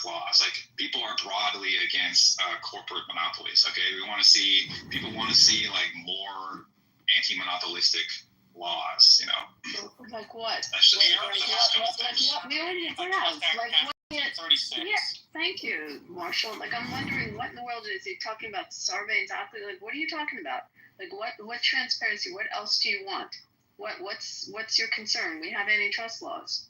laws. Like, people are broadly against corporate monopolies. Okay, people want to see like more anti-monopolistic laws. You know, like what? That's just Yeah, thank you, Marshall. Like, I'm wondering, what in the world is he talking about? Sarbanes-Oxley? Like, what are you talking about? Like, what transparency? What else do you want? What's your concern? We have antitrust laws,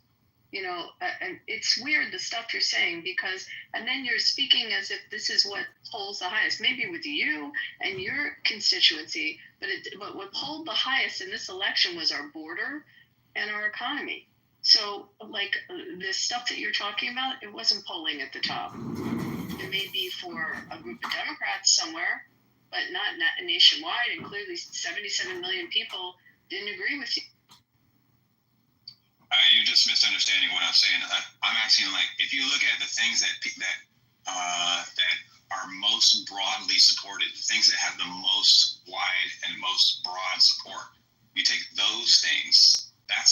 you know, and it's weird the stuff you're saying, because, and then you're speaking as if this is what polls the highest, maybe with you and your constituency, but what polled the highest in this election was our border and our economy. So, like, this stuff that you're talking about, it wasn't polling at the top. It may be for a group of Democrats somewhere, but not nationwide, and clearly 77 million people didn't agree with you. You're just misunderstanding what I'm saying. I'm asking, like, if you look at the things that are most broadly supported, the things that have the most wide and most broad support, you take those things.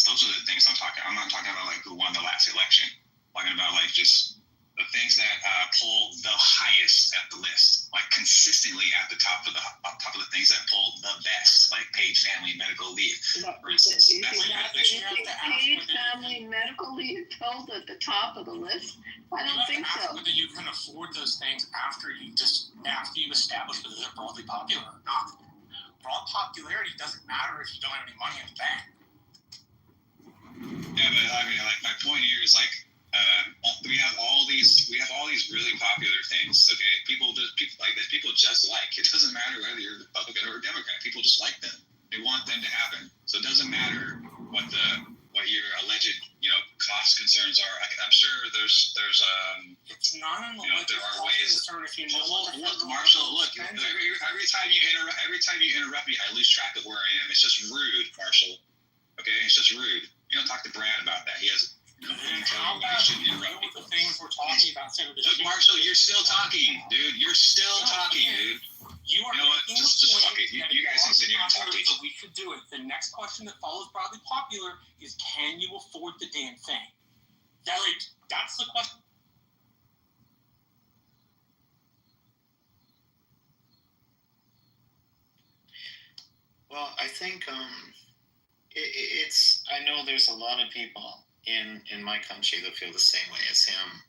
Those are the things I'm talking. I'm not talking about like who won the last election. I'm talking about like just the things that pull the highest at the list, like consistently at the top of the things that pull the best, like paid family medical leave, for instance. Paid family medical leave pulled at the top of the list? I don't think so. Whether you can afford those things after you establish whether they're broadly popular or not. Broad popularity doesn't matter if you don't have any money in the bank. Yeah, but I mean, like, my point here is like, we have all these really popular things. Okay, people just like. It doesn't matter whether you're a Republican or a Democrat. People just like them. They want them to happen. So it doesn't matter what your alleged cost concerns are. I'm sure there's it's not an there are ways. Concern if you know. Look, Marshall. Look, every time you interrupt me, I lose track of where I am. It's just rude, Marshall. Okay, it's just rude. Talk to Brad about that. He has. How about the things we're talking about, Senator? Look, Marshall, you're still talking, dude. You're still talking, dude. You are what? Just fuck it. You guys can sit here and talk to each other. We should do it. The next question that follows broadly popular is, can you afford the damn thing? That's the question. Well, I think I know there's a lot of people in my country that feel the same way as him.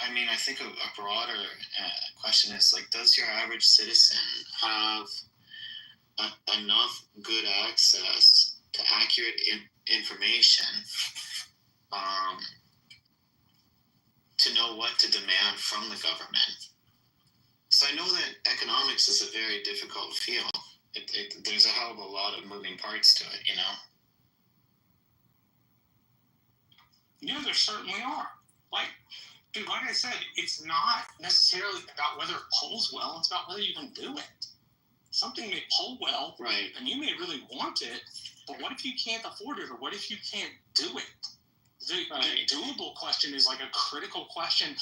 I mean, I think a broader question is, like, does your average citizen have enough good access to accurate information to know what to demand from the government? So I know that economics is a very difficult field. There's a hell of a lot of moving parts to it, Yeah, there certainly are. Like I said, it's not necessarily about whether it polls well, it's about whether you can do it. Something may poll well, right, and you may really want it, but what if you can't afford it, or what if you can't do it? The doable question is like a critical question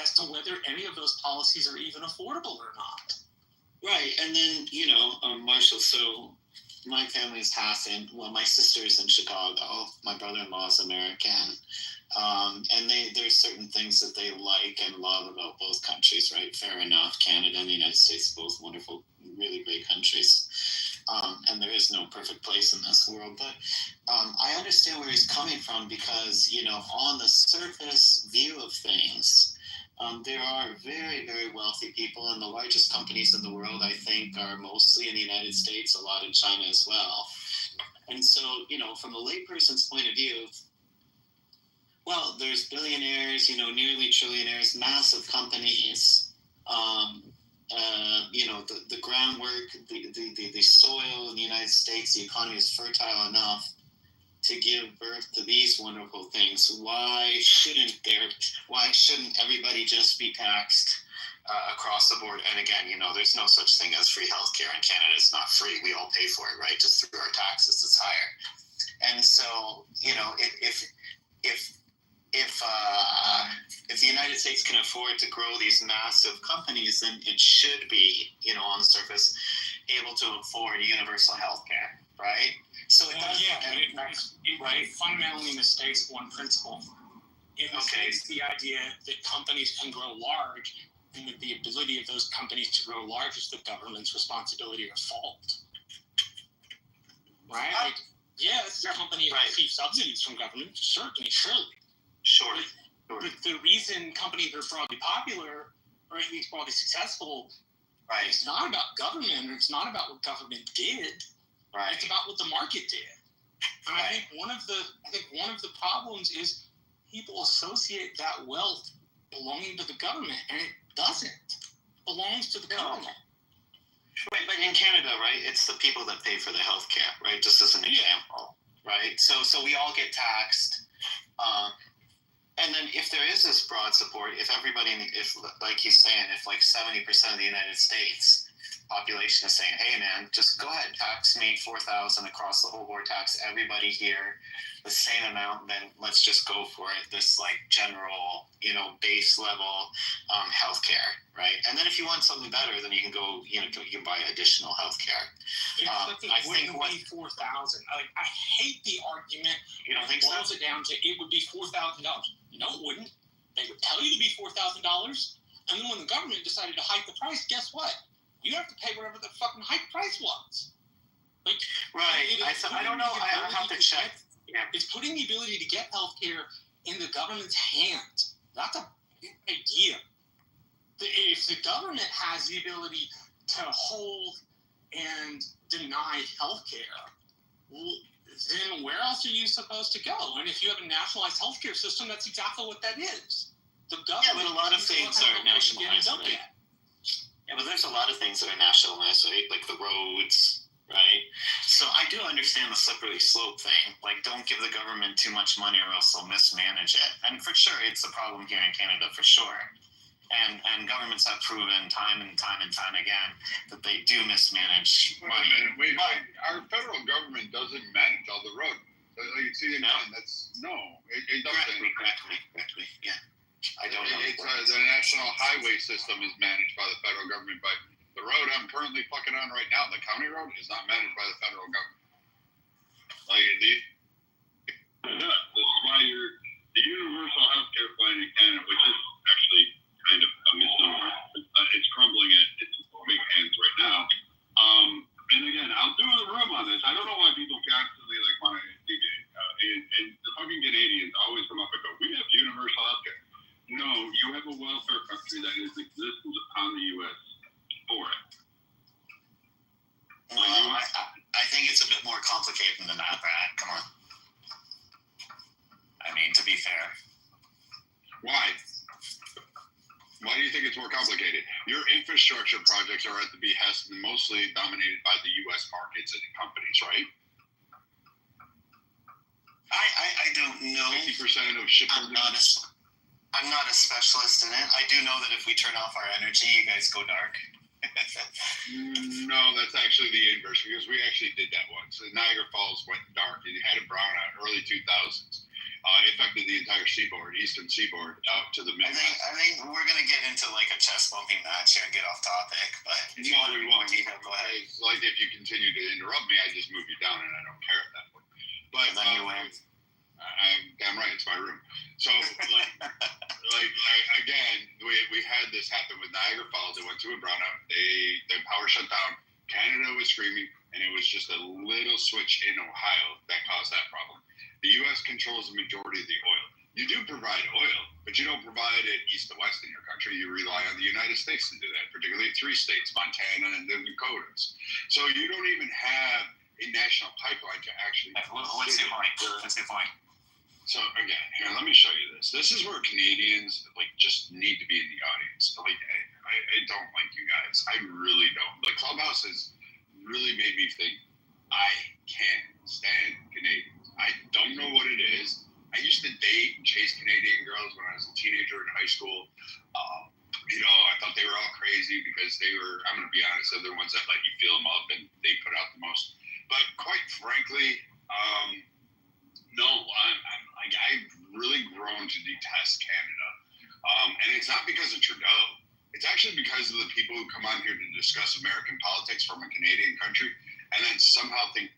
as to whether any of those policies are even affordable or not. Right, and then, Marshall, so my family's my sister's in Chicago, my brother-in-law is American, and there's certain things that they like and love about both countries, right? Fair enough. Canada and the United States are both wonderful, really great countries, and there is no perfect place in this world, but I understand where he's coming from, because, on the surface view of things, there are very, very wealthy people, and the largest companies in the world, I think, are mostly in the United States, a lot in China as well. And so, from a layperson's point of view, well, there's billionaires, nearly trillionaires, massive companies, the groundwork, the soil in the United States, the economy is fertile enough to give birth to these wonderful things. Why shouldn't everybody just be taxed across the board? And again, there's no such thing as free healthcare in Canada. It's not free. We all pay for it, right? Just through our taxes, it's higher. And so, if the United States can afford to grow these massive companies, then it should be, on the surface, able to afford universal healthcare, right? So it fundamentally mistakes one principle. In this case, the idea that companies can grow large and that the ability of those companies to grow large is the government's responsibility or fault. Right? Like, yes, companies receive subsidies from government, certainly, surely. But the reason companies are broadly popular, or at least broadly successful, it's not about government, or it's not about what government did. It's about what the market did. And I think one of the problems is people associate that wealth belonging to the government, and it doesn't. It belongs to the government. Right, but in Canada, right, it's the people that pay for the health care, right? Just as an example, right? So we all get taxed. And then if there is this broad support, if everybody, if like he's saying, if like 70% of the United States population is saying, hey man, just go ahead, tax me $4,000 across the whole board, tax everybody here the same amount, then let's just go for it. This like general, base level healthcare, right? And then if you want something better, then you can go, you can buy additional healthcare. I think it would be $4,000. I hate the argument. You don't think so? Boils it down to it would be $4,000. No, it wouldn't. They would tell you to be $4,000, and then when the government decided to hike the price, guess what? You have to pay whatever the fucking hike price was. Like, I don't know. I have to check. It's putting the ability to get healthcare in the government's hands. That's a big idea. If the government has the ability to hold and deny healthcare, then where else are you supposed to go? And if you have a nationalized healthcare system, that's exactly what that is. The government. Yeah, but a lot of things are nationalized. Right? Yeah, but there's a lot of things that are nationalized, right? Like the roads, right? So I do understand the slippery slope thing. Like, don't give the government too much money or else they'll mismanage it. And for sure, it's a problem here in Canada, for sure. And governments have proven time and time again that they do mismanage money. Wait, our federal government doesn't manage all the roads. Like, see, it doesn't. Exactly. Yeah. I don't know. It's the national highway system is managed by the federal government, but the road I'm currently fucking on right now, the county road, is not managed by the federal government. Like, this is why the universal health care plan in Canada, which is actually kind of a misnomer. It's crumbling at its big hands right now. And again, I'll do a room on this. I don't know why people constantly want to deviate. And the fucking Canadians always come up and go, we have universal health care. No, you have a welfare country that is existent upon the U.S. for it. Well, I think it's a bit more complicated than that, Brad. Come on. I mean, to be fair. Why? Why do you think it's more complicated? Your infrastructure projects are at the behest and mostly dominated by the U.S. markets and companies, right? I don't know. 50% of shipbuilding. I'm not a specialist in it. I do know that if we turn off our energy, you guys go dark. No, that's actually the inverse, because we actually did that once. Niagara Falls went dark, and you had a brownout early 2000s. It affected the entire seaboard, eastern seaboard, out to the Midwest. I think we're going to get into like a chest bumping match here and get off topic, but if you want to be more detailed, go ahead. It's like if you continue to interrupt me, I just move you down, and I don't care at that point. But then you win. I'm damn right, it's my room. So, again, we had this happen with Niagara Falls. It went to a brownout. The power shut down. Canada was screaming, and it was just a little switch in Ohio that caused that problem. The U.S. controls the majority of the oil. You do provide oil, but you don't provide it east to west in your country. You rely on the United States to do that, particularly 3 states, Montana and the Dakotas. So you don't even have a national pipeline to actually... What's your point? So again, here, let me show you this. This is where Canadians just need to be in the audience. I don't like you guys. I really don't. The Clubhouse has really made me think I can't stand Canadians. I don't know what it is. I used to date and chase Canadian girls when I was a teenager in high school. I thought they were all crazy because they were, I'm going to be honest, they're the ones that let you feel them up and they put out the most. But quite frankly, no, I've really grown to detest Canada. And it's not because of Trudeau. It's actually because of the people who come on here to discuss American politics from a Canadian country and then somehow think,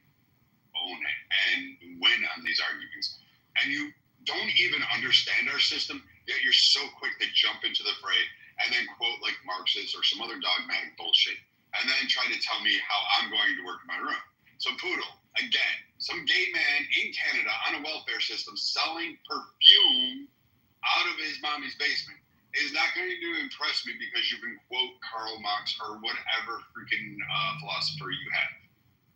own it and win on these arguments. And you don't even understand our system. fume out of his mommy's basement is not going to impress me because you can quote Karl Marx or whatever freaking philosopher you have.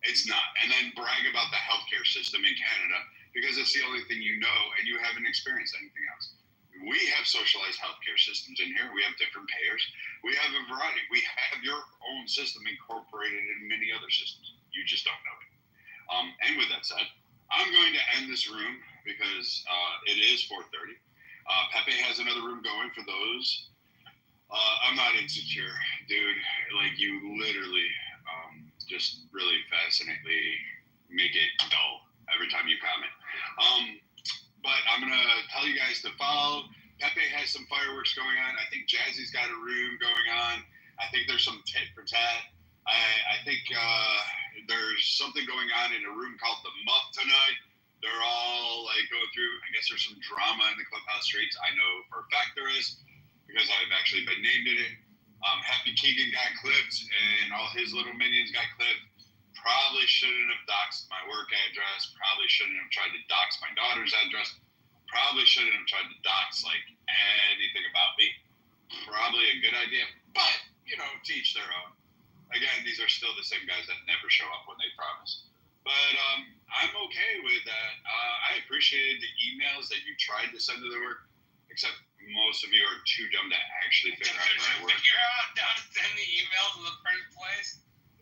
It's not. And then brag about the healthcare system in Canada because it's the only thing you know and you haven't experienced anything else. We have socialized healthcare systems in here. We have different payers. We have a variety. We have your own system incorporated in many other systems. You just don't know it. And with that said, I'm going to end this room because it is 4:30. Pepe has another room going for those. I'm not insecure, dude. Like, you literally just really fascinatingly make it dull every time you comment. But I'm going to tell you guys to follow. Pepe has some fireworks going on. I think Jazzy's got a room going on. I think there's some tit for tat. I think there's something going on in a room called the Muff tonight. They're all like going through, I guess there's some drama in the clubhouse streets. I know for a fact there is because I've actually been named in it. Happy Keegan got clipped and all his little minions got clipped. Probably shouldn't have doxed my work address. Probably shouldn't have tried to dox my daughter's address. Probably shouldn't have tried to dox like anything about me. Probably a good idea, but you know, to each their own. Again, these are still the same guys that never show up when they promise. But I'm okay with that. I appreciated the emails that you tried to send to the work, except most of you are too dumb to actually figure out my work. Figure out how to send the emails in the first place.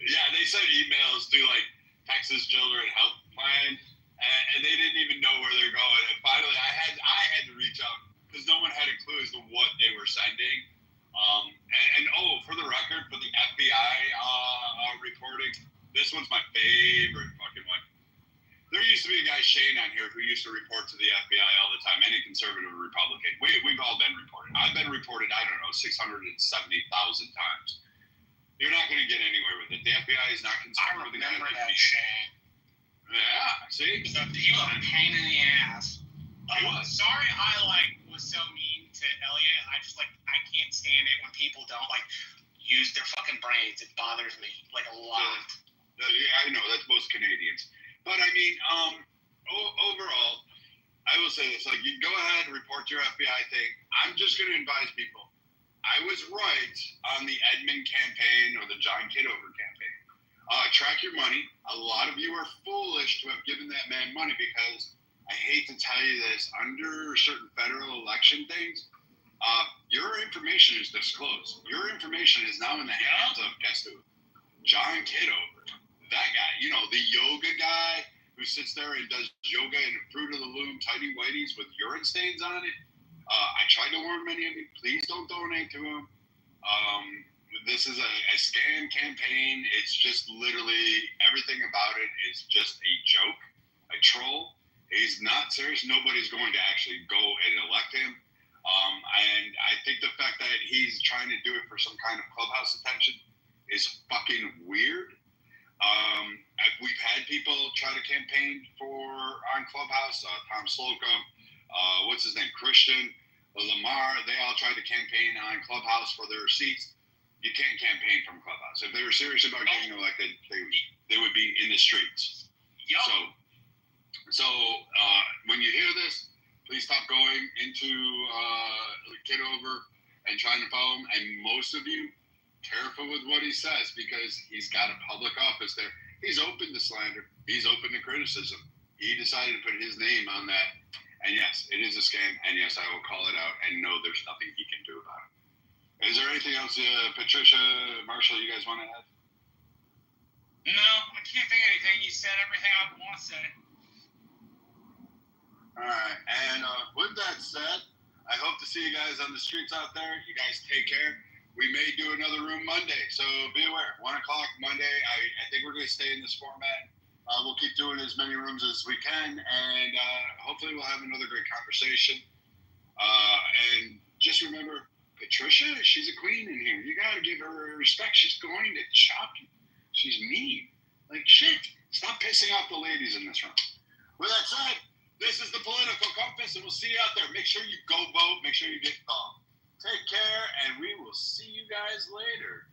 Yeah, they sent emails to like Texas Children Health Plan, and they didn't even know where they're going. And finally, I had to reach out because no one had a clue as to what they were sending. And for the record, for the FBI reporting, this one's my favorite fucking one. There used to be a guy, Shane, on here who used to report to the FBI all the time, any conservative or Republican. We've all been reported. I've been reported, I don't know, 670,000 times. You're not going to get anywhere with it. The FBI is not concerned with the guy. I remember that Shane. Yeah, see? He was a pain in the ass. He was. Sorry I was so mean to Elliot. I can't stand it when people don't use their fucking brains. It bothers me a lot. Yeah, I know, that's most Canadians. But I mean, overall, I will say this, you go ahead and report your FBI thing. I'm just going to advise people. I was right on the Edmund campaign or the John Kitover campaign. Track your money. A lot of you are foolish to have given that man money because I hate to tell you this, under certain federal election things, your information is disclosed. Your information is now in the hands of, guess who? John Kitover. That guy, the yoga guy who sits there and does yoga in Fruit of the Loom tighty whities with urine stains on it. I tried to warn many of you, please don't donate to him. This is a scam campaign. It's just literally everything about it is just a joke, a troll. He's not serious. Nobody's going to actually go and elect him. And I think the fact that he's trying to do it for some kind of clubhouse attention is fucking weird. We've had people try to campaign on Clubhouse, Tom Slocum, what's his name, Christian, Lamar, they all tried to campaign on Clubhouse for their seats. You can't campaign from Clubhouse. If they were serious about getting elected, they would be in the streets. Yep. So when you hear this, please stop going into Kitover and trying to follow him. And most of you, careful with what he says because he's got a public office there. He's open to slander. He's open to criticism. He decided to put his name on that. And yes, it is a scam. And yes, I will call it out. And no, there's nothing he can do about it. Is there anything else, Patricia, Marshall, you guys want to add? No, I can't think of anything. You said everything I want to say. All right. And with that said, I hope to see you guys on the streets out there. You guys take care. We may do another room Monday, so be aware. 1 o'clock Monday. I think we're going to stay in this format. We'll keep doing as many rooms as we can, and hopefully we'll have another great conversation. And just remember, Patricia, she's a queen in here. You got to give her respect. She's going to chop you. She's mean. Shit. Stop pissing off the ladies in this room. With that said, this is the Political Compass, and we'll see you out there. Make sure you go vote. Make sure you get involved. Take care, and we will see you guys later.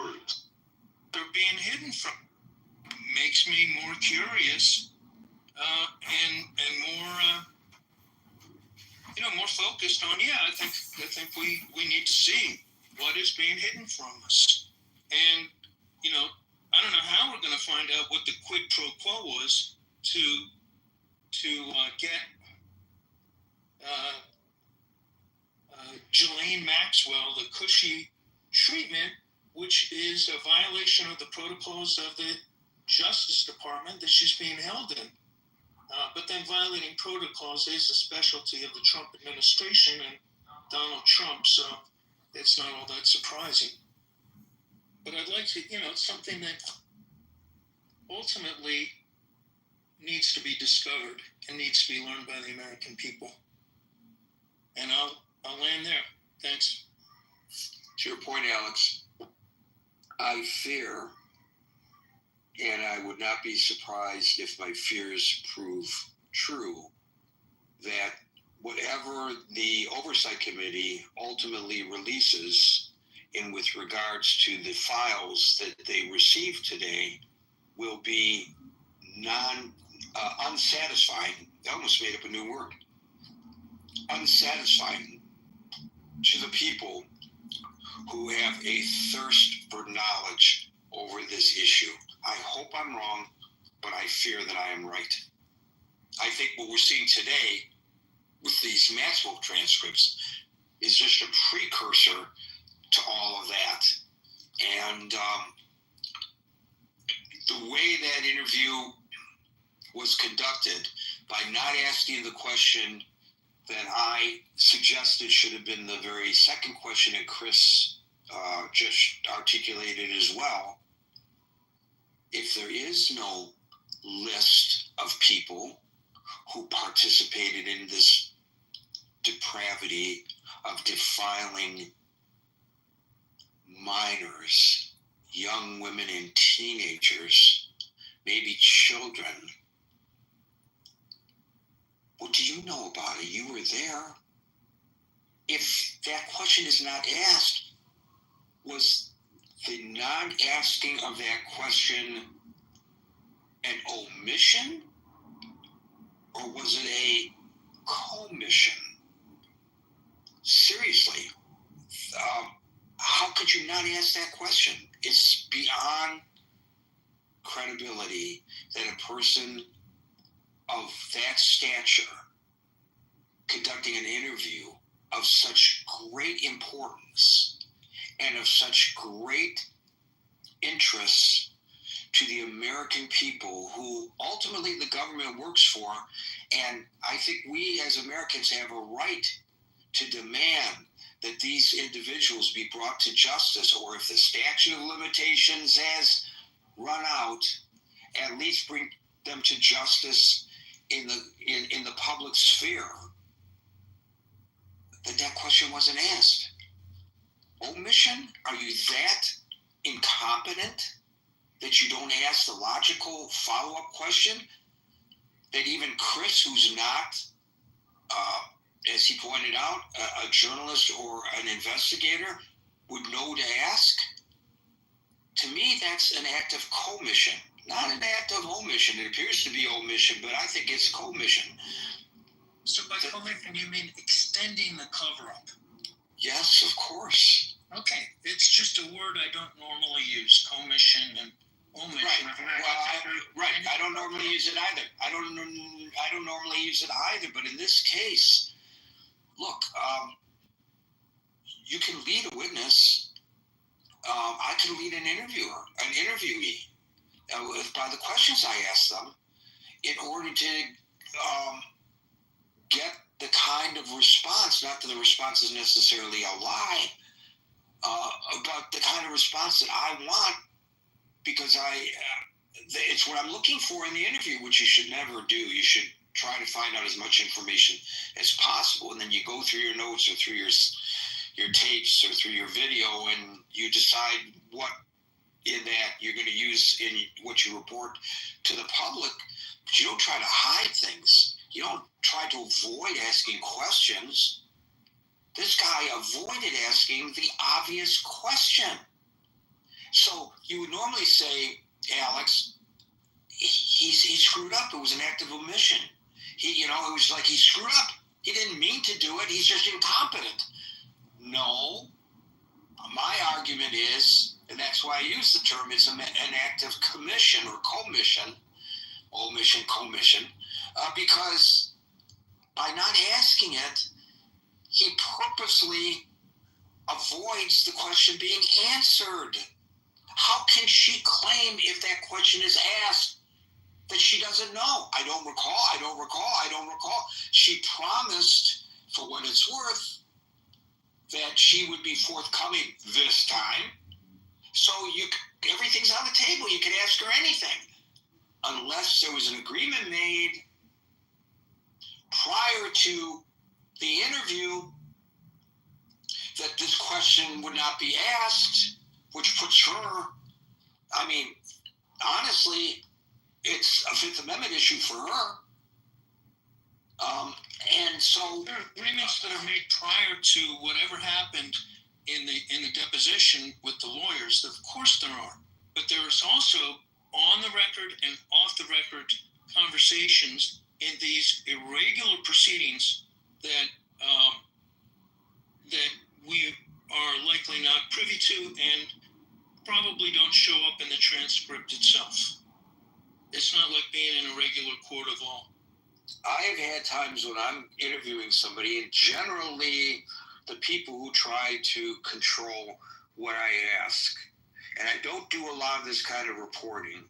words. They're being hidden from. Makes me more curious and more more focused on. Yeah, I think we need to see what is being hidden from us, and I don't know how we're going to find out what the quid pro quo was to get Ghislaine Maxwell the cushy treatment, which is a violation of the protocols of the Justice Department that she's being held in. But then violating protocols is a specialty of the Trump administration and Donald Trump, so it's not all that surprising. But I'd like to, it's something that ultimately needs to be discovered and needs to be learned by the American people. And I'll land there. Thanks. To your point, Alex, I fear, and I would not be surprised if my fears prove true, that whatever the Oversight Committee ultimately releases in with regards to the files that they received today will be unsatisfying. I almost made up a new word. Unsatisfying to the people who have a thirst for knowledge over this issue. I hope I'm wrong, but I fear that I am right. I think what we're seeing today with these Maxwell transcripts is just a precursor to all of that. And the way that interview was conducted, by not asking the question that I suggested should have been the very second question, and Chris just articulated as well. If there is no list of people who participated in this depravity of defiling minors, young women and teenagers, maybe children, what do you know about it? You were there. If that question is not asked, was the non-asking of that question an omission, or was it a commission? Seriously, how could you not ask that question? It's beyond credibility that a person of that stature conducting an interview of such great importance and of such great interest to the American people who ultimately the government works for. And I think we as Americans have a right to demand that these individuals be brought to justice, or if the statute of limitations has run out, at least bring them to justice in the public sphere. That question wasn't asked. Omission? Are you that incompetent that you don't ask the logical follow-up question that even Chris, who's not, as he pointed out, a journalist or an investigator, would know to ask? To me, that's an act of commission, not an act of omission. It appears to be omission, but I think it's commission. So by commission, you mean extending the cover-up? Yes, of course. Okay, it's just a word I don't normally use, commission and omission. Right. I don't normally use it either. I don't normally use it either. But in this case, look, you can lead a witness. I can lead an interviewee, by the questions I ask them, in order to get the kind of response, not that the response is necessarily a lie, but the kind of response that I want, because it's what I'm looking for in the interview, which you should never do. You should try to find out as much information as possible, and then you go through your notes or through your tapes or through your video, and you decide what in that you're going to use in what you report to the public. But you don't try to hide things. You don't try to avoid asking questions. This guy avoided asking the obvious question. So you would normally say, Alex, he screwed up. It was an act of omission. It was like he screwed up. He didn't mean to do it. He's just incompetent. No. My argument is, and that's why I use the term, it's an act of commission or commission, because by not asking it, he purposely avoids the question being answered. How can she claim if that question is asked that she doesn't know? I don't recall. She promised, for what it's worth, that she would be forthcoming this time. So everything's on the table. You could ask her anything. Unless there was an agreement made prior to the interview that this question would not be asked, which puts her, honestly, it's a Fifth Amendment issue for her. And so there are agreements that are made prior to whatever happened in the deposition with the lawyers. Of course there are. But there is also on the record and off the record conversations in these irregular proceedings that we are likely not privy to and probably don't show up in the transcript itself. It's not like being in a regular court of law. I have had times when I'm interviewing somebody, and generally the people who try to control what I ask, and I don't do a lot of this kind of reporting,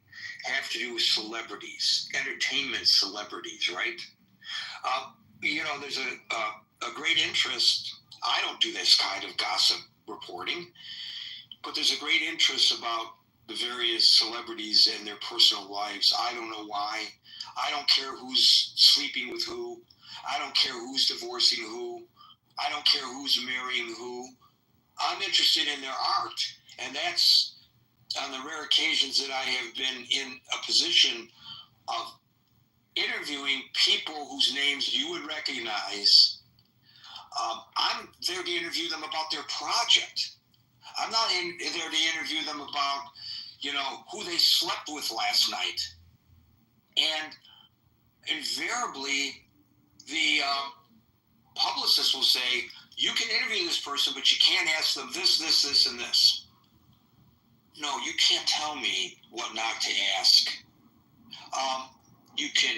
have to do with celebrities, entertainment celebrities, right? There's a great interest. I don't do this kind of gossip reporting, but there's a great interest about the various celebrities and their personal lives. I don't know why. I don't care who's sleeping with who. I don't care who's divorcing who. I don't care who's marrying who. I'm interested in their art. And that's on the rare occasions that I have been in a position of interviewing people whose names you would recognize. I'm there to interview them about their project. I'm not there to interview them about, who they slept with last night. And invariably, the publicist will say, you can interview this person, but you can't ask them this, and this. No, you can't tell me what not to ask. You can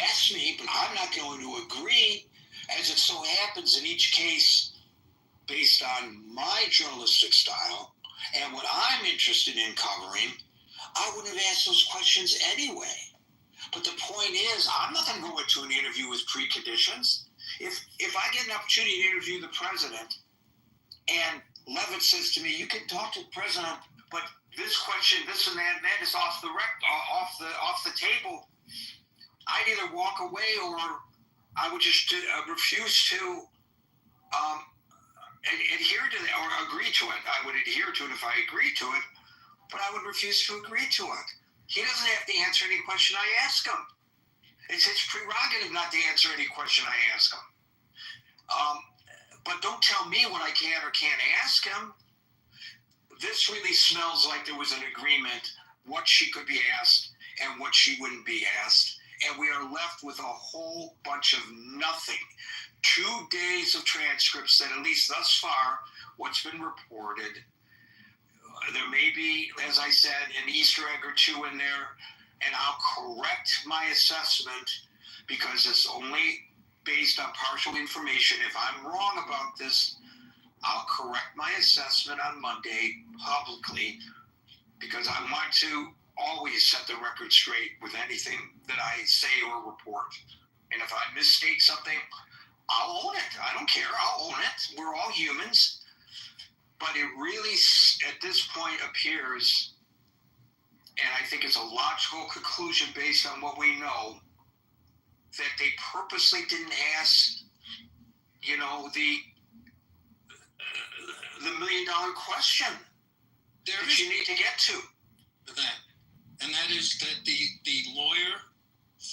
ask me, but I'm not going to agree, as it so happens in each case, based on my journalistic style and what I'm interested in covering, I wouldn't have asked those questions anyway. But the point is, I'm not going to go into an interview with preconditions. If I get an opportunity to interview the president, and Levitt says to me, "You can talk to the president, but this question, this and that is off the table," I'd either walk away or I would just refuse to adhere to that or agree to it. I would adhere to it if I agreed to it, but I would refuse to agree to it. He doesn't have to answer any question I ask him. It's his prerogative not to answer any question I ask him. But don't tell me what I can or can't ask him. This really smells like there was an agreement what she could be asked and what she wouldn't be asked. And we are left with a whole bunch of nothing. 2 days of transcripts that, at least thus far, what's been reported. There may be, as I said, an Easter egg or two in there, and I'll correct my assessment because it's only based on partial information. If I'm wrong about this, I'll correct my assessment on Monday publicly because I want to always set the record straight with anything that I say or report. And if I misstate something, I'll own it. I don't care. I'll own it. We're all humans. But it really, at this point, appears, and I think it's a logical conclusion based on what we know, that they purposely didn't ask, the $1 million question that you need to get to. That. And that is that the lawyer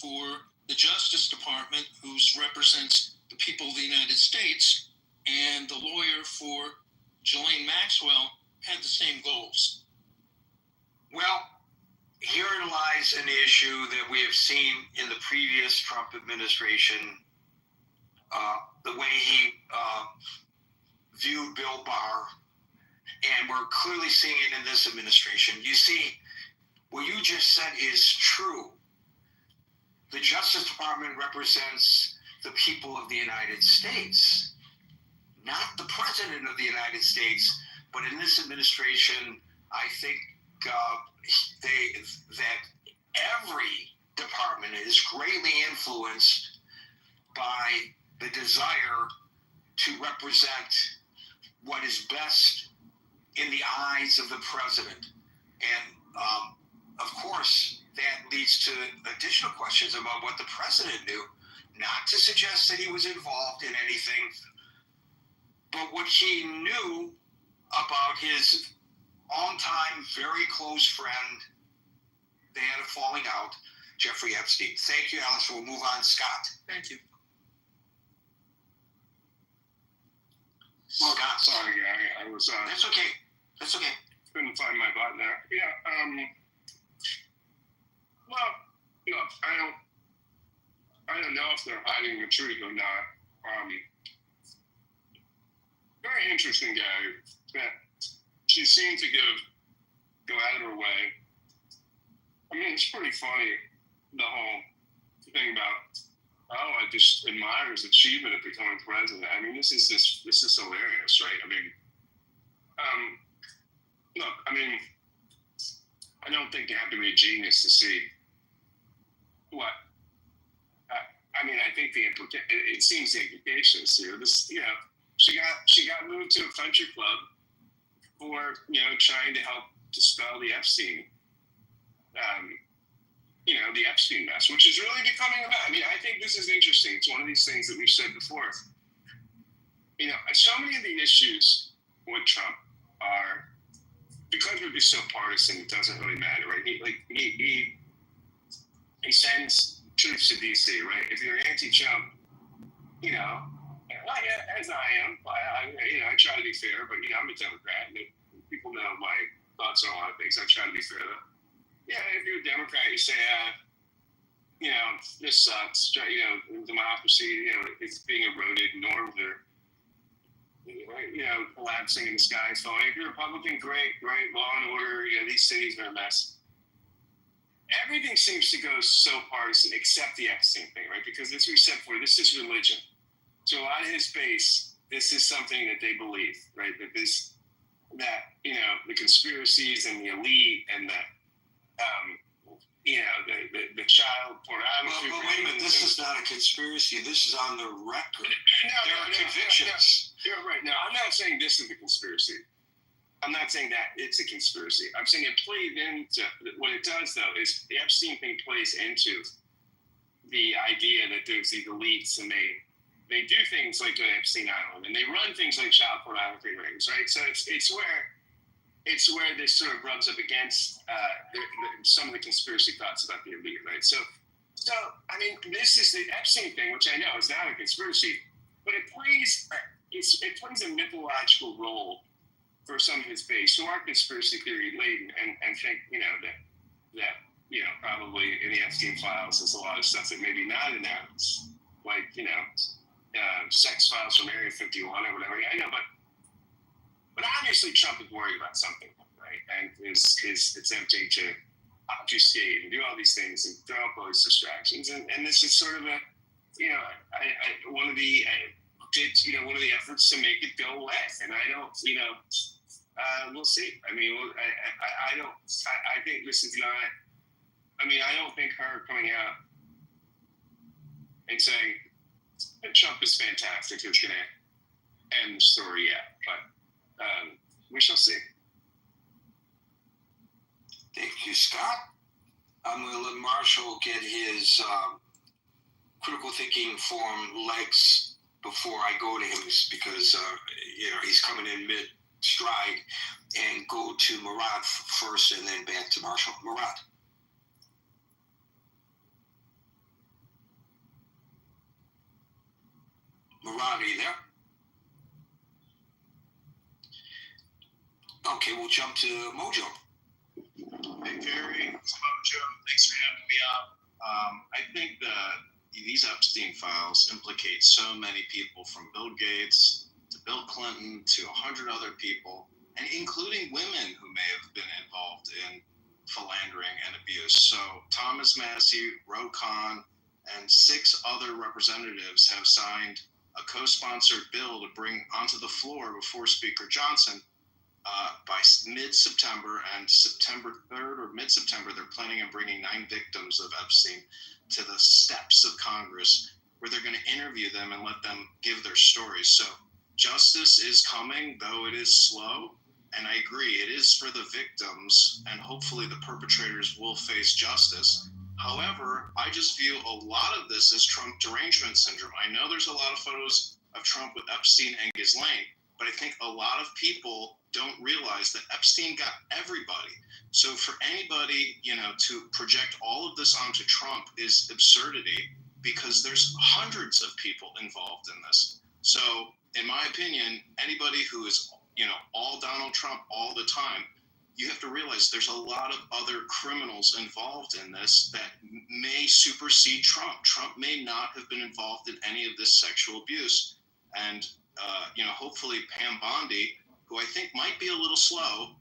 for the Justice Department, who represents the people of the United States, and the lawyer for Ghislaine Maxwell, had the same goals. Well, herein lies an issue that we have seen in the previous Trump administration, the way he viewed Bill Barr, and we're clearly seeing it in this administration. You see, what you just said is true. The Justice Department represents the people of the United States, not the President of the United States. But in this administration, I think that every department is greatly influenced by the desire to represent what is best in the eyes of the president. And of course, that leads to additional questions about what the president knew, not to suggest that he was involved in anything, but what he knew about his longtime, very close friend. They had a falling out, Jeffrey Epstein. Thank you, Alice. We'll move on. Scott. Thank you. Scott. Sorry, I was. That's okay. That's okay. Couldn't find my button there. Yeah. Well, look, I don't know if they're hiding the truth or not. Very interesting guy. That she seemed to go out of her way. I mean, it's pretty funny, the whole thing about, oh, I just admire his achievement of becoming president. I mean, this is hilarious, right? I mean, look, I mean, I don't think you have to be a genius to see what. I mean, I think it seems the implications here. This, you know, she got moved to a country club for, you know, trying to help dispel the Epstein, the Epstein mess, which is really becoming about. I mean, I think this is interesting. It's one of these things that we've said before. You know, so many of the issues with Trump are, because we're just so partisan, it doesn't really matter, right? He sends troops to D.C., right? If you're anti-Trump, you know, as I am, I try to be fair, but, you know, I'm a Democrat, and people know my thoughts on a lot of things. I try to be fair, though. Yeah, if you're a Democrat, you say, you know, this sucks. You know, democracy, you know, it's being eroded. Norms are, you know, collapsing in the sky. So if you're a Republican, great, law and order. You know, these cities are a mess. Everything seems to go so partisan, except the Epstein thing, right? Because as we said before, this is religion. So a lot of his base, this is something that they believe, right? That you know, the conspiracies and the elite and the you know, the child pornography. But wait a minute, this is not a conspiracy. This is on the record. There are convictions. You're right. No, I'm not saying this is a conspiracy. I'm not saying that it's a conspiracy. I'm saying it played into, what it does, though, is the Epstein thing plays into the idea that there's these elites and they do things like the Epstein Island and they run things like child pornography rings, right? So it's where this sort of rubs up against some of the conspiracy thoughts about the elite, right? So I mean, this is the Epstein thing, which I know is not a conspiracy, but it plays a mythological role for some of his base who are conspiracy theory laden and think, you know, that you know, probably in the Epstein files there's a lot of stuff that maybe not announced, like, you know, sex files from Area 51 or whatever. I know, but obviously Trump is worried about something, right? And is attempting to obfuscate and do all these things and throw up all these distractions. And this is sort of a, you know, one of the efforts to make it go away. And I don't, you know, we'll see. I mean, I think this is not, I mean, I don't think her coming out and saying that Trump is fantastic is going to end the story yet. But we shall see. Thank you, Scott. I'm going to let Marshall get his critical thinking forum legs before I go to him, because you know, he's coming in mid-stride, and go to Murad first and then back to Marshall. Murad. Murad, are you there? Okay, we'll jump to Mojo. Hey, Gary, it's Mojo. Thanks for having me up. I think these Epstein files implicate so many people, from Bill Gates to Bill Clinton to 100 other people, and including women who may have been involved in philandering and abuse. So Thomas Massie, Ro Khan, and 6 other representatives have signed a co-sponsored bill to bring onto the floor before Speaker Johnson by mid-September, and September 3rd or mid-September, they're planning on bringing 9 victims of Epstein to the steps of Congress, where they're going to interview them and let them give their stories. So justice is coming, though it is slow. And I agree, it is for the victims, and hopefully the perpetrators will face justice. However, I just view a lot of this as Trump derangement syndrome. I know there's a lot of photos of Trump with Epstein and Ghislaine, but I think a lot of people don't realize that Epstein got everybody. So for anybody, to project all of this onto Trump is absurdity, because there's hundreds of people involved in this. So in my opinion, anybody who is, all Donald Trump all the time, you have to realize there's a lot of other criminals involved in this that may supersede Trump. Trump may not have been involved in any of this sexual abuse. And hopefully Pam Bondi, who I think might be a little slow,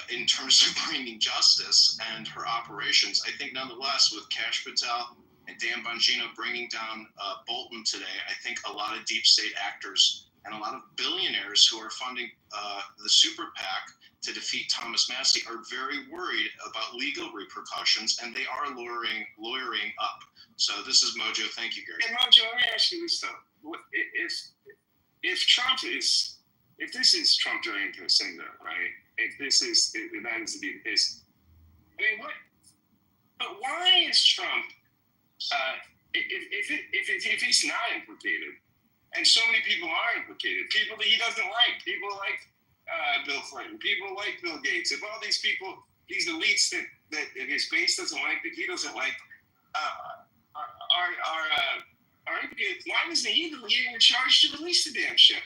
in terms of bringing justice and her operations, I think nonetheless, with Kash Patel and Dan Bongino bringing down Bolton today, I think a lot of deep state actors and a lot of billionaires who are funding the super PAC to defeat Thomas Massie are very worried about legal repercussions, and they are lawyering up. So this is Mojo. Thank you, Gary. Hey, Mojo, let me ask you this though. If this is Trump derangement syndrome, right? If that happens to be the case, I mean, what? But why is Trump? If he's not implicated, and so many people are implicated, people that he doesn't like, people like Bill Clinton, people like Bill Gates, if all these people, these elites that his base doesn't like, that he doesn't like, are implicated, why isn't he in charge to release the damn shit?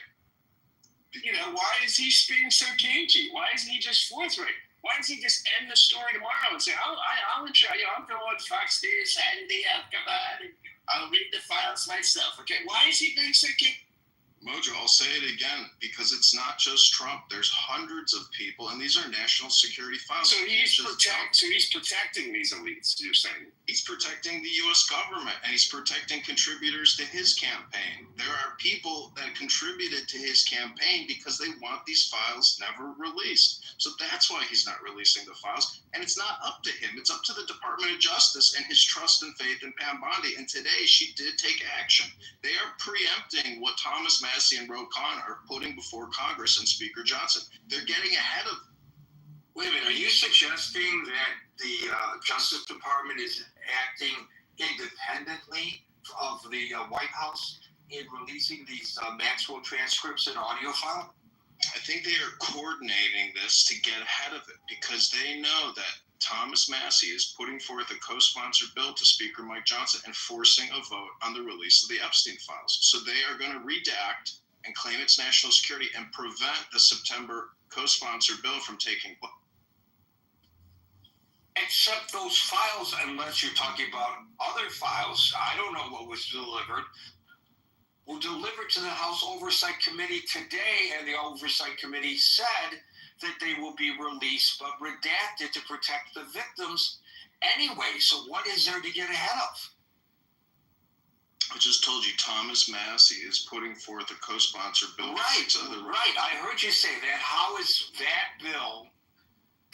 Why is he being so cagey? Why isn't he just forthright? Why doesn't he just end the story tomorrow and say, I'll go on Fox News Saturday, come on, and I'll read the files myself, okay? Why is he being so cagey? Mojo, I'll say it again, because it's not just Trump. There's hundreds of people, and these are national security files. So he's protecting these elites, you're saying? He's protecting the U.S. government, and he's protecting contributors to his campaign. There are people that contributed to his campaign because they want these files never released. So that's why he's not releasing the files. And it's not up to him. It's up to the Department of Justice and his trust and faith in Pam Bondi. And today she did take action. They are preempting what Thomas Massie and Ro Khan are putting before Congress and Speaker Johnson. They're getting ahead of. Wait a minute, are you suggesting that the Justice Department is acting independently of the White House in releasing these Maxwell transcripts and audio file? I think they are coordinating this to get ahead of it, because they know that Thomas Massie is putting forth a co-sponsored bill to Speaker Mike Johnson and forcing a vote on the release of the Epstein files. So they are going to redact and claim it's national security and prevent the September co-sponsored bill from taking place. Except those files, unless you're talking about other files, I don't know what was delivered, were delivered to the House Oversight Committee today, and the Oversight Committee said that they will be released but redacted to protect the victims anyway. So what is there to get ahead of? I just told you Thomas Massie is putting forth a co-sponsored bill. Right. I heard you say that. How is that bill,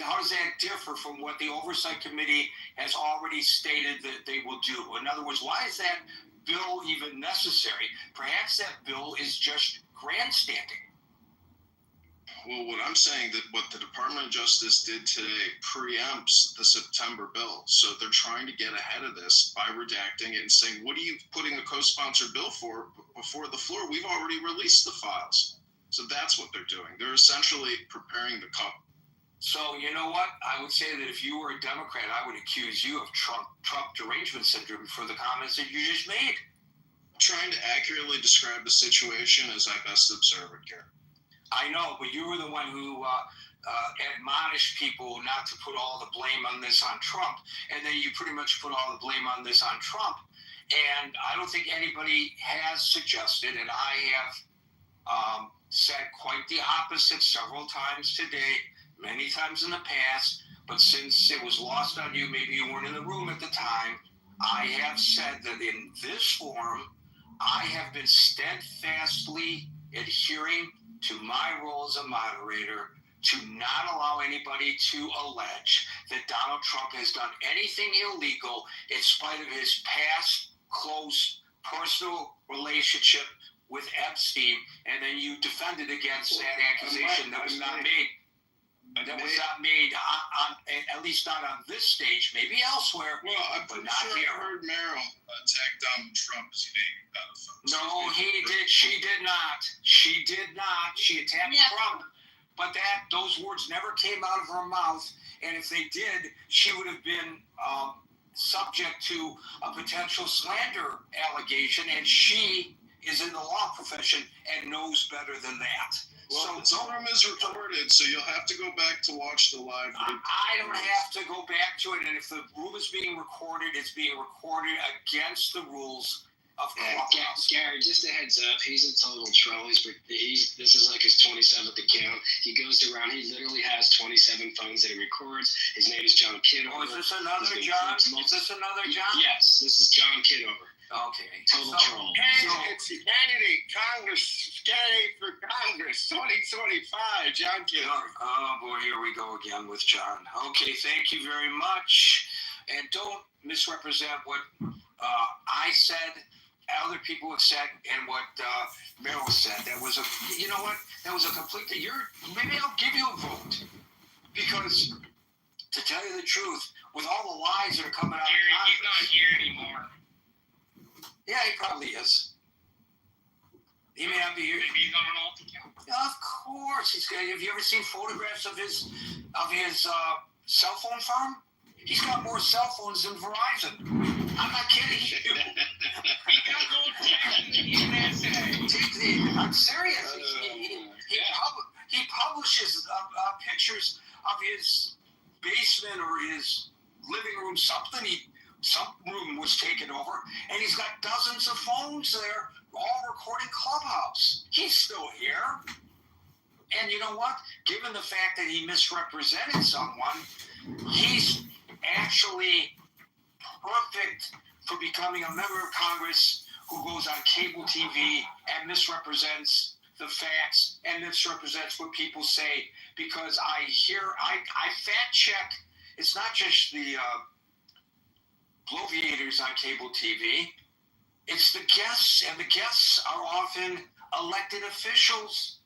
how does that differ from what the Oversight Committee has already stated that they will do? In other words, why is that bill even necessary? Perhaps that bill is just grandstanding. Well, what I'm saying that what the Department of Justice did today preempts the September bill. So they're trying to get ahead of this by redacting it and saying, what are you putting a co-sponsored bill for before the floor? We've already released the files. So that's what they're doing. They're essentially preparing the cup. So you know what? I would say that if you were a Democrat, I would accuse you of Trump derangement syndrome for the comments that you just made. I'm trying to accurately describe the situation as I best observe it, Gary. I know, but you were the one who admonished people not to put all the blame on this on Trump, and then you pretty much put all the blame on this on Trump. And I don't think anybody has suggested, and I have said quite the opposite several times today, many times in the past, but since it was lost on you, maybe you weren't in the room at the time, I have said that in this forum, I have been steadfastly adhering to my role as a moderator to not allow anybody to allege that Donald Trump has done anything illegal in spite of his past close personal relationship with Epstein, and then you defended against that accusation that was not made. That was not made on at least not on this stage, maybe elsewhere. Well, I'm but pretty not sure here. I heard Merrill attack Donald Trump as being pedophile. No, he did. She did not. She did not. She attacked Trump, but those words never came out of her mouth. And if they did, she would have been subject to a potential slander allegation. And she is in the law profession and knows better than that. Well, the forum is recorded, so you'll have to go back to watch the live. I don't have to go back to it, and if the room is being recorded, it's being recorded against the rules of Clubhouse. Gary, just a heads up, he's a total troll. This is like his 27th account. He goes around, he literally has 27 phones that he records. His name is John Kitover. Oh, is this another John? Is this another John? Yes, this is John Kitover. Okay. Total troll. Hey, it's candidate for Congress 2025, John Kitover. Oh boy, here we go again with John. Okay, thank you very much. And don't misrepresent what I said, other people have said, and what Merrill said. That was you know what? That was a completely, maybe I'll give you a vote. Because, to tell you the truth, with all the lies that are coming out of Congress. He's not here anymore. Yeah, he probably is. He may not be here. Maybe he's on an alt account. Of course, he's got. Have you ever seen photographs of his cell phone farm? He's got more cell phones than Verizon. I'm not kidding you. He got more taxes than USA. I'm serious. He publishes pictures of his basement or his living room. Some room was taken over, and he's got dozens of phones there, all recording Clubhouse. He's still here. And you know what? Given the fact that he misrepresented someone, he's actually perfect for becoming a member of Congress who goes on cable TV and misrepresents the facts and misrepresents what people say, because I fact check. It's not just the bloviators on cable TV. It's the guests, and the guests are often elected officials.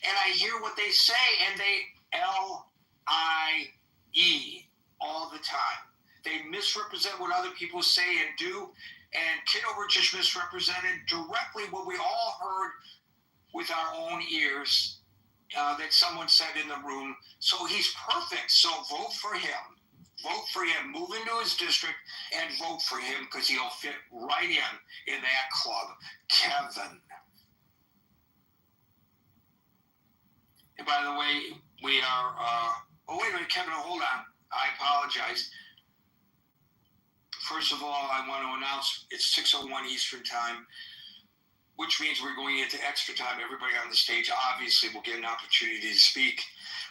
And I hear what they say, and they lie all the time. They misrepresent what other people say and do. And Kitover just misrepresented directly what we all heard with our own ears that someone said in the room. So he's perfect. So vote for him. Vote for him. Move into his district and vote for him, because he'll fit right in that club. Kevin. And by the way, we are... oh, wait a minute, Kevin, hold on. I apologize. First of all, I want to announce it's 6:01 Eastern Time, which means we're going into extra time. Everybody on the stage obviously will get an opportunity to speak.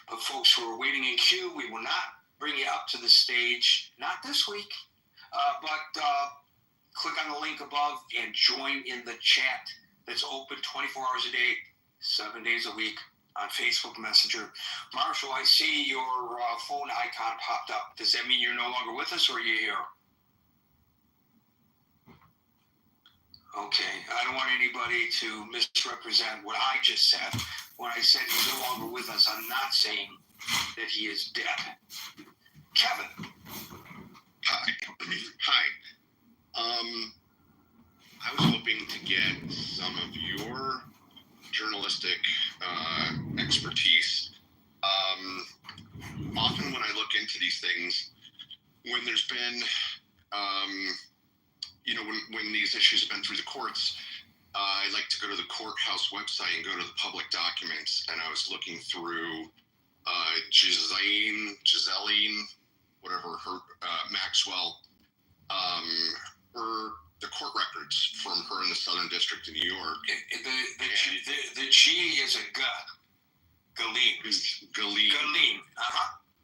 But folks who are waiting in queue, we will not bring you up to the stage, not this week, but click on the link above and join in the chat that's open 24 hours a day, 7 days a week on Facebook Messenger. Marshall, I see your phone icon popped up. Does that mean you're no longer with us, or are you here? Okay, I don't want anybody to misrepresent what I just said. When I said he's no longer with us, I'm not saying that he is dead. Kevin. Hi. I was hoping to get some of your journalistic expertise. Often when I look into these things, when there's been, when these issues have been through the courts, I like to go to the courthouse website and go to the public documents, and I was looking through Giseline, whatever her Maxwell, the court records from her in the Southern District of New York. The G is a G. Galeen.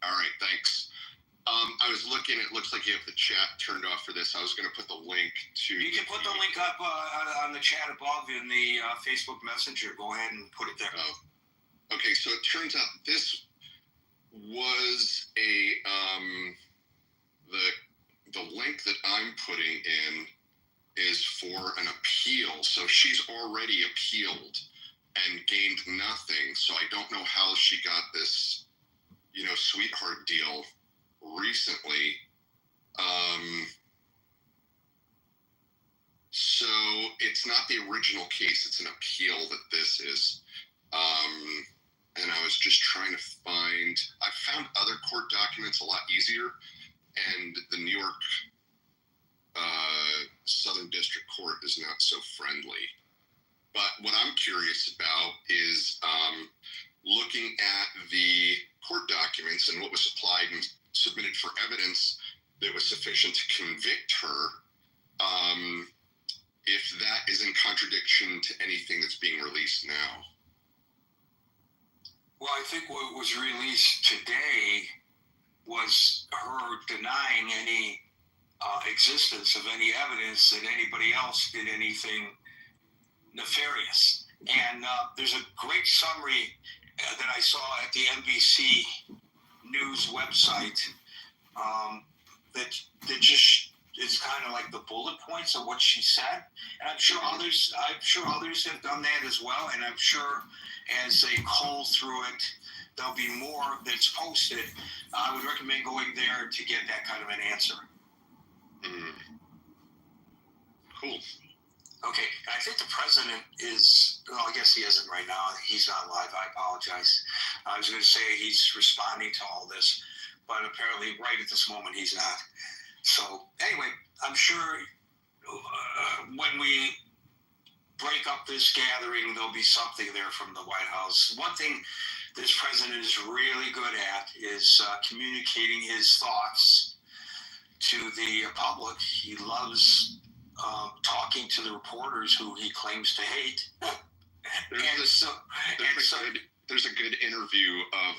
All right, thanks. I was looking. It looks like you have the chat turned off for this. I was going to put the link to. You can put the link up on the chat above in the Facebook Messenger. Go ahead and put it there. Okay, so it turns out this was the link that I'm putting in is for an appeal. So she's already appealed and gained nothing. So I don't know how she got this, sweetheart deal recently. So it's not the original case, it's an appeal that this is. And I was just trying to I found other court documents a lot easier, and the New York Southern District Court is not so friendly. But what I'm curious about is looking at the court documents and what was supplied and submitted for evidence that was sufficient to convict her, if that is in contradiction to anything that's being released now. Well, I think what was released today was her denying any existence of any evidence that anybody else did anything nefarious. And there's a great summary that I saw at the NBC News website that just is kind of like the bullet points of what she said. And I'm sure others have done that as well. And I'm sure as they cull through it, there'll be more that's posted. I would recommend going there to get that kind of an answer. Cool. Okay, I think the president is, well, I guess he isn't right now. He's not live. I apologize. I was going to say he's responding to all this, but apparently right at this moment he's not. So anyway, I'm sure when we break up this gathering, there'll be something there from the White House. One thing this president is really good at is communicating his thoughts to the public. He loves talking to the reporters who he claims to hate. There's a good interview of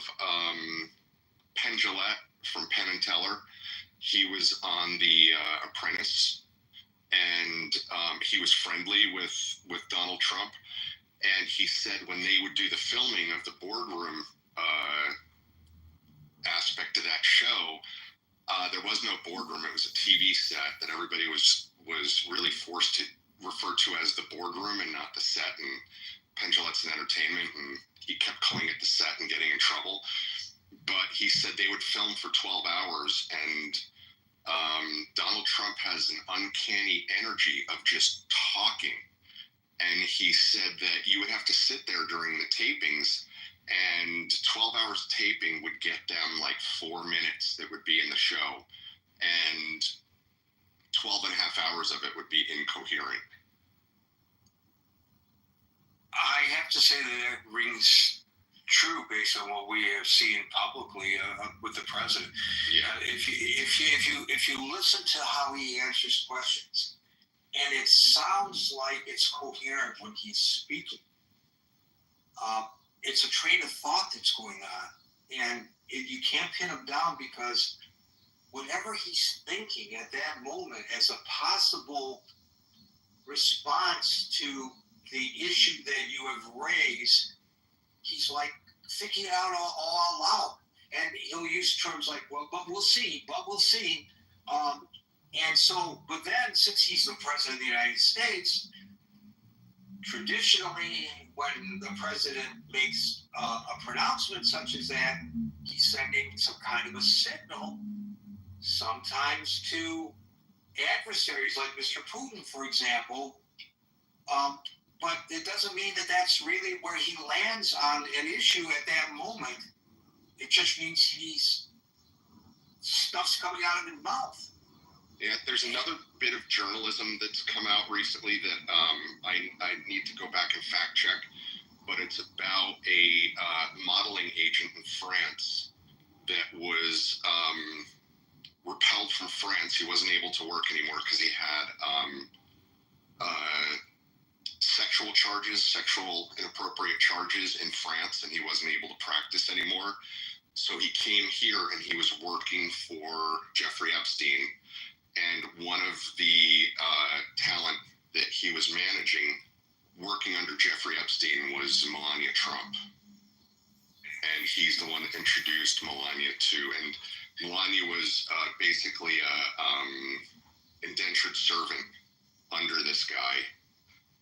Penn Jillette from Penn and Teller. He was on The Apprentice, and he was friendly with Donald Trump. And he said when they would do the filming of the boardroom aspect of that show, there was no boardroom. It was a TV set that everybody was really forced to refer to as the boardroom and not the set. And Penn Jillette's an entertainment, and he kept calling it the set and getting in trouble. But he said they would film for 12 hours, and Donald Trump has an uncanny energy of just talking. And he said that you would have to sit there during the tapings, and 12 hours of taping would get them like 4 minutes that would be in the show, and 12 and a half hours of it would be incoherent. I have to say that it rings true based on what we have seen publicly with the president. Yeah. If you listen to how he answers questions, and it sounds like it's coherent when he's speaking. It's a train of thought that's going on, and you can't pin him down because whatever he's thinking at that moment as a possible response to the issue that you have raised, he's like thinking it out all loud. And he'll use terms like, well, but we'll see. And so, but then since he's the president of the United States, traditionally when the president makes a pronouncement such as that, he's sending some kind of a signal, sometimes to adversaries like Mr. Putin, for example. But it doesn't mean that that's really where he lands on an issue at that moment. It just means stuff's coming out of his mouth. Yeah, there's another bit of journalism that's come out recently that I need to go back and fact check, but it's about a modeling agent in France that was repelled from France. He wasn't able to work anymore because he had sexual inappropriate charges in France, and he wasn't able to practice anymore. So he came here and he was working for Jeffrey Epstein, and one of the talent that he was managing working under Jeffrey Epstein was Melania Trump. And he's the one that introduced Melania to, and Melania was basically a indentured servant under this guy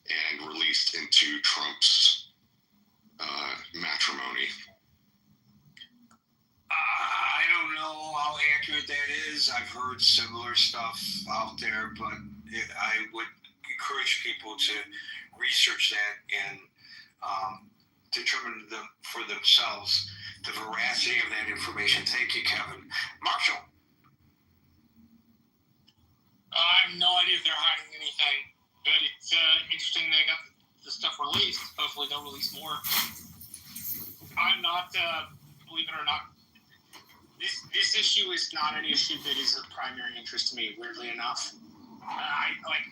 and released into Trump's matrimony. I don't know how accurate that is. I've heard similar stuff out there, but I would encourage people to research that and determine for themselves the veracity of that information. Thank you, Kevin. Marshall. I have no idea if they're hiding anything, but it's interesting they got the stuff released. Hopefully they'll release more. I'm not, believe it or not, this issue is not an issue that is of primary interest to me, weirdly enough. I like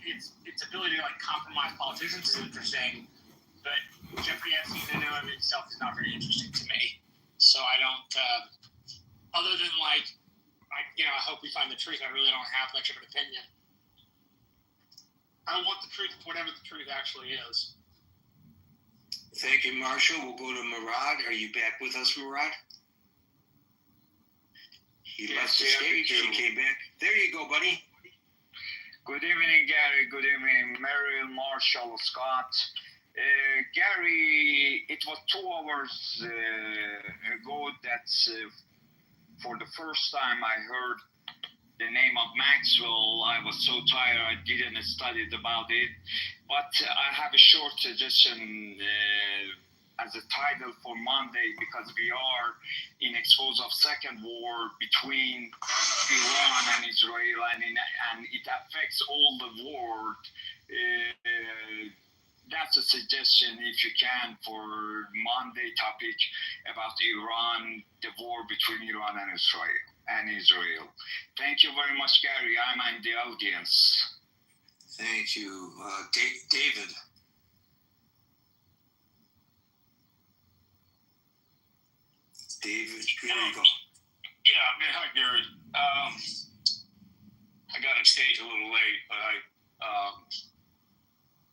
its ability to compromise politicians is interesting, but Jeffrey Epstein in and of itself is not very interesting to me. So I don't, other than I hope we find the truth. I really don't have much of an opinion. I want the truth, whatever the truth actually is. Thank you, Marshall. We'll go to Murad. Are you back with us, Murad? He left the stage. He came back. There you go, buddy. Good evening, Gary. Good evening, Merrill, Marshall, Scott. Gary, it was 2 hours ago that for the first time I heard the name of Maxwell. I was so tired I didn't study about it. But I have a short suggestion as a title for Monday, because we are in expose of second war between Iran and Israel, and it affects all the world. That's a suggestion, if you can, for Monday topic about Iran, the war between Iran and Israel. Thank you very much, Gary. I'm in the audience. Thank you. David. David, here you go. Yeah, hi, Gary. I got on stage a little late, but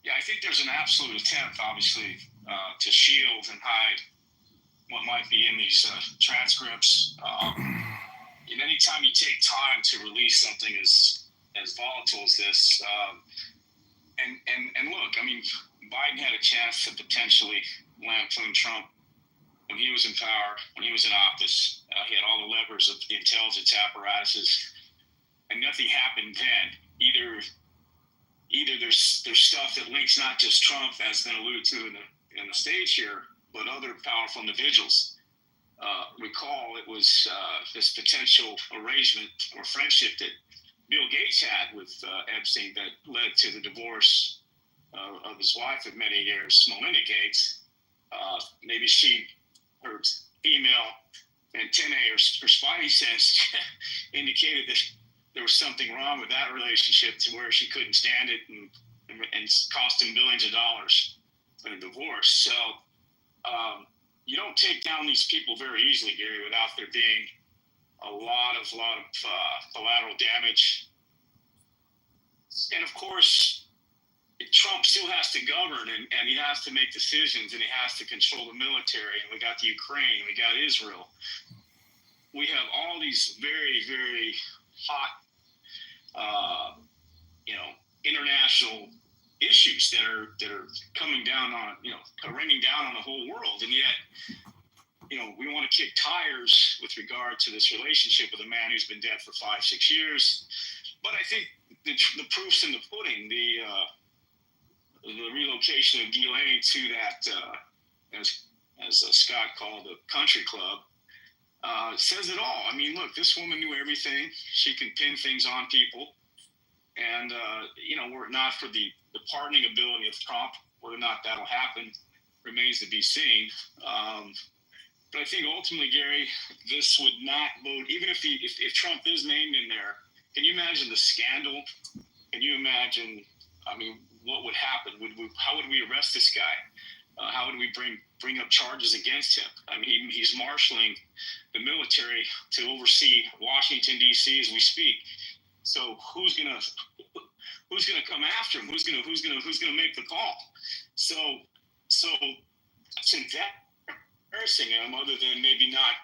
I think there's an absolute attempt, obviously, to shield and hide what might be in these transcripts. And anytime you take time to release something as volatile as this, and look, I mean, Biden had a chance to potentially lampoon Trump when he was in power, when he was in office. He had all the levers of the intelligence apparatuses, and nothing happened then. Either there's stuff that links not just Trump, as been alluded to in the stage here, but other powerful individuals. Recall it was this potential arrangement or friendship that Bill Gates had with Epstein that led to the divorce of his wife of many years, Melinda Gates. Maybe her female antennae or spidey sense indicated that there was something wrong with that relationship to where she couldn't stand it and cost him billions of dollars in a divorce. So you don't take down these people very easily, Gary, without there being a lot of collateral damage. And of course, Trump still has to govern, and he has to make decisions, and he has to control the military. And we got the Ukraine, we got Israel. We have all these very, very hot, international issues that are coming down on, raining down on the whole world. And yet, we want to kick tires with regard to this relationship with a man who's been dead for 5-6 years. But I think the proof's in the pudding. The relocation of Ghislaine to that, as Scott called, the country club, says it all. I mean, look, this woman knew everything. She can pin things on people. And, were it not for the pardoning ability of Trump, whether or not that'll happen remains to be seen. But I think ultimately, Gary, this would not vote, even if Trump is named in there. Can you imagine the scandal? Can you imagine, what would happen? How would we arrest this guy? How would we bring up charges against him? I mean, he's marshaling the military to oversee Washington, D.C. as we speak. So who's gonna come after him? Who's gonna make the call? So that's embarrassing him, other than maybe not,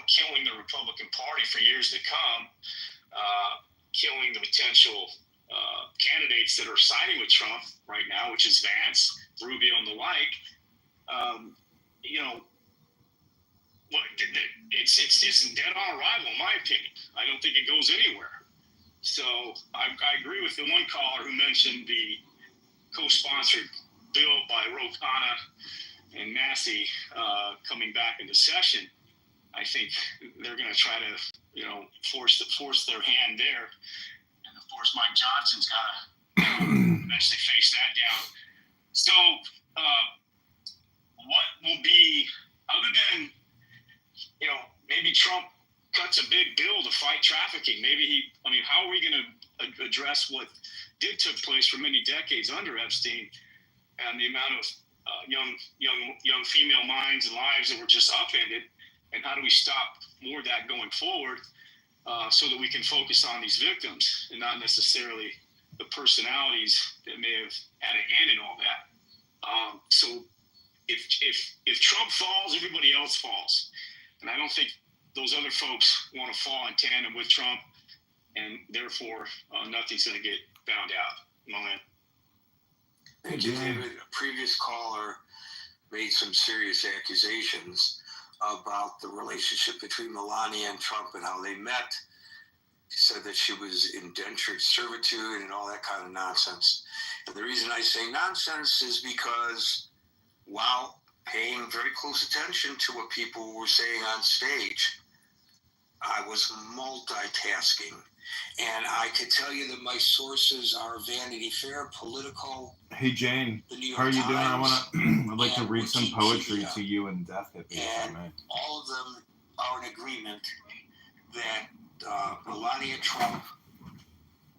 killing the Republican Party for years to come, killing the potential candidates that are siding with Trump right now, which is Vance, Rubio, and the like. It's dead on arrival, in my opinion. I don't think it goes anywhere. So I agree with the one caller who mentioned the co-sponsored bill by Ro Khanna and Massey coming back into session. I think they're going to try to, force their hand there. And of course, Mike Johnson's got to eventually face that down. So what will be, other than, maybe Trump cuts a big bill to fight trafficking. How are we going to address what did took place for many decades under Epstein, and the amount of young female minds and lives that were just upended, and how do we stop more of that going forward, so that we can focus on these victims and not necessarily the personalities that may have had a hand in all that. So if Trump falls, everybody else falls, and I don't think those other folks want to fall in tandem with Trump, and therefore nothing's going to get found out. Mohan. Thank you, David. A previous caller made some serious accusations about the relationship between Melania and Trump and how they met. She said that she was indentured servitude and all that kind of nonsense. And the reason I say nonsense is because while paying very close attention to what people were saying on stage, I was multitasking. And I can tell you that my sources are Vanity Fair, Politico. Hey Jane, how are you doing? I'd like to read some poetry to you and Death Hippie, if I may. All of them are in agreement that Melania Trump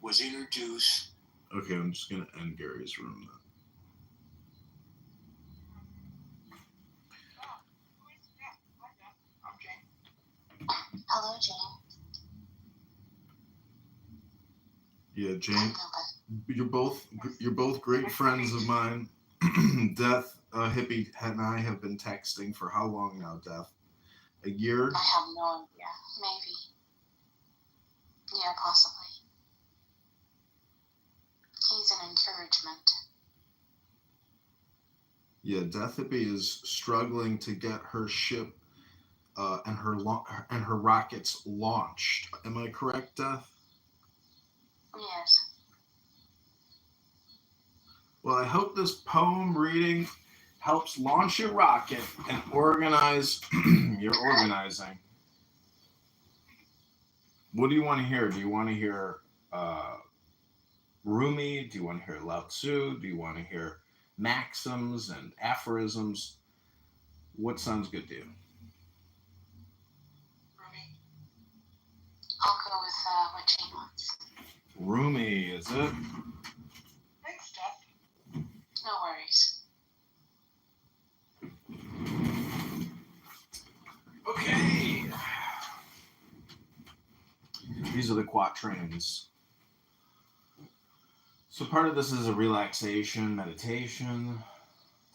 was introduced. Okay, I'm just going to end Gary's room then. Hello, Jane. Yeah, Jane. You're both great friends of mine. Death, Hippie and I have been texting for how long now, Death? A year? I have no idea. Maybe. Yeah, possibly. He's an encouragement. Yeah, Death Hippie is struggling to get her ship and her rockets launched. Am I correct, Death? Yes. Well, I hope this poem reading helps launch your rocket and organize your organizing. What do you want to hear? Do you want to hear Rumi? Do you want to hear Lao Tzu? Do you want to hear maxims and aphorisms? What sounds good to you? Rumi. I'll go with what Jane wants. Rumi, is it? Thanks, Jeff. No worries. Okay. These are the quatrains. So part of this is a relaxation, meditation.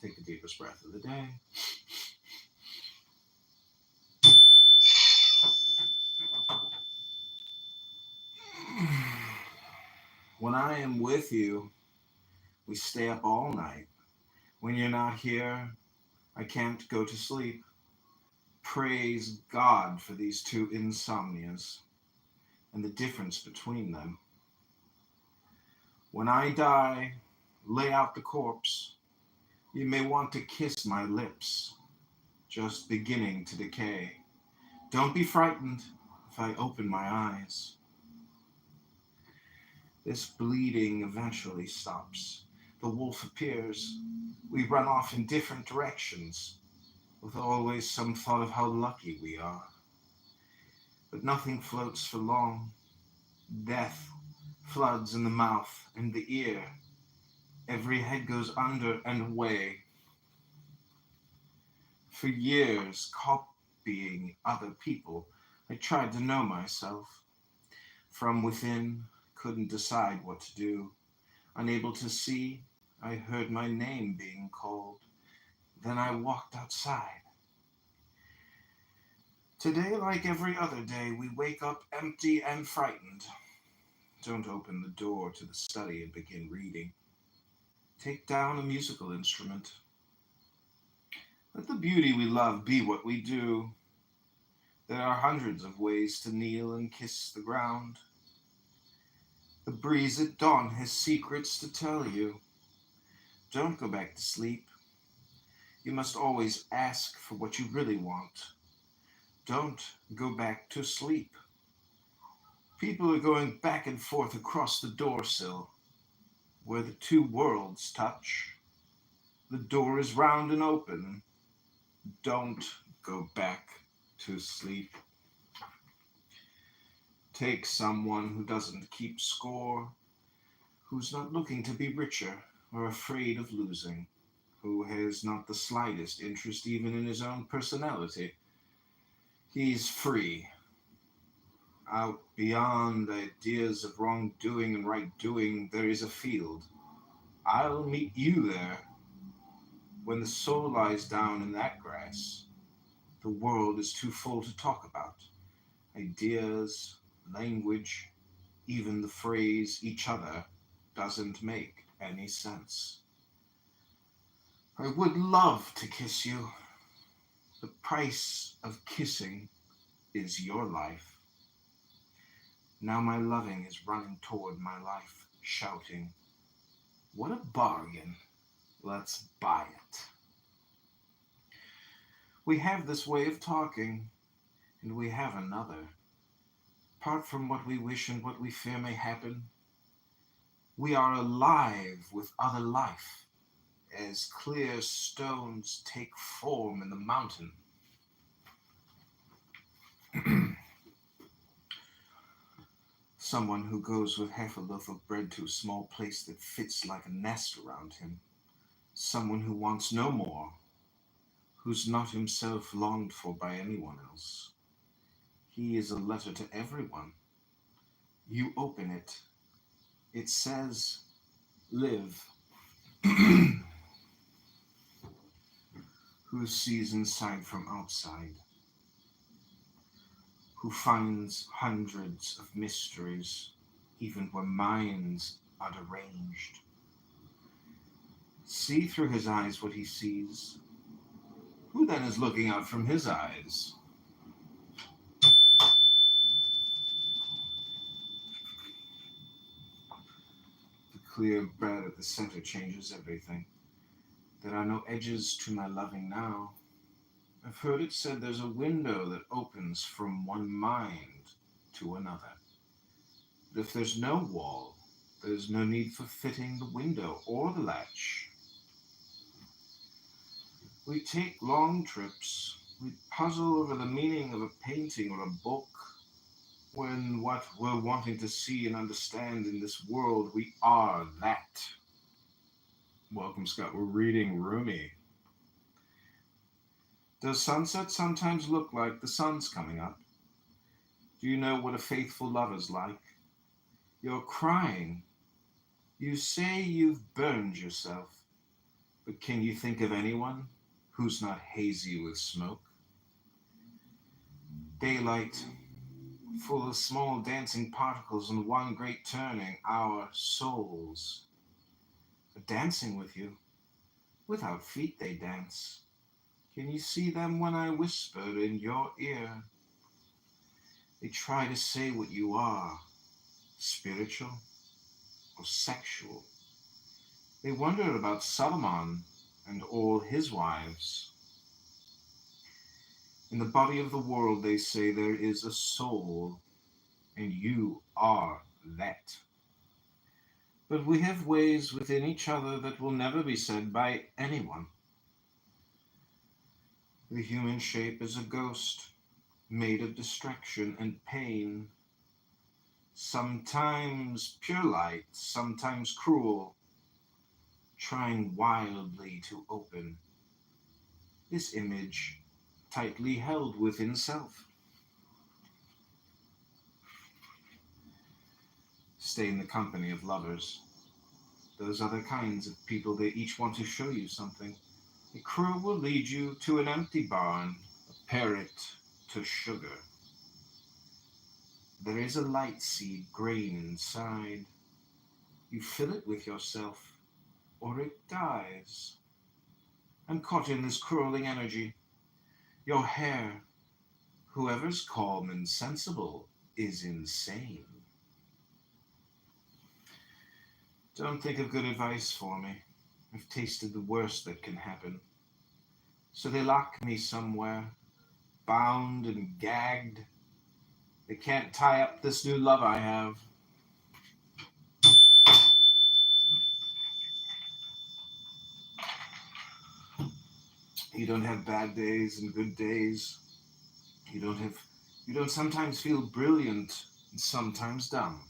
Take the deepest breath of the day. When I am with you, we stay up all night. When you're not here, I can't go to sleep. Praise God for these two insomnias and the difference between them. When I die, lay out the corpse. You may want to kiss my lips, just beginning to decay. Don't be frightened if I open my eyes. This bleeding eventually stops. The wolf appears. We run off in different directions, with always some thought of how lucky we are. But nothing floats for long. Death floods in the mouth and the ear. Every head goes under and away. For years, copying other people, I tried to know myself. From within, couldn't decide what to do. Unable to see, I heard my name being called. Then I walked outside. Today, like every other day, we wake up empty and frightened. Don't open the door to the study and begin reading. Take down a musical instrument. Let the beauty we love be what we do. There are hundreds of ways to kneel and kiss the ground. The breeze at dawn has secrets to tell you. Don't go back to sleep. You must always ask for what you really want. Don't go back to sleep. People are going back and forth across the doorsill, where the two worlds touch. The door is round and open. Don't go back to sleep. Take someone who doesn't keep score, who's not looking to be richer or afraid of losing, who has not the slightest interest even in his own personality. He's free. Out beyond ideas of wrongdoing and right doing, there is a field. I'll meet you there. When the soul lies down in that grass, the world is too full to talk about. Ideas, language, even the phrase each other doesn't make any sense. I would love to kiss you. The price of kissing is your life. Now my loving is running toward my life, shouting, "What a bargain! Let's buy it." We have this way of talking, and we have another. Apart from what we wish and what we fear may happen, we are alive with other life, as clear stones take form in the mountain. Someone who goes with half a loaf of bread to a small place that fits like a nest around him. Someone who wants no more, who's not himself longed for by anyone else. He is a letter to everyone. You open it. It says, "Live." Who sees inside from outside? Who finds hundreds of mysteries, even where minds are deranged? See through his eyes what he sees. Who then is looking out from his eyes? The clear bread at the center changes everything. There are no edges to my loving now. I've heard it said there's a window that opens from one mind to another. But if there's no wall, there's no need for fitting the window or the latch. We take long trips. We puzzle over the meaning of a painting or a book, when what we're wanting to see and understand in this world, we are that. Welcome, Scott. We're reading Rumi. Does sunset sometimes look like the sun's coming up? Do you know what a faithful lover's like? You're crying. You say you've burned yourself, but can you think of anyone who's not hazy with smoke? Daylight, full of small dancing particles and one great turning, our souls are dancing with you. Without feet they dance. Can you see them when I whisper in your ear? They try to say what you are, spiritual or sexual. They wonder about Solomon and all his wives. In the body of the world, they say, there is a soul, and you are that. But we have ways within each other that will never be said by anyone. The human shape is a ghost, made of distraction and pain, sometimes pure light, sometimes cruel, trying wildly to open this image tightly held within self. Stay in the company of lovers, those other kinds of people. They each want to show you something. A crow will lead you to an empty barn, a parrot to sugar. There is a light seed grain inside. You fill it with yourself, or it dies. I'm caught in this crawling energy. Your hair, whoever's calm and sensible, is insane. Don't think of good advice for me. I've tasted the worst that can happen. So they lock me somewhere, bound and gagged. They can't tie up this new love I have. You don't have bad days and good days. You don't sometimes feel brilliant and sometimes dumb.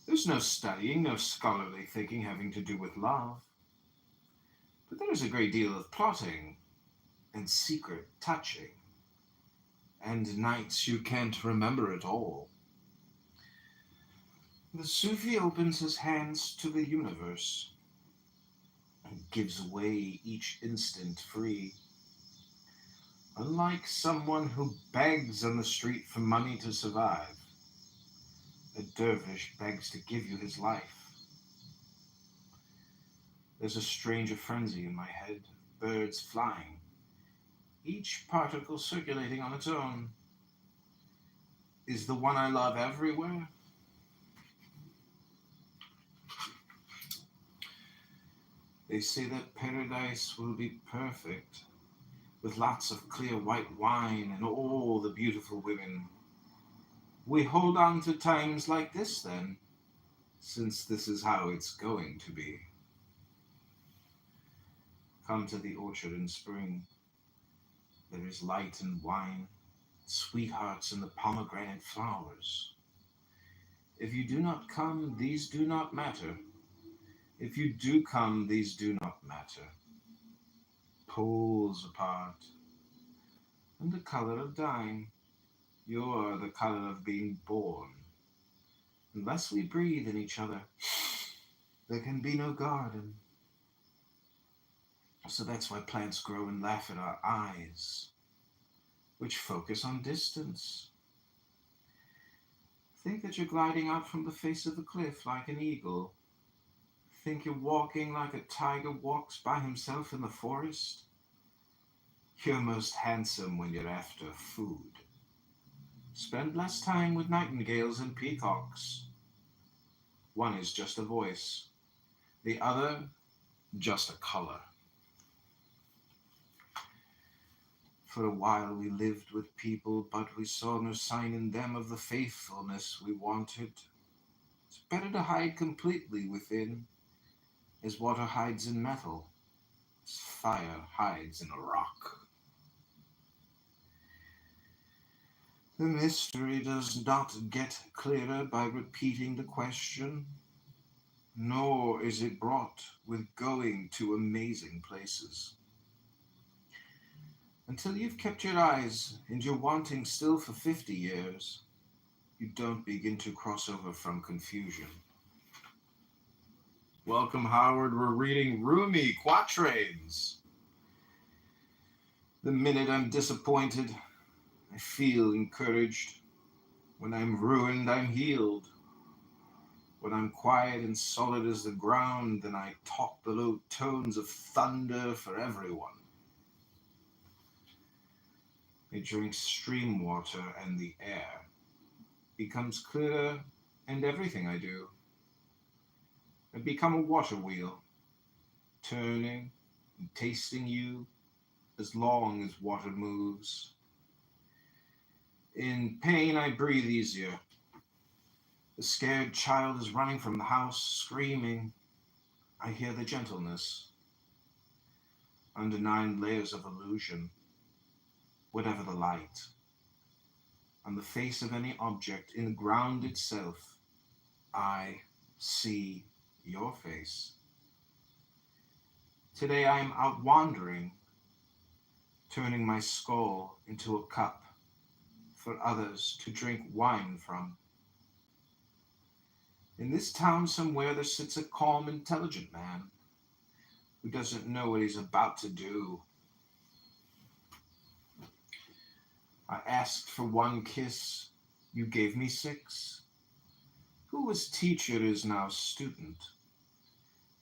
There's no studying, no scholarly thinking having to do with love. But there is a great deal of plotting and secret touching, and nights you can't remember it all. The Sufi opens his hands to the universe and gives away each instant free. Unlike someone who begs on the street for money to survive, a dervish begs to give you his life. There's a stranger frenzy in my head, birds flying, each particle circulating on its own. Is the one I love everywhere? They say that paradise will be perfect, with lots of clear white wine and all the beautiful women. We hold on to times like this then, since this is how it's going to be. Come to the orchard in spring. There is light and wine, sweethearts and the pomegranate flowers. If you do not come, these do not matter. If you do come, these do not matter. Poles apart. And the color of dying. You're the color of being born. Unless we breathe in each other, there can be no garden. So that's why plants grow and laugh at our eyes, which focus on distance. Think that you're gliding out from the face of the cliff like an eagle. Think you're walking like a tiger walks by himself in the forest. You're most handsome when you're after food. Spend less time with nightingales and peacocks. One is just a voice, the other just a color. For a while we lived with people, but we saw no sign in them of the faithfulness we wanted. It's better to hide completely within, as water hides in metal, as fire hides in a rock. The mystery does not get clearer by repeating the question, nor is it brought with going to amazing places. Until you've kept your eyes and you're wanting still for 50 years, you don't begin to cross over from confusion. Welcome, Howard. We're reading Rumi quatrains. The minute I'm disappointed, I feel encouraged. When I'm ruined, I'm healed. When I'm quiet and solid as the ground, then I talk the low tones of thunder for everyone. I drink stream water and the air becomes clearer, and everything I do. I become a water wheel, turning and tasting you as long as water moves. In pain, I breathe easier. The scared child is running from the house, screaming. I hear the gentleness. Under 9 layers of illusion, whatever the light, on the face of any object, in the ground itself, I see your face. Today I am out wandering, turning my skull into a cup for others to drink wine from. In this town somewhere there sits a calm, intelligent man who doesn't know what he's about to do. I asked for 1 kiss, you gave me 6. Who was teacher is now student.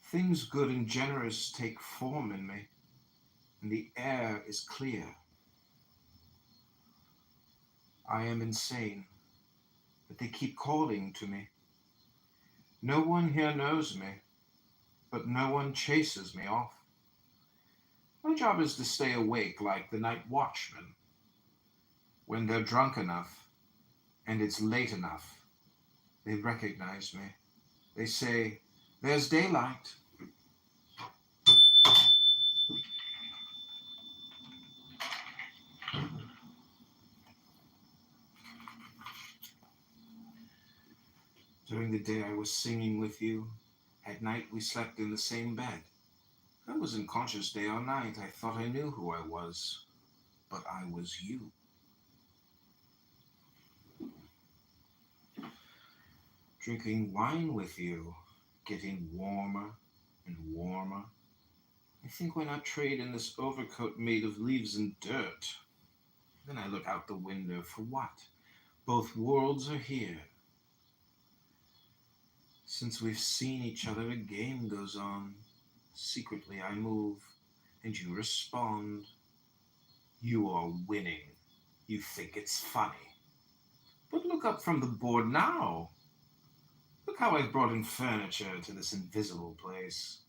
Things good and generous take form in me, and the air is clear. I am insane, but they keep calling to me. No one here knows me, but no one chases me off. My job is to stay awake like the night watchman. When they're drunk enough, and it's late enough, they recognize me. They say, "There's daylight." During the day I was singing with you. At night we slept in the same bed. I wasn't conscious day or night. I thought I knew who I was, but I was you. Drinking wine with you, getting warmer and warmer. I think why not trade in this overcoat made of leaves and dirt? Then I look out the window for what? Both worlds are here. Since we've seen each other, a game goes on. Secretly I move, and you respond. You are winning. You think it's funny. But look up from the board now. Look how I've brought in furniture to this invisible place,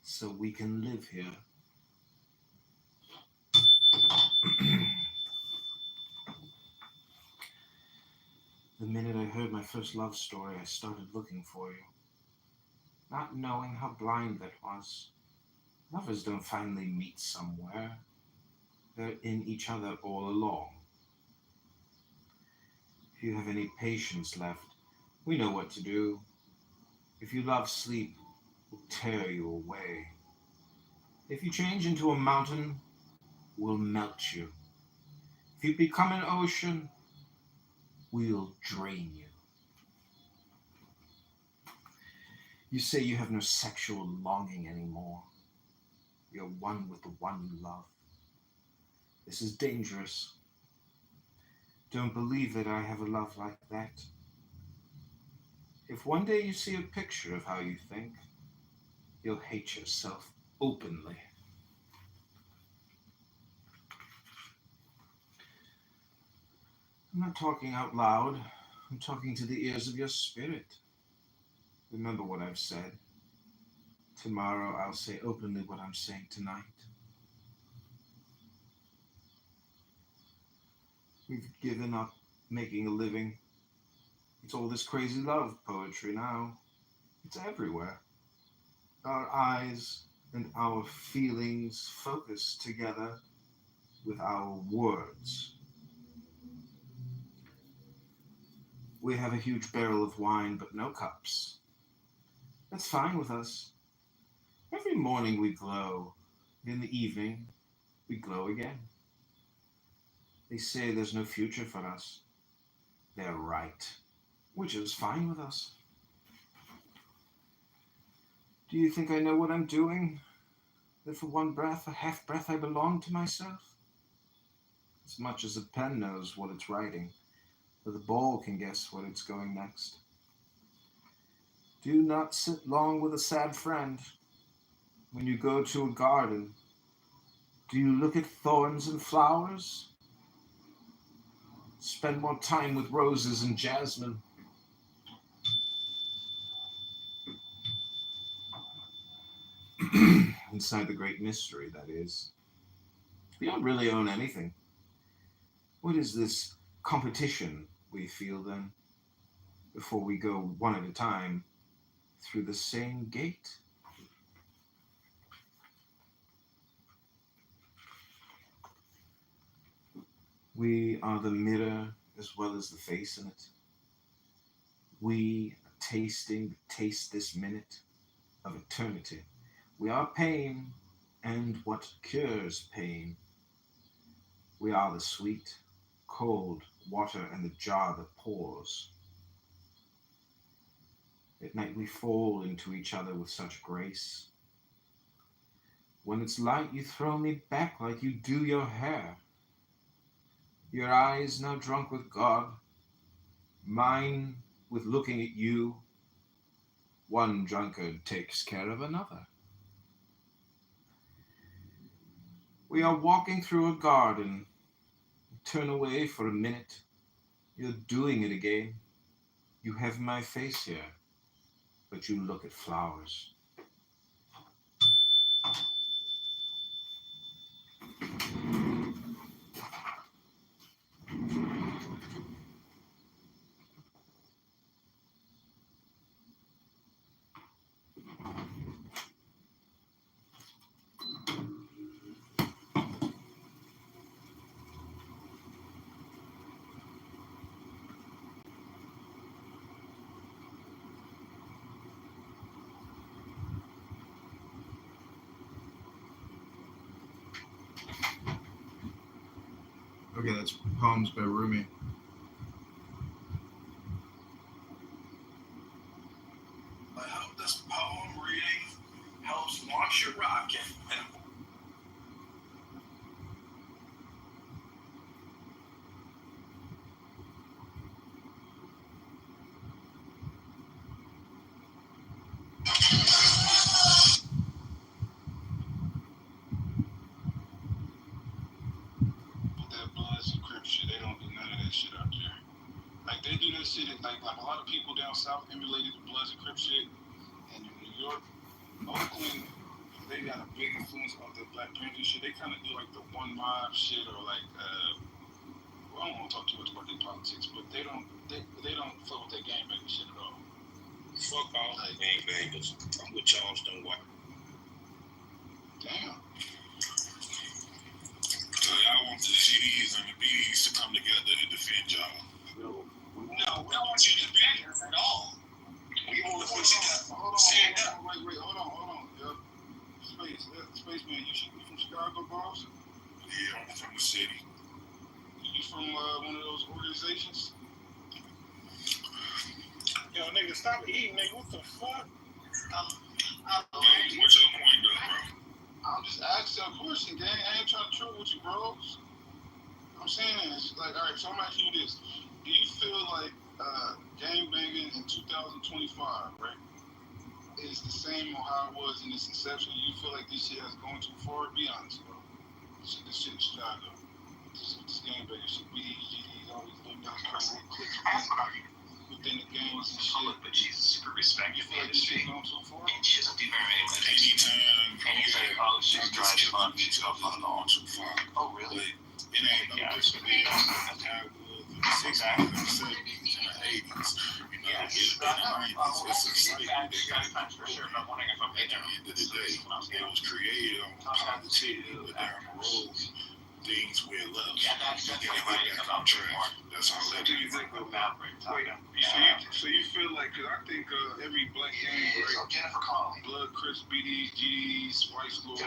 so we can live here. The minute I heard my first love story, I started looking for you, not knowing how blind that was. Lovers don't finally meet somewhere. They're in each other all along. If you have any patience left, we know what to do. If you love sleep, we'll tear you away. If you change into a mountain, we'll melt you. If you become an ocean, we'll drain you. You say you have no sexual longing anymore. You're one with the one you love. This is dangerous. Don't believe that I have a love like that. If one day you see a picture of how you think, you'll hate yourself openly. I'm not talking out loud. I'm talking to the ears of your spirit. Remember what I've said. Tomorrow I'll say openly what I'm saying tonight. We've given up making a living. It's all this crazy love poetry now. It's everywhere. Our eyes and our feelings focus together with our words. We have a huge barrel of wine, but no cups. That's fine with us. Every morning we glow. In the evening, we glow again. They say there's no future for us. They're right, which is fine with us. Do you think I know what I'm doing? That for one breath, a half breath, I belong to myself? As much as a pen knows what it's writing, or the ball can guess what it's going next. Do not sit long with a sad friend. When you go to a garden, do you look at thorns and flowers? Spend more time with roses and jasmine. Inside the great mystery, that is. We don't really own anything. What is this competition we feel then, before we go one at a time through the same gate? We are the mirror as well as the face in it. We are tasting the taste this minute of eternity. We are pain and what cures pain. We are the sweet, cold water and the jar that pours. At night we fall into each other with such grace. When it's light, you throw me back like you do your hair. Your eyes now drunk with God, mine with looking at you. One drunkard takes care of another. We are walking through a garden. Turn away for a minute. You're doing it again. You have my face here, but you look at flowers. Okay, that's Poems by Rumi. I hope this poem reading helps launch your rocket and that Bloods and Crip shit. They don't do none of that shit out there. Like they do that shit. Like a lot of people down south emulated the Bloods and Crip shit, and in New York, Oakland, they got a big influence of the Black Panther shit. They kind of do like the One Mob shit, or like well, I don't want to talk too much about their politics, but they don't fuck with that gangbanging shit at all. Fuck all the gangbangers. I'm with Charleston White. Damn. So y'all want the GDs and the BDs to come together to defend y'all? No, we don't want you to defend us at all. We want to put you down. Stand up. Wait, hold on. Yep. Spaceman, you from Chicago, boss? Yeah, I'm from the city. You from one of those organizations? Yo, nigga, stop eating, nigga. What the fuck? What's your point, bro? I'm just asking a question, gang. I ain't trying to troll with you, bros. I'm saying it's like, all right, so I'm asking you this. Do you feel like gangbanging in 2025, right, is the same on how it was in its inception? You feel like this shit has gone too far? Be honest, bro. This shit in Chicago. This gangbanging shit, BDs, all these little clips within the gangs and shit. But Jesus, respect your industry. And she doesn't do very many anytime. She's drives fun. She's got fun on too far. Oh, really? But it ain't no different than how it was in the 60s and the 70s and the 80s. You know, in the 90s. It's a cycle that got to be broken. At the end of the day, it was created on positivity, but down the road, things went left. You gotta get back on track. That's all that is. So you feel like, because I think every black gang, right? Blood, Crips, BDs, GDs, White Lords,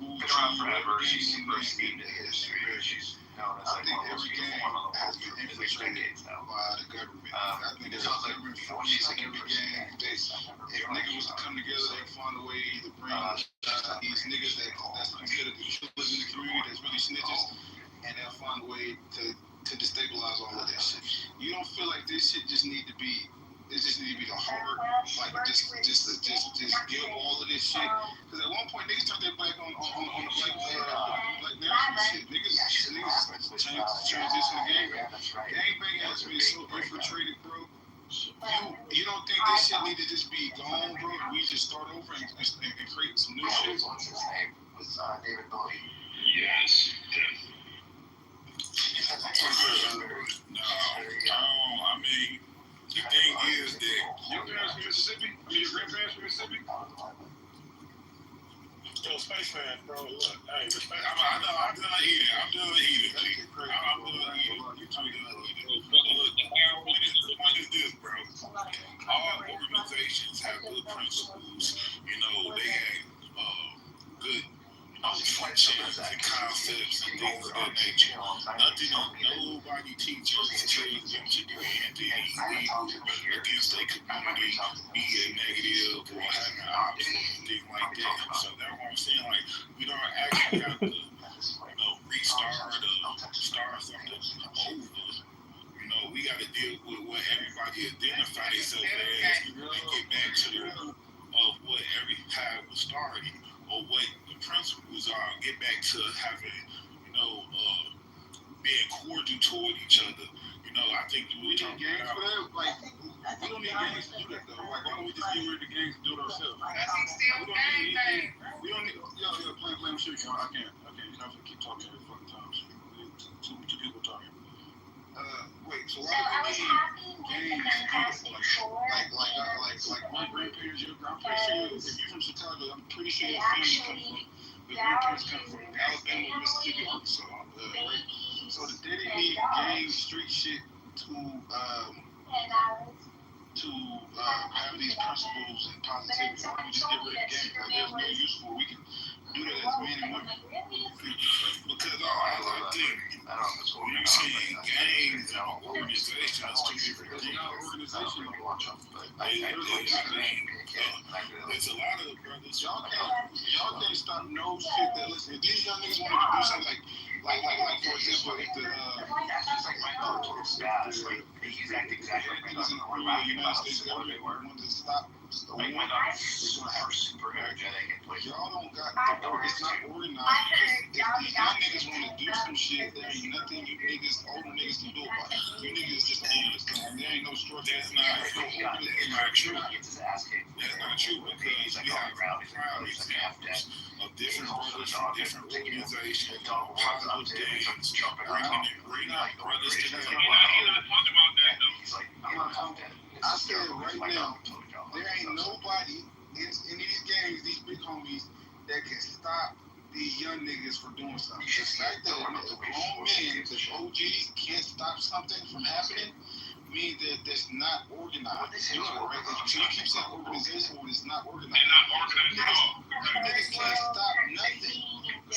Wu forever. She's first in the history. I think every gang has been infiltrated by the government. I think there's a government forces in every gang. If niggas was to come together, they'd find a way to either bring these niggas that's considered the killers in the community, that's really snitches, and they'll find a way to destabilize all of that shit. You don't feel like this shit just need to be the hard, like just give all of this shit? Because at one point niggas turned their back on the black national shit. Niggas transition to gangbang. Gangbang has been so infiltrated, bro. You don't think this shit need to just be gone, bro? We just start over and create some new fan, bro. Look, hey, respect. I'm done eating. I'm done eating. I'm done eating. Look, the point is this, bro. All organizations have good principles. You know, they have good functions and concepts and things of that nature. Nobody teaches children to do anything illegal against their community, be it negative or having ops or anything like that. So that's what I'm saying. Like, we don't actually have to, restart or start something over. We got to deal with what everybody identify themselves as and get back to the root of what how it was started or what the principles are. Get back to having, being cordial toward each other. I think we don't get games for that. Like, we don't need games to do that though. Like, why don't we just get rid of the games and do it ourselves? We don't need. Play shit. I can't. You're not gonna keep talking every fucking time. Two people talking. Wait, so why do we need games? Like my grandparents, I'm pretty sure if you're from Chicago, I'm pretty sure your family the grandparents come from Alabama, Mississippi, Arkansas. Right? So they didn't need gang street shit to have these principles and positivity. Why don't we just get rid of the gang? Like, there's no use for it. We can do that as men and women. Because I think when you see gangs and organizations, it's two different things. Not organization no more. There's a lot of brothers. Y'all can't stop no shit that listen. If these young niggas wanted to do something like for example, if the he's acting exactly like niggas in the United States government wanted to stop the war, it's gonna have super energetic and play. Y'all don't got it's not organized. If these young niggas want to do some shit, there ain't nothing you niggas, older niggas can do about it. You niggas just own this thing. There ain't no structure. That's not true. That's not true because we have proud examples of different brothers from different organizations, positive things, bringing brothers together. I said right now, there ain't nobody in these gangs, these big homies, that can stop these young niggas from doing something. The fact that the grown men, the OGs, can't stop something from happening means that that's not organized. Right? So you keep saying organization when it's not organized. They're not organized at all. You niggas can't stop nothing. You can put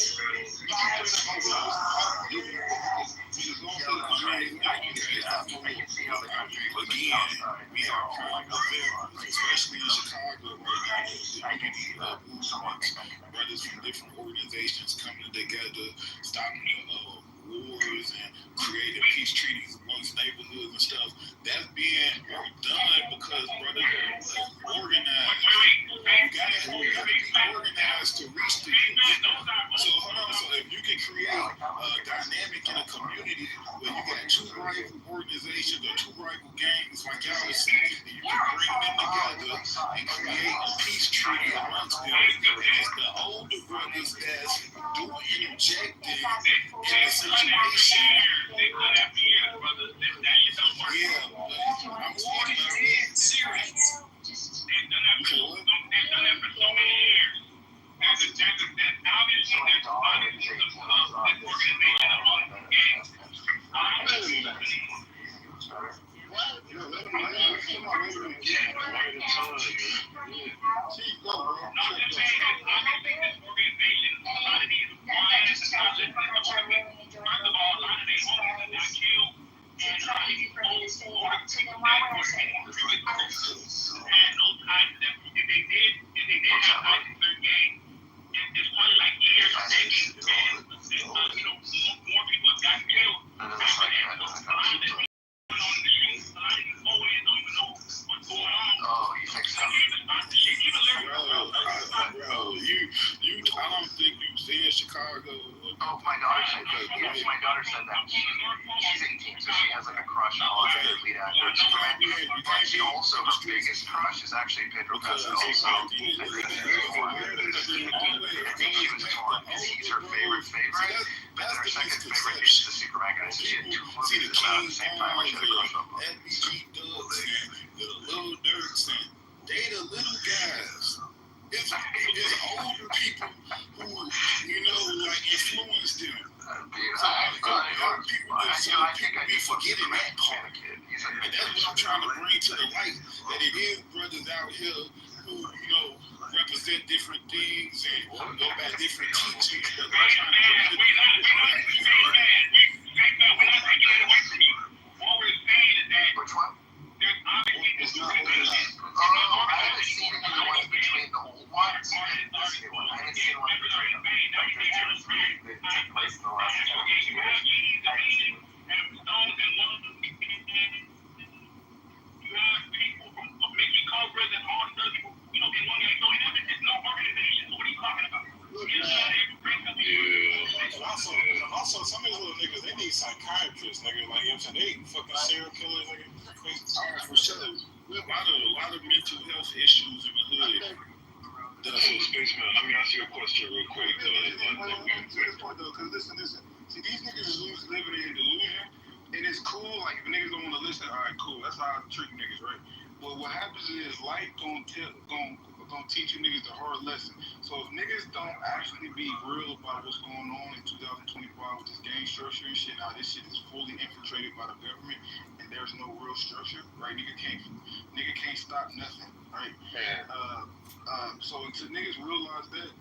it up we have crime available, especially in Chicago right now. Brothers from different organizations coming together, stopping the wars and creating peace treaties amongst neighborhoods and stuff. That's being done because brothers are organized. You gotta be organized to reach the youth. So hold on. So if you can create a dynamic in a community where you got two rival organizations or two rival gangs, like y'all was saying, and you can bring them together and create a peace treaty amongst them. It's the older brothers that's interjecting in a situation. I'm talking serious. They've done that for so many years. There's obviously this organization among gangs. I don't think you see in Chicago. Oh, my daughter said that. She's 18, so she has like a crush on a lot of the lead actors. But she also, her biggest crush is actually Pedro Pascal. So I think she was torn. He's her favorite, but then her second favorite is the Superman guy. So she had two movies that came out at the same time. She had a crush on both. The little nerds, they the little guys. It's older people who forgetting that part. And that's what I'm trying to bring to the light, that it is brothers out here who, you know, represent different things and go by different teachings. But they're trying to what we're saying is that there's obviously not organized. I haven't seen any of the ones between the old ones and this new one. I haven't seen one between them. Like the difference that took place in the last 2 years. You have people from Mickey Cobras and all these other people, you know, they want to go in. There's no organization. So what are you talking about? Also, some of these little niggas, they need psychiatrists, nigga. Like, you know what I'm saying? They fucking serial killers, nigga. For sure. We have a lot of mental health issues in the hood. So, Spaceman, let me ask you a question real quick. Because listen. See, these niggas is living in delusion, and it's cool. Like, if niggas don't want to listen, all right, cool. That's how I treat niggas, right? But what happens is life gonna teach you niggas the hard lesson. So if niggas don't actually be real about what's going on in 2025 with this gang structure and shit, how this shit is fully infiltrated by the government and there's no real structure, right? Nigga can't stop nothing, right? So until niggas realize that,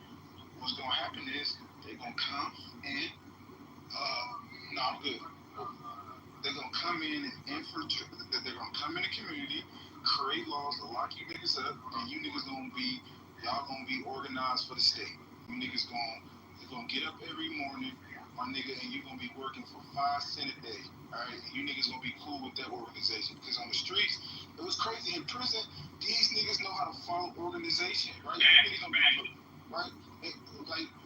what's gonna happen is they're gonna come in. I'm good. They're gonna come in and infiltrate. They're gonna come in the community, create laws to lock you niggas up, and you niggas y'all gonna be organized for the state. You niggas gonna get up every morning, my nigga, and you gonna be working for 5 cents a day. All right, and you niggas gonna be cool with that organization, because on the streets it was crazy. In prison, these niggas know how to follow organization, right? You niggas don't be, right?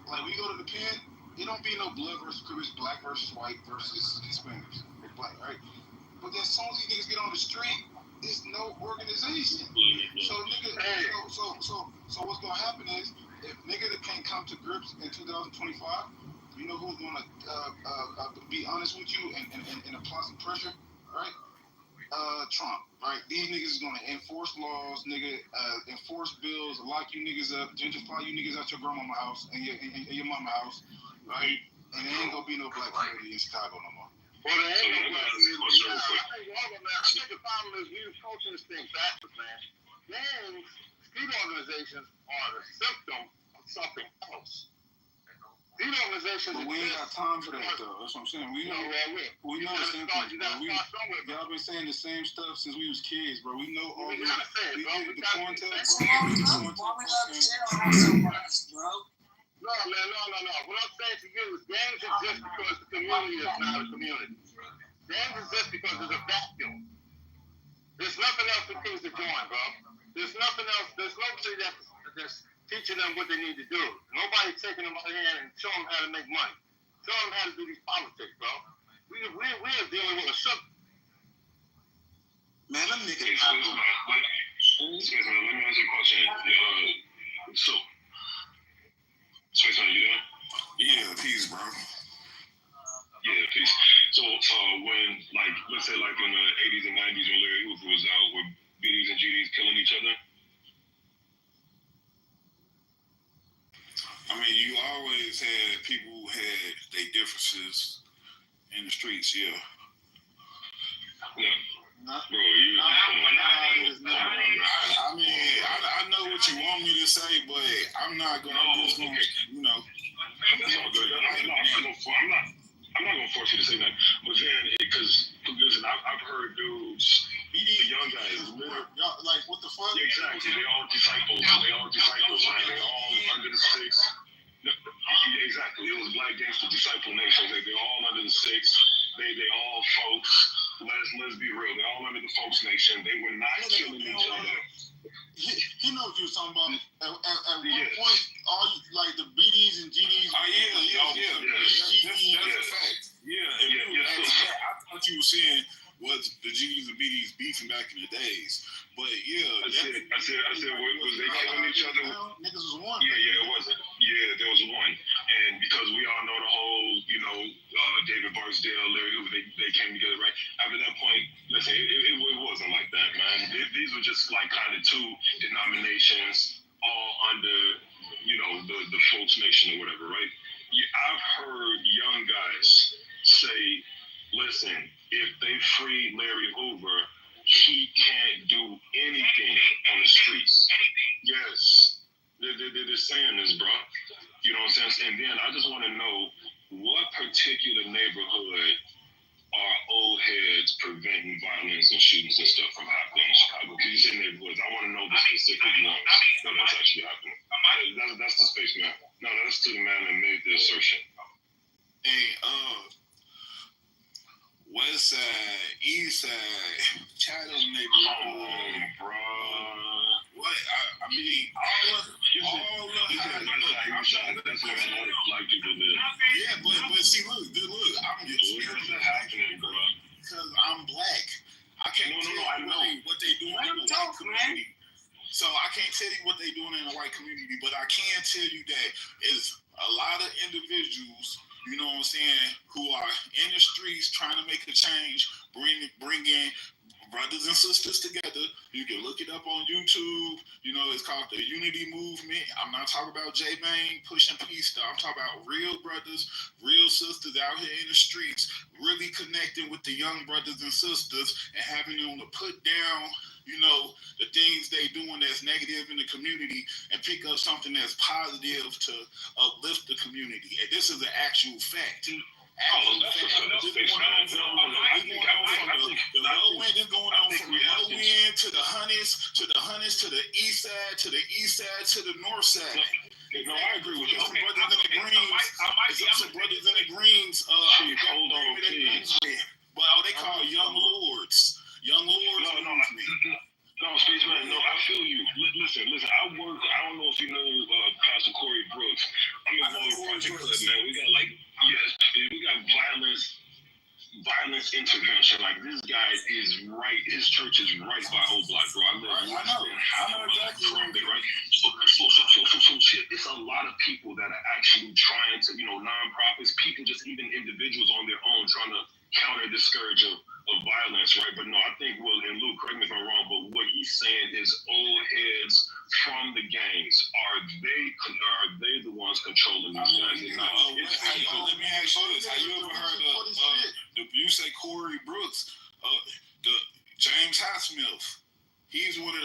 Like we go to the pen, it don't be no blood versus crips, black versus white versus Hispanics. Black, right? But then as soon as these niggas get on the street, there's no organization. So nigga, so what's gonna happen is, if niggas can't come to grips in 2025, you know who's gonna be honest with you and apply some pressure, right? Trump, right? These niggas is gonna enforce laws, nigga, enforce bills, lock you niggas up, gentrify you niggas out your grandmama house and your mama house, right? And there ain't gonna be no black community in Chicago no more. Well, there ain't no black community. I think the problem is we approaching this thing backwards, man. Gangs, street organizations are the symptom of something else. Street organizations. But we ain't got time for that, though. That's what I'm saying. We know the symptoms, bro. Y'all been saying the same stuff since we was kids, bro. We know all this. We did the COINTEL. No, man, no. What I'm saying to you is gangs exist because the community is not a community. Gangs exist because there's a vacuum. There's nothing else for kids to join, bro. There's nothing else. There's nobody that's teaching them what they need to do. Nobody's taking them by the hand and showing them how to make money. Showing them how to do these politics, bro. We're dealing with a subject. Man, let me make it happen. Let me ask you a question. So, Space, are you there? Yeah, peace, bro. Yeah, peace. So, when, like, let's say, like, in the 80s and 90s when Larry Hoover was out, were BDs and GDs killing each other? I mean, you always had people who had their differences in the streets, yeah. Yeah. Bro, I mean, I know what you want me to say, but I'm not gonna, you know. I'm not gonna force you to say that. But then, because listen, I've heard dudes, the young guys, like what the fuck? Yeah, exactly. They all disciples. Man. They all under the six. Exactly. It was Black Gangster Disciple Nation. They're all under the six. They all folks. Let's be real. They're all under the folks nation. They were not killing each other. You know what you were talking about. At one point, all like the BDs and GDs. That's a fact. I thought you were saying was the GDs and BDs beefing back in the days. But I said, was they killing each other? Niggas was one. Yeah, it wasn't. Yeah, there was one. And because we all know the whole, David Barksdale, Larry Hoover, they came together, right? After that point, listen, it wasn't like that, man. These were just like kind of two denominations all under, the folks nation or whatever, right? Yeah, I've heard young guys say, listen, if they they free Larry Hoover, he can't do anything on the streets. Yes. They're saying this, bro. You know what I'm saying? And then I just want to know what particular neighborhood are old heads preventing violence and shootings and stuff from happening in Chicago? Because you said neighborhoods. I want to know the specific ones that's actually happening. That's the spaceman. No, that's to the man that made the assertion. Hey, West Side, East Side, Chatham neighborhood, bro. What? I mean, all of that's where a lot of black people live. Yeah, but see, look, I'm just happening, bro. Because I'm black. I can't tell you what they doing in the white community. So I can't tell you what they doing in the white community, but I can tell you that it's a lot of individuals, you know what I'm saying, who are in the streets trying to make a change, bring in brothers and sisters together. You can look it up on YouTube. You know, it's called the Unity Movement. I'm not talking about J-Bang pushing peace stuff. I'm talking about real brothers, real sisters out here in the streets, really connecting with the young brothers and sisters and having them to put down, you know, the things they doing that's negative in the community and pick up something that's positive to uplift the community. And this is an actual fact. The low end is going on from the low end to the Hunnids, to the east side, to the north side. No, I agree with you. Some brothers in the Greens, hold on, please. But they call young lords. Young lords. No, Spaceman, no, I feel you. Listen, I don't know if you know Pastor Corey Brooks. I'm involved with Project Hood, man. We got violence intervention. Like, this guy is right, his church is right by Old Block, bro. I know exactly from there, right? So shit, it's a lot of people that are actually trying to, you know, nonprofits, people, just even individuals on their own, trying to counter the scourge of violence, right? But no, I think, well, and Luke, correct me if I'm wrong, but what he's saying is old heads from the gangs, are they the ones controlling these guys? Let me ask you this. Have you ever heard of you say Corey Brooks, the James Highsmith? He's one of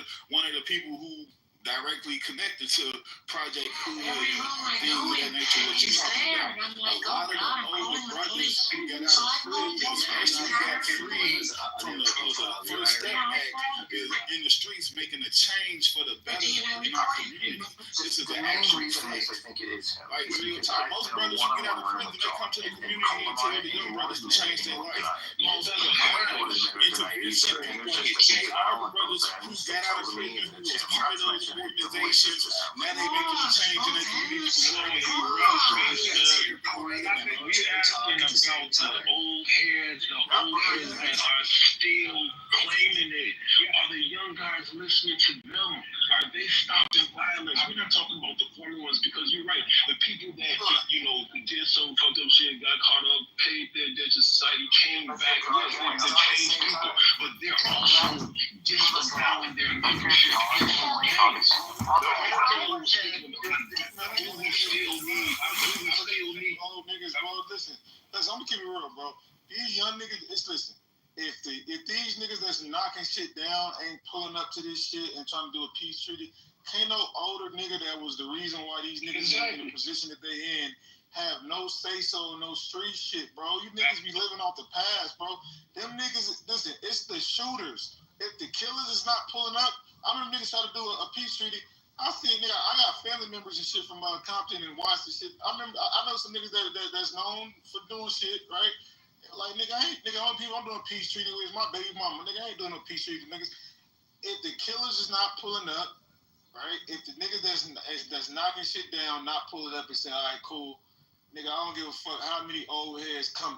the people who directly connected to Project Hood and things of that nature. What you're talking about, a lot of the older brothers who got out of prison, especially got free from the First Step Act, is in the streets making a change for the better in our community. This is an actual fact. Like, real talk, most brothers who get out of prison, they come to the community and tell the young brothers to change their life. Most of the intervention people, they are the brothers who got out of prison, who was part of those organizations. Now they making a change in their community. We asking about the old heads that are still claiming it. Are the young guys listening to them? Are they stopping violence? We're not talking about the former ones, because you're right. The people that, you know, did some fucked up shit, got caught up, paid their debt to society, came back. Yes, they changed people, but they're also disavowing their membership in the gangs. Listen, I'm gonna keep it real, bro. These young niggas, listen. If these niggas that's knocking shit down ain't pulling up to this shit and trying to do a peace treaty, can't no older nigga that was the reason why these niggas are in the position that they in have no say so, no street shit, bro. You niggas be living off the past, bro. Them niggas, listen, it's the shooters. If the killers is not pulling up, I remember niggas try to do a peace treaty. I got family members and shit from Compton and Washington shit. I know some niggas that's known for doing shit, right? Like, only people I'm doing peace treaty with is my baby mama. Nigga, I ain't doing no peace treaty with niggas. If the killers is not pulling up, right? If the niggas that's knocking shit down, not pulling up and saying, all right, cool. Nigga, I don't give a fuck how many old heads come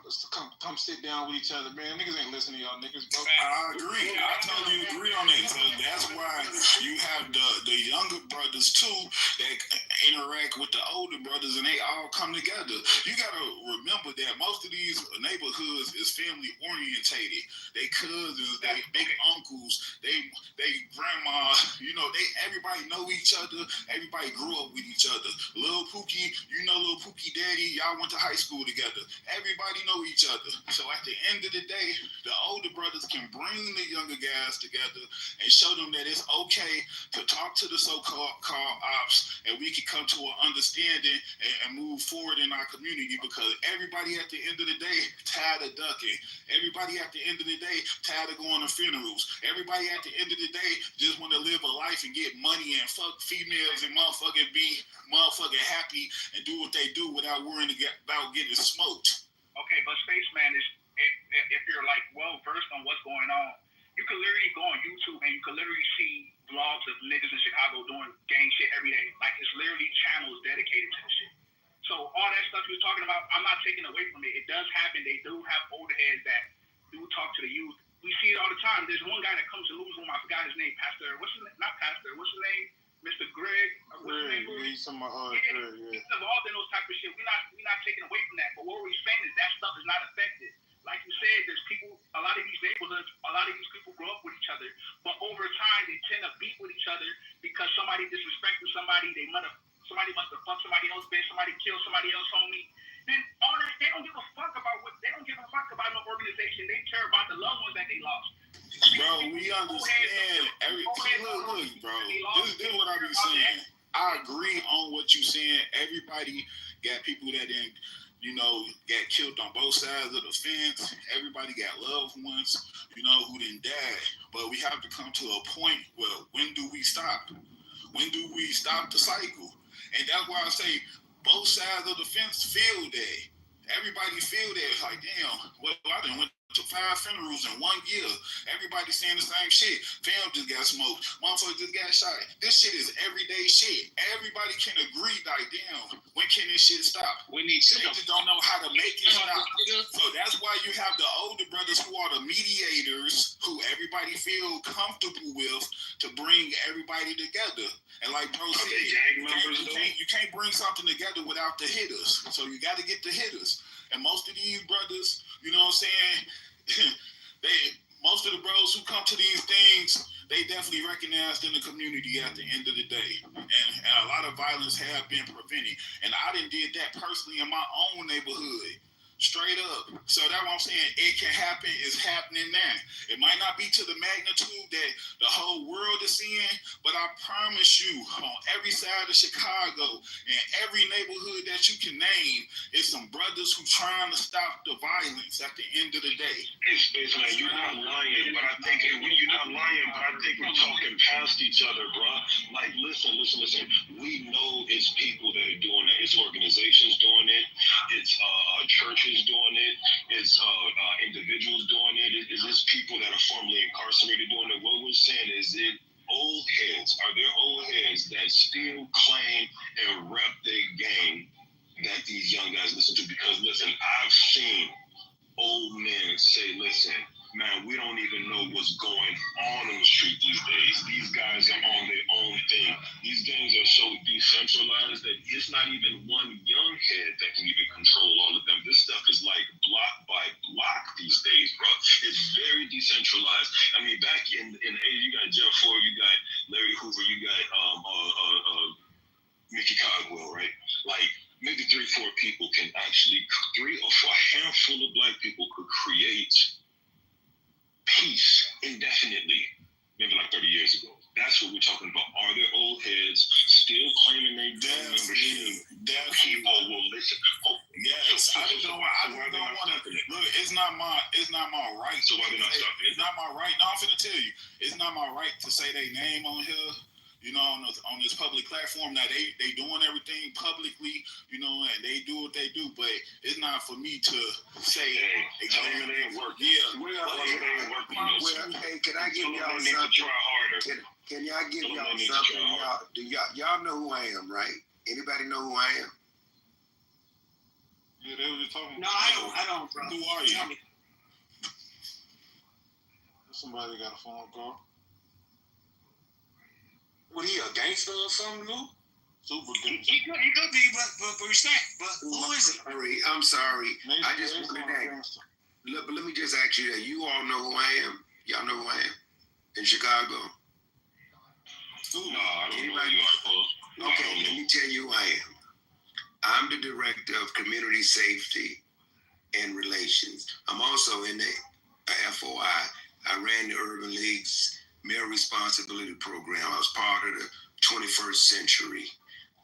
sit down with each other. Man, niggas ain't listening to y'all niggas, bro. I agree. I totally agree on that. So that's why you have the younger brothers, too, that interact with the older brothers, and they all come together. You got to remember that most of these neighborhoods is family orientated. They cousins, they big uncles, they grandma, you know, everybody know each other. Everybody grew up with each other. Lil Pookie, you know Lil Pookie daddy. y'all went to high school together. Everybody know each other. So at the end of the day, the older brothers can bring the younger guys together and show them that it's okay to talk to the so-called ops, and we can come to an understanding and move forward in our community, because everybody at the end of the day tired of ducking. Everybody at the end of the day tired of going to funerals. Everybody at the end of the day just want to live a life and get money and fuck females and motherfucking be motherfucking happy and do what they do without worrying about getting smoked. Okay, but Spaceman is, if you're like well versed on what's going on, you can literally go on YouTube and you can literally see vlogs of niggas in Chicago doing gang shit every day. Like, it's literally channels dedicated to this shit. So all that stuff you're talking about, I'm not taking away from it. It does happen. They do have older heads that do talk to the youth. We see it all the time. There's one guy that comes to Louisville. I forgot his name. What's his name? Not Pastor. What's his name? Mr. Greg. Greg, he's involved in those type of shit. We're not taking away from that. But what we're saying is that stuff is not affected. Like you said, there's people, a lot of these neighborhoods, a lot of these people grow up with each other. But over time, they tend to beef with each other because somebody disrespected somebody. Somebody must have fucked somebody else, bitch. Somebody killed somebody else, homie. Then all that, they don't give a fuck about no organization. They care about the loved ones that they lost. Bro, we understand everything. Look, bro. This is what I be saying. I agree on what you saying. Everybody got people that didn't, got killed on both sides of the fence. Everybody got loved ones, who didn't die. But we have to come to a point where, when do we stop? When do we stop the cycle? And that's why I say both sides of the fence feel that. Everybody feel that. It's like, damn, well, I done went to 5 funerals in 1 year. Everybody saying the same shit. Fam just got smoked. Motherfucker just got shot. This shit is everyday shit. Everybody can agree, like, damn, when can this shit stop? They just don't know how to make it stop. So that's why you have the older brothers who are the mediators, who everybody feel comfortable with, to bring everybody together. And like bro said, you can't bring something together without the hitters. So you got to get the hitters. And most of these brothers, you know what I'm saying, most of the bros who come to these things, they definitely recognized in the community at the end of the day. And a lot of violence have been prevented. And I done did that personally in my own neighborhood. Straight up. So that's what I'm saying. It can happen. It's happening now. It might not be to the magnitude that the whole world is seeing, but I promise you, on every side of Chicago, in every neighborhood that you can name, it's some brothers who trying to stop the violence at the end of the day. It's like, you're not lying, but I think we're talking past each other, bro. Like, listen. We know it's people that are doing it. It's organizations doing it. It's churches doing it. It's individuals doing it. It's people that are formerly incarcerated doing it. What we're saying is, old heads, are there old heads that still claim and rep their gang that these young guys listen to? Because listen, I've seen old men say, listen, man, we don't even know what's going on in the street these days. These guys are on their own thing. These gangs are so decentralized that it's not even one young head that can even control all of them. This stuff is like block by block these days, bro. It's very decentralized. I mean, back in you got Jeff Ford, you got Larry Hoover, you got Mickey Cogwell, right? Like, maybe 3-4 people can actually, 3 or 4, a handful of black people could create peace indefinitely, maybe like 30 years ago. That's what we're talking about. Are there old heads still claiming they gang membership? People will listen. Yes, I just don't want to. Look, it's not my right. So why they not stopping? It's not my right. No, I'm finna tell you, it's not my right to say their name on here. On this public platform. Now they doing everything publicly, and they do what they do, but it's not for me to say exactly. It ain't working. Yeah. It ain't working. Hey, can I give y'all something? Can y'all give y'all something? Y'all know who I am, right? Anybody know who I am? Yeah, they were just talking. No, I don't, bro. Who are you? Somebody got a phone call. What, he a gangster or something, Lou? Super gangster. He could be, but respect. But who is it? I'm sorry. I just wanted that. But let me just ask you that. You all know who I am? Y'all know who I am? In Chicago? No, I don't know who you are, bro. Okay, let me tell you who I am. I'm the director of community safety and relations. I'm also in the FOI. I ran the Urban League's Mayor Responsibility Program. I was part of the 21st century.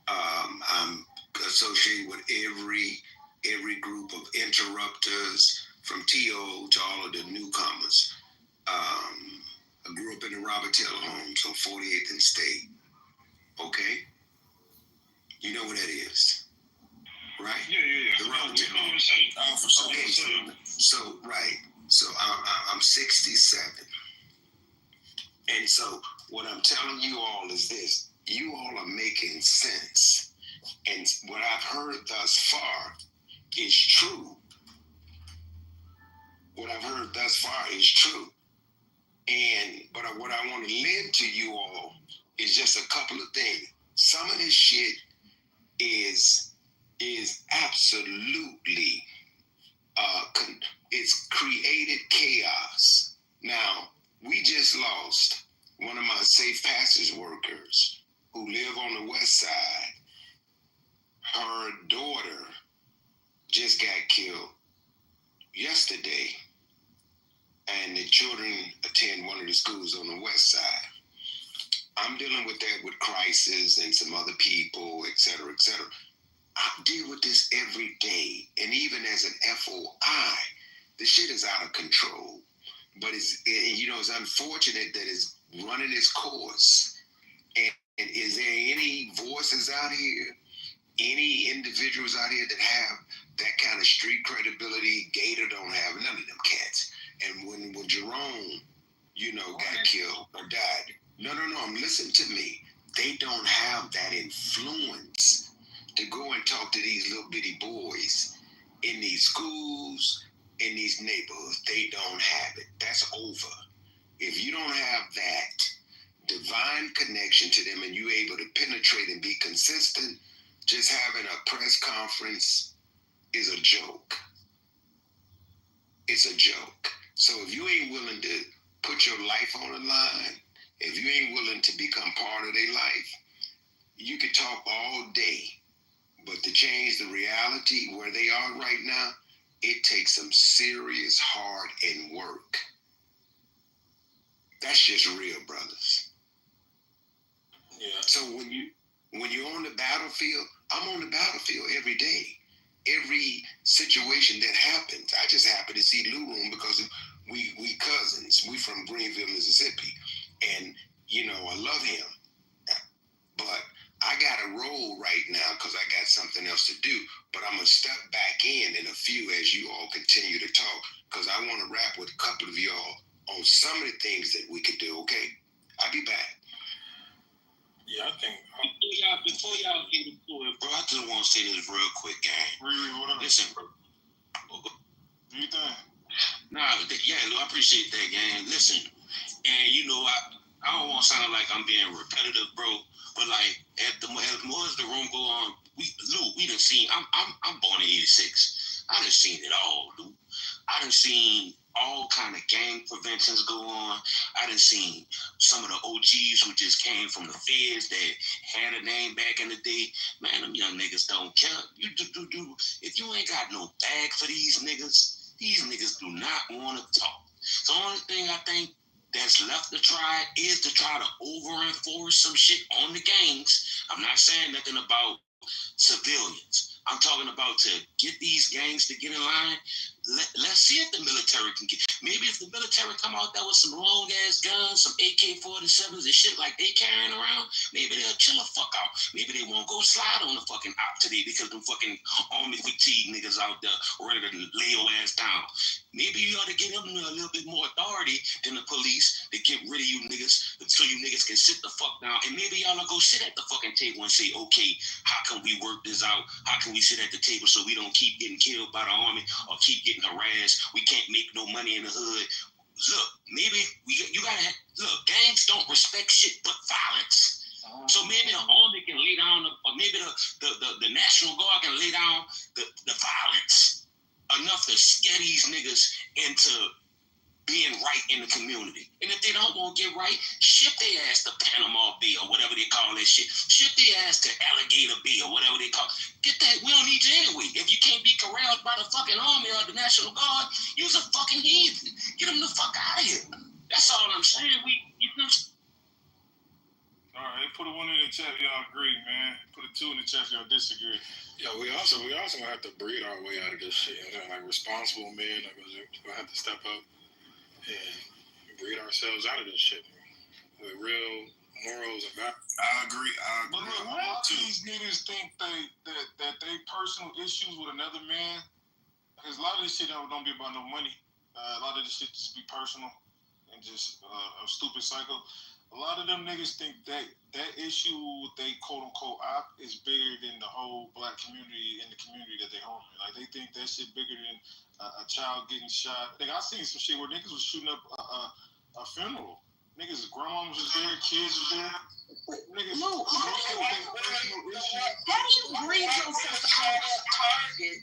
I'm associated with every group of interrupters, from TO to all of the newcomers. I grew up in the Robert Taylor homes on 48th and State. Okay? You know what that is, right? Yeah. The Robert Taylor homes. Okay, so right. So I'm 67. And so what I'm telling you all is this. You all are making sense. And what I've heard thus far is true. What I've heard thus far is true. But what I want to lend to you all is just a couple of things. Some of this shit is absolutely it's created chaos. Now, we just lost one of my safe passage workers who live on the west side. Her daughter just got killed yesterday, and the children attend one of the schools on the west side. I'm dealing with that with Crisis and some other people, et cetera, et cetera. I deal with this every day, and even as an FOI, the shit is out of control. But it's unfortunate that it's running its course. And is there any voices out here, any individuals out here that have that kind of street credibility? Gator don't have none of them cats. And when Jerome, got killed or died, no, listen to me. They don't have that influence to go and talk to these little bitty boys in these schools, in these neighborhoods. They don't have it. That's over. If you don't have that divine connection to them and you're able to penetrate and be consistent, just having a press conference is a joke. It's a joke. So if you ain't willing to put your life on the line, if you ain't willing to become part of their life, you could talk all day. But to change the reality where they are right now, it takes some serious hard and work. That's just real, brothers. Yeah. So when you're on the battlefield, I'm on the battlefield every day. Every situation that happens, I just happen to see Lou Room because we cousins. We from Greenville, Mississippi, and I love him. But I got to roll right now because I got something else to do. But I'm gonna step back in a few as you all continue to talk, because I want to rap with a couple of y'all on some of the things that we could do. Okay, I'll be back. Yeah, I think before y'all get into it, bro, I just want to say this real quick, gang. Listen, bro. Do you think? Nah, I appreciate that, gang. Listen, and I don't want to sound like I'm being repetitive, bro. But like, as more as the room go on, we done seen. I'm born in '86. I done seen it all, dude. I done seen all kind of gang preventions go on. I done seen some of the OGs who just came from the feds that had a name back in the day. Man, them young niggas don't care. You do. If you ain't got no bag for these niggas do not want to talk. So the only thing I think that's left to try is to try to over-enforce some shit on the gangs. I'm not saying nothing about civilians. I'm talking about to get these gangs to get in line. Let's see if the military can get. Maybe if the military come out there with some long ass guns, some AK-47s and shit like they carrying around, maybe they'll chill the fuck out. Maybe they won't go slide on the fucking op today because them fucking army fatigue niggas out there ready to lay your ass down. Maybe you ought to give them a little bit more authority than the police to get rid of you niggas, so you niggas can sit the fuck down. And maybe y'all will go sit at the fucking table and say, okay, how can we work this out? How can we sit at the table so we don't keep getting killed by the army or keep getting harassed? We can't make no money in the hood. Look, maybe you gotta look. Gangs don't respect shit but violence. So maybe the army can lay down, or maybe the National Guard can lay down the violence enough to scare these niggas into being right in the community. And if they don't want to get right, Ship their ass to Panama Bay or whatever they call that shit. Ship their ass to Alligator Bay or whatever they call it. Get that. We don't need you anyway. If you can't be corralled by the fucking army or the National Guard, you's a fucking heathen. Get them the fuck out of here. That's all I'm saying. All right, put a 1 in the chat if y'all agree, man. Put a 2 in the chat if y'all disagree. Yeah, we also gonna have to breed our way out of this shit. Like responsible men are gonna have to step up and breed ourselves out of this shit with real morals and values. I agree. But look, a lot of these niggas think that they personal issues with another man, because a lot of this shit don't be about no money. A lot of this shit just be personal and just a stupid cycle. A lot of them niggas think that issue with they quote unquote op is bigger than the whole black community and the community that they home in. Like they think that shit bigger than a child getting shot. Like I seen some shit where niggas was shooting up a funeral. Niggas' grandmoms was there, kids was there. Niggas. No, how do you breed yourself out of Target?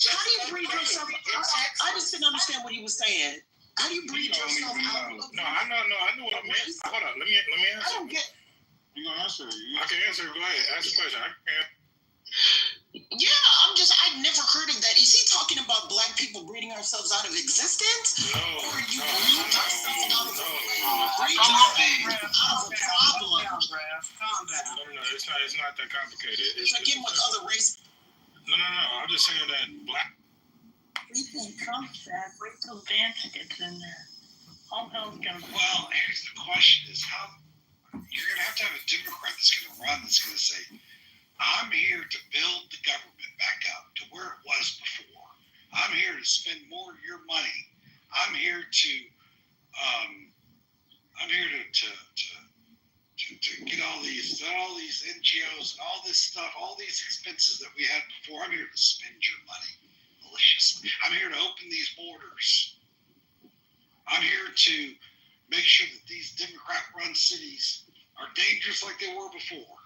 How do you breed yourself out? I just didn't understand what he was saying. How do you breed yourself out? No, I know what I meant. Hold on, let me answer. I don't get. You gonna answer? I can answer. Go ahead, ask the question. I can. Yeah, I've never heard of that. Is he talking about black people breeding ourselves out of existence? No, or you breed ourselves out of a problem? Calm down. No, it's not that complicated. It's again with other races. No. I'm just saying that black. We think Trump's bad. Wait till Vance gets in there. All hell's gonna. Well, here's the question: is how you're gonna have to have a Democrat that's gonna run, that's gonna say, "I'm here to build the government back up to where it was before. I'm here to spend more of your money. I'm here to get all these NGOs and all this stuff, all these expenses that we had before. I'm here to spend your money maliciously. I'm here to open these borders. I'm here to make sure that these Democrat-run cities are dangerous like they were before."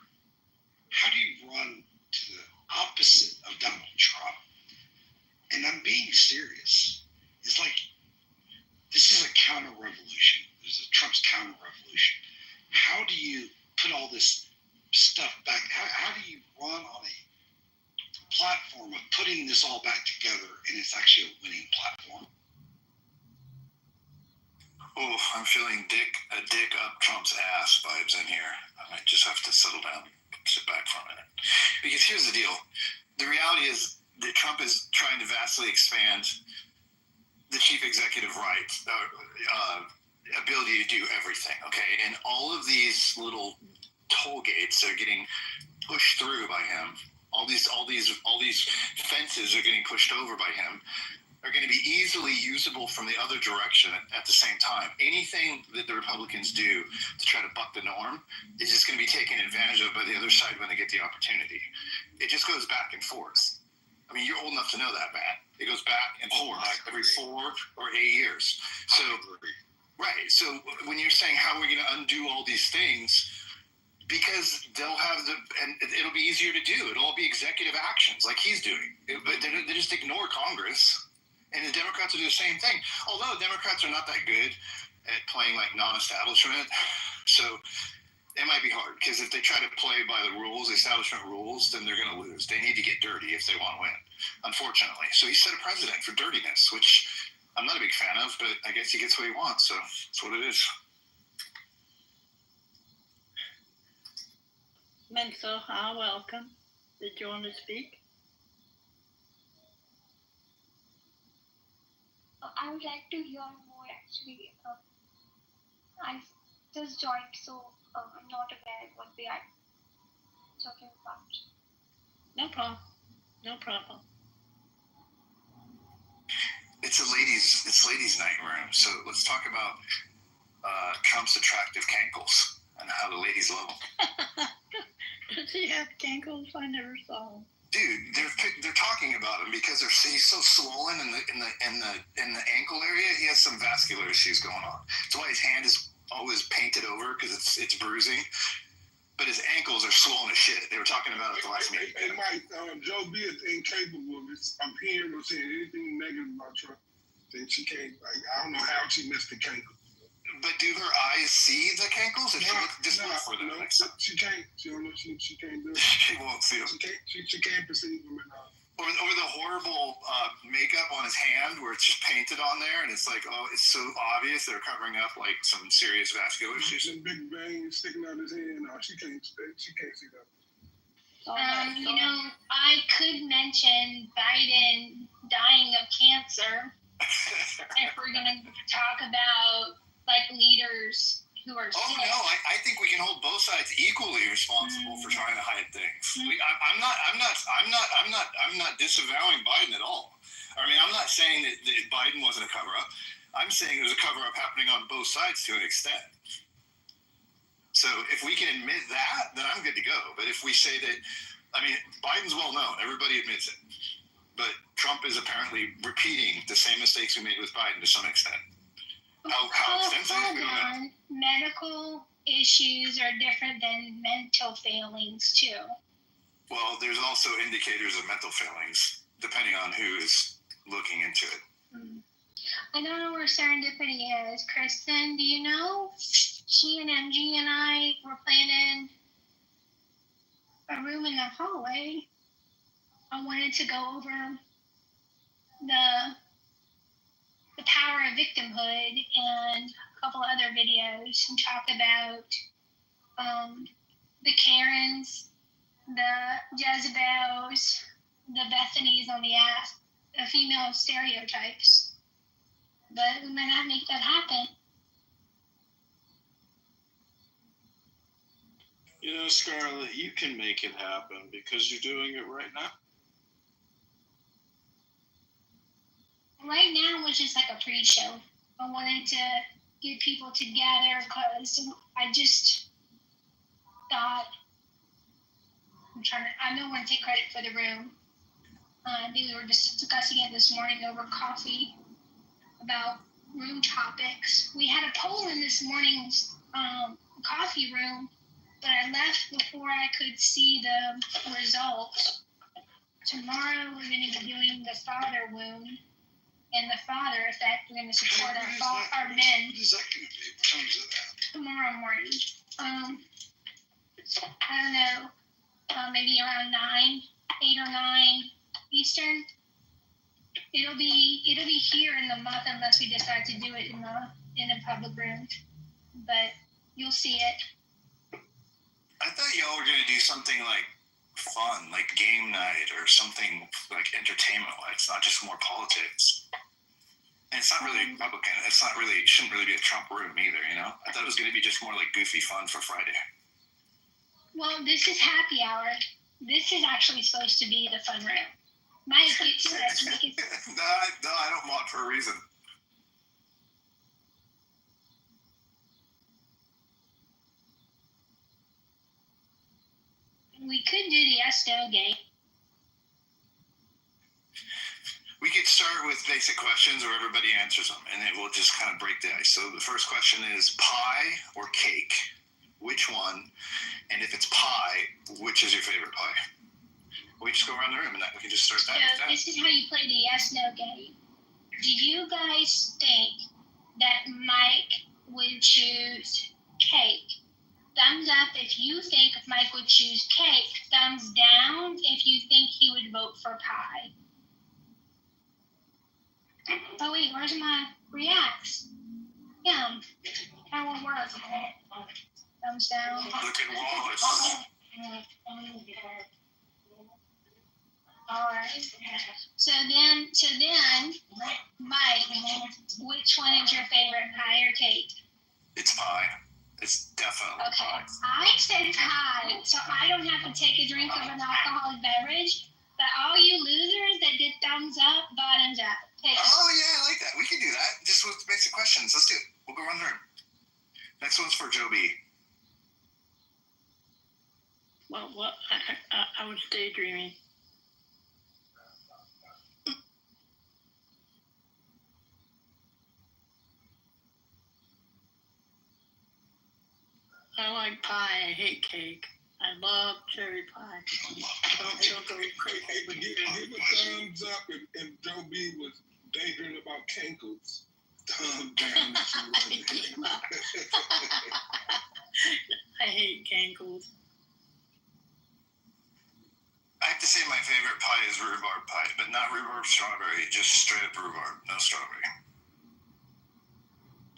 How do you run to the opposite of Donald Trump? And I'm being serious. It's like, this is a counter-revolution. This is Trump's counter-revolution. How do you put all this stuff back? How do you run on a platform of putting this all back together and it's actually a winning platform? Oh, I'm feeling a dick up Trump's ass vibes in here. I might just have to settle down, sit back for a minute. Because here's the deal. The reality is that Trump is trying to vastly expand the chief executive rights, ability to do everything, okay? And all of these little toll gates are getting pushed through by him. All these fences are getting pushed over by him, are going to be easily usable from the other direction at the same time. Anything that the Republicans do to try to buck the norm is just going to be taken advantage of by the other side when they get the opportunity. It just goes back and forth. I mean, you're old enough to know that, Matt. It goes back and forth every 4 or 8 years. So, right. So when you're saying how are we going to undo all these things, because they'll have and it'll be easier to do. It'll all be executive actions like he's doing. But they just ignore Congress. And the Democrats will do the same thing. Although Democrats are not that good at playing like non-establishment. So it might be hard because if they try to play by the rules, establishment rules, then they're going to lose. They need to get dirty if they want to win, unfortunately. So he set a precedent for dirtiness, which I'm not a big fan of, but I guess he gets what he wants. So that's what it is. Menso, welcome. Did you want to speak? I would like to hear more actually. I just joined, so I'm not aware what they are talking about. No problem. It's ladies' night room. So let's talk about Trump's attractive cankles and how the ladies love them. Does he have cankles? I never saw him. Dude, they're talking about him because he's so swollen in the ankle area. He has some vascular issues going on. That's why his hand is always painted over because it's bruising. But his ankles are swollen as shit. They were talking about it at the last meeting. Hey, Mike, Joe B is incapable of this. I'm hearing her saying anything negative about Trump. That she can't. I don't know how she missed the cankle. But do her eyes see the cankles? If she just look for them. No, she can't. She don't know. She can't do it. She won't see them. She can't perceive them at all. Or the horrible makeup on his hand where it's just painted on there, and it's like, oh, it's so obvious they're covering up like some serious vascular issues. Some big veins sticking out his head. No, she can't see that. You know, I could mention Biden dying of cancer if we're gonna talk about like leaders who are sick. Oh no, I think we can hold both sides equally responsible for trying to hide things. I'm not disavowing Biden at all. I mean, I'm not saying that Biden wasn't a cover-up. I'm saying there's a cover-up happening on both sides to an extent. So if we can admit that, then I'm good to go. But if we say that, I mean, Biden's well known. Everybody admits it. But Trump is apparently repeating the same mistakes we made with Biden to some extent. How extensive? Hold on. Medical issues are different than mental failings, too. Well, there's also indicators of mental failings, depending on who is looking into it. I don't know where serendipity is. Kristen, do you know? She and MG and I were planning a room in the hallway. I wanted to go over the power of victimhood and a couple other videos and talk about the Karens, the Jezebels, the Bethanies on the app, the female stereotypes. But we might not make that happen. You know, Scarlett, you can make it happen because you're doing it right now. Right now it was just like a pre-show. I wanted to get people together because I just thought, I don't want to take credit for the room. I think we were just discussing it this morning over coffee about room topics. We had a poll in this morning's coffee room, but I left before I could see the results. Tomorrow we're going to be doing the father wound and the father effect. We're going to support our men. What is that going to be? What time is that? Tomorrow morning. I don't know, maybe around 8 or 9 Eastern. It'll be here in the month unless we decide to do it in a public room. But you'll see it. I thought y'all were gonna do something like fun, like game night or something like entertainment-like. It's not just more politics. And it's not really Republican. It shouldn't really be a Trump room either, you know? I thought it was gonna be just more like goofy fun for Friday. Well, this is happy hour. This is actually supposed to be the fun room. Mike, No, I don't want for a reason. We could do the yes/no game. We could start with basic questions where everybody answers them, and then we'll just kind of break the ice. So the first question is pie or cake? Which one? And if it's pie, which is your favorite pie? We just go around the room and we can just start that with that. This is how you play the yes/no game. Do you guys think that Mike would choose cake? Thumbs up if you think Mike would choose cake. Thumbs down if you think he would vote for pie. Oh wait, where's my reacts? Yeah, that won't work. Thumbs down. Look at Wallace. All right. So then, Mike, which one is your favorite, pie or cake? It's pie. It's definitely pie. I said pie, so I don't have to take a drink of an alcoholic beverage. But all you losers that did thumbs up, bottoms up. Take it. Oh yeah, I like that. We can do that. Just with basic questions. Let's do it. We'll go around the room. Next one's for Joe B. Well, what? I was daydreaming. I like pie. I hate cake. I love cherry pie. Don't go crazy. Give a thumbs up if Joe B was daydreaming about cankles. Calm down if you want. I hate Cankles. I have to say my favorite pie is rhubarb pie, but not rhubarb strawberry, just straight up rhubarb, no strawberry.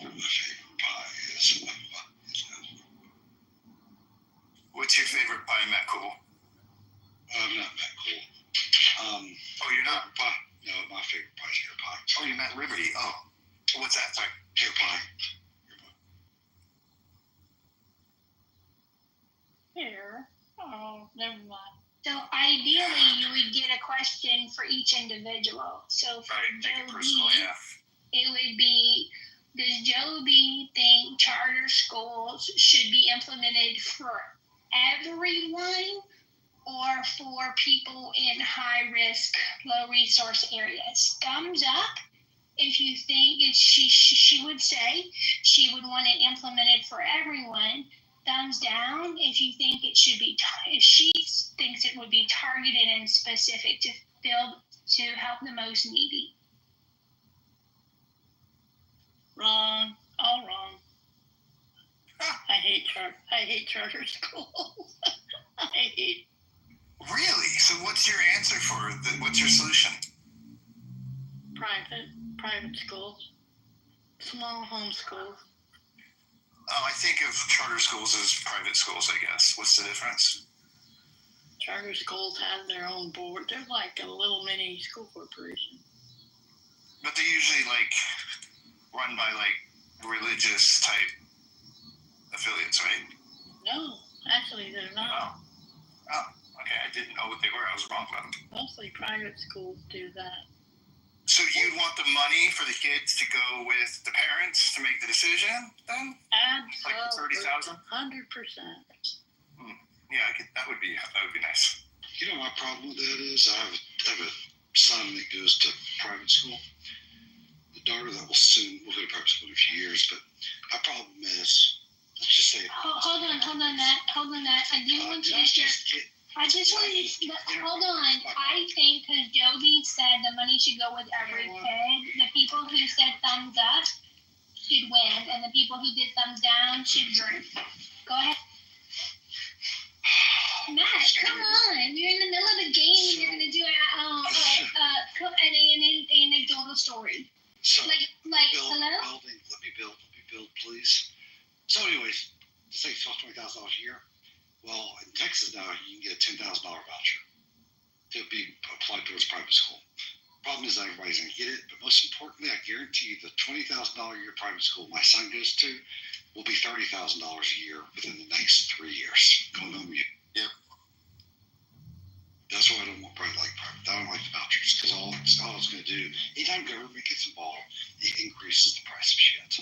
My favorite pie is What's your favorite pie, Matt Cool? I'm not Matt Cool. Oh, you're not? Pie. No, my favorite pie is hair pie. Oh, you're Matt Liberty. Oh, what's that? Sorry. Hair pie. Here. Oh, never mind. So ideally, you would get a question for each individual. So for Joe B, it would be, does Joe B think charter schools should be implemented for everyone or for people in high risk, low resource areas? Thumbs up if you think she would say she would want it implemented for everyone. Thumbs down if you think it should be, if she thinks it would be targeted and specific to help the most needy. Wrong. All wrong. I hate charter schools. I hate. Really? So what's your answer for what's your solution? Private schools. Small home schools. Oh, I think of charter schools as private schools, I guess. What's the difference? Charter schools have their own board. They're like a little mini school corporation. But they're usually like run by like religious type affiliates, right? No, actually they're not. Oh, okay. I didn't know what they were. I was wrong about them. Mostly private schools do that. So you'd want the money for the kids to go with the parents to make the decision, then? Absolutely. Like 30,000? 100%. Yeah, that would be nice. You know, my problem with that is I have a son that goes to private school. The daughter that will soon will go to private school in a few years. But my problem is, let's just say. Hold on, Matt. I do want you to share. I just want you to hold on. I think because Joby said the money should go with every kid, the people who said thumbs up should win, and the people who did thumbs down should drink. Go ahead. Matt, come on. You're in the middle of the game and you're going to do an anecdotal story. So, hello? Let me build, please. So anyways, to say $20,000 a year, well, in Texas now, you can get a $10,000 voucher to be applied towards private school. Problem is, everybody's going to get it, but most importantly, I guarantee you the $20,000 a year private school my son goes to will be $30,000 a year within the next 3 years. Going on you. Yep. That's why I don't want private. I don't like the vouchers, because all it's going to do, anytime government gets involved, it increases the price of shit.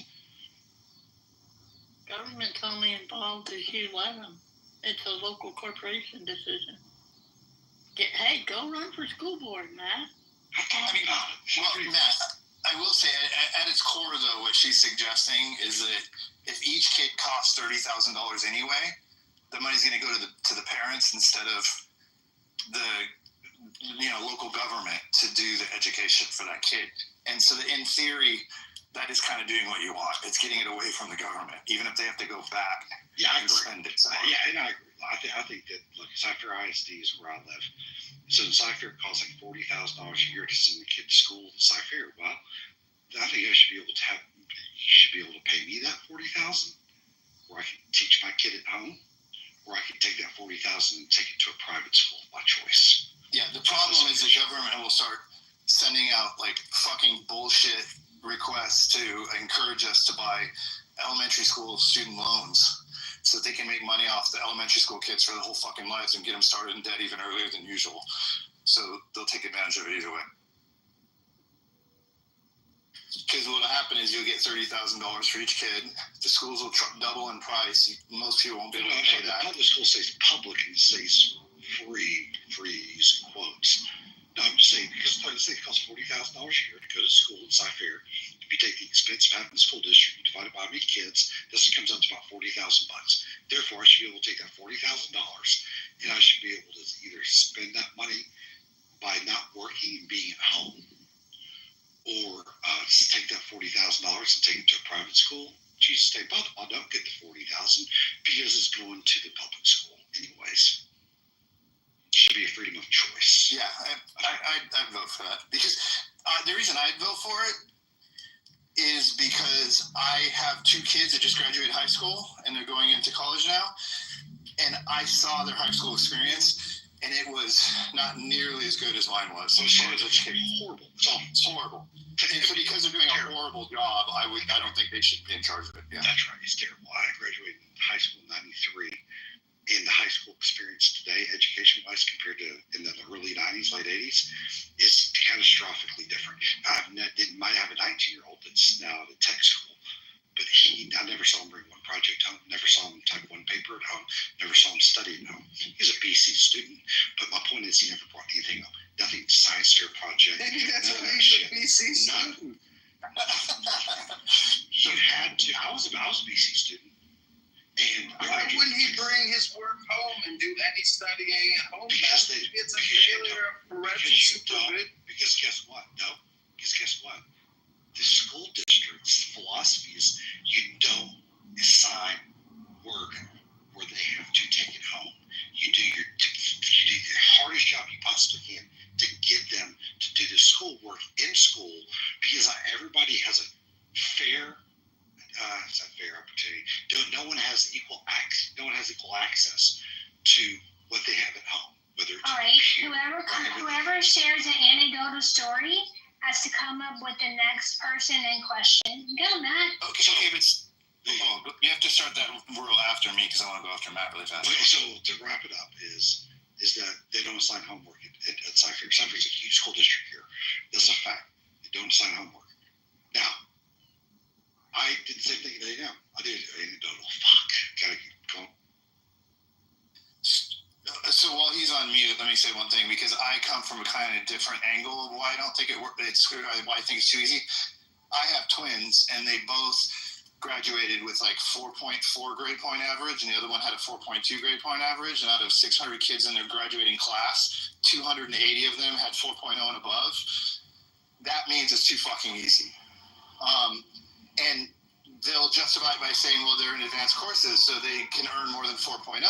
Government's only involved if you let them. It's a local corporation decision. Hey, go run for school board, Matt. Matt, I will say, at its core, though, what she's suggesting is that if each kid costs $30,000 anyway, the money's going to go to the parents instead of the local government to do the education for that kid. And so, in theory, that is kind of doing what you want. It's getting it away from the government, even if they have to go back and spend it. Yeah, and I agree. I think that, look, Cypher ISD is where I live. So in Cypher, it costs like $40,000 a year to send the kid to school in Cypher. Well, I think I should be able to pay me that $40,000, where I can teach my kid at home, or I can take that $40,000 and take it to a private school of my choice. Yeah, the problem is the government will start sending out like fucking bullshit requests to encourage us to buy elementary school student loans so that they can make money off the elementary school kids for the whole fucking lives and get them started in debt even earlier than usual. So they'll take advantage of it either way. Because what will happen is you'll get $30,000 for each kid. The schools will double in price. Most people won't be able to pay that. The public school says public and it says free using quotes. No, I'm just saying, because let's say it costs $40,000 a year to go to school in Cypher. If you take the expense of having the school district, you divide it by how many kids, this comes out to about $40,000. Therefore, I should be able to take that $40,000 and I should be able to either spend that money by not working and being at home, or take that $40,000 and take him to a private school, Jesus, they both don't get the $40,000 because it's going to the public school anyways. Should be a freedom of choice. Yeah, I'd vote for that because the reason I'd vote for it is because I have 2 kids that just graduated high school and they're going into college now, and I saw their high school experience, and it was not nearly as good as mine was. So it's horrible. It's horrible. And so because they're doing a horrible job, I don't think they should be in charge of it. Yeah. That's right. It's terrible. I graduated high school in '93. In the high school experience today, education-wise, compared to in the early 90s, late 80s, is catastrophically different. I might have a 19-year-old that's now at a tech school, but I never saw him bring one project home, never saw him type one paper at home, never saw him study at home. He's a BC student, but my point is he never brought anything up. Nothing science fair project. Maybe that's why he's a BC student. You had to. I was a BC student. And why wouldn't he bring his work home and do any studying at home? Because it's a failure of parental supervision. Because guess what? No. Because guess what? The school district's philosophy is you don't assign work where they have to take it home. You do the hardest job you possibly can to get them to do the schoolwork in school, because everybody has a fair. It's a fair opportunity. No one has equal access to what they have at home. Whether it's all right, whoever shares an anecdotal story has to come up with the next person in question. Go, Matt. Okay, but you have to start that rule after me because I want to go after Matt really fast. Okay, so to wrap it up is that they don't assign homework at Cypher. Cypher's a huge school district here. That's a fact. They don't assign homework. Now, I did the same thing at A&M. I did anecdotal. Fuck. Gotta keep going. So while he's on mute, let me say one thing, because I come from a kind of different angle of why I don't think why I think it's too easy. I have twins, and they both graduated with like 4.4 grade point average, and the other one had a 4.2 grade point average. And out of 600 kids in their graduating class, 280 of them had 4.0 and above. That means it's too fucking easy. And they'll justify it by saying, well, they're in advanced courses, so they can earn more than 4.0.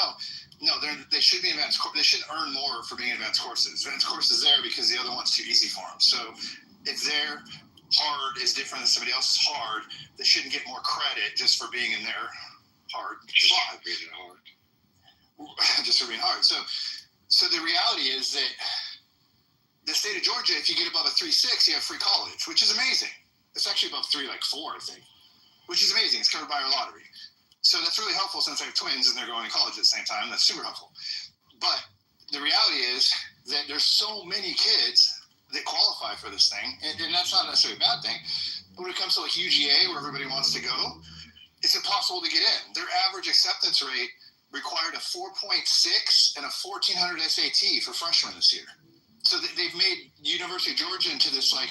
No, they should be in advanced courses. They shouldn't earn more for being in advanced courses. Advanced courses there because the other one's too easy for them. So if their hard is different than somebody else's hard, they shouldn't get more credit just for being in their hard slot. Just hard. Just for being hard. So the reality is that the state of Georgia, if you get above a 3.6, you have free college, which is amazing. It's actually above 3.4, I think, which is amazing. It's covered by our lottery. So that's really helpful since I have twins and they're going to college at the same time. That's super helpful. But the reality is that there's so many kids that qualify for this thing, and that's not necessarily a bad thing. But when it comes to like UGA, where everybody wants to go, it's impossible to get in. Their average acceptance rate required a 4.6 and a 1400 SAT for freshmen this year. So they've made University of Georgia into this like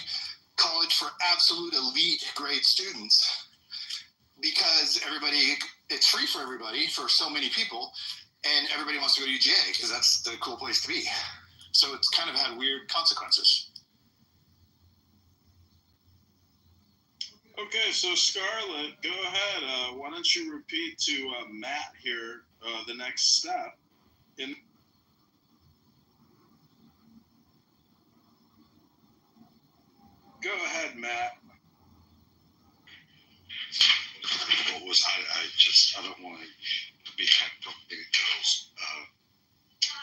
college for absolute elite grade students because it's free for everybody, for so many people, and everybody wants to go to UGA because that's the cool place to be. So it's kind of had weird consequences. Okay, so Scarlett, go ahead. Why don't you repeat to Matt here the next step? Go ahead, Matt. What was I don't want to be hacked up because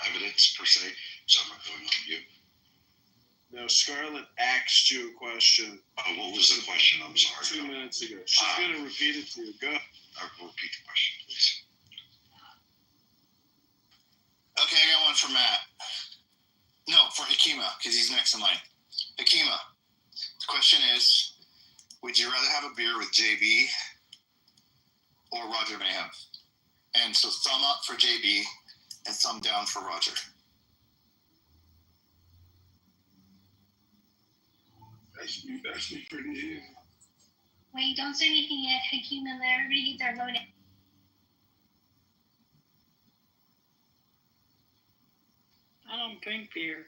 evidence per se, so I'm not going on you. No, Scarlett asked you a question. Oh, what was the question? I'm sorry. 2 minutes ago. She's going to repeat it to you. Go. I will repeat the question, please. Okay, I got one for Matt. No, for Hakima, because he's next in line. Hakima, the question is, would you rather have a beer with JB or Roger Mayhem? And so thumb up for JB and thumb down for Roger. That's pretty easy. Wait, don't say anything yet, Hakeem, and let everybody get their vote in. I don't drink beer.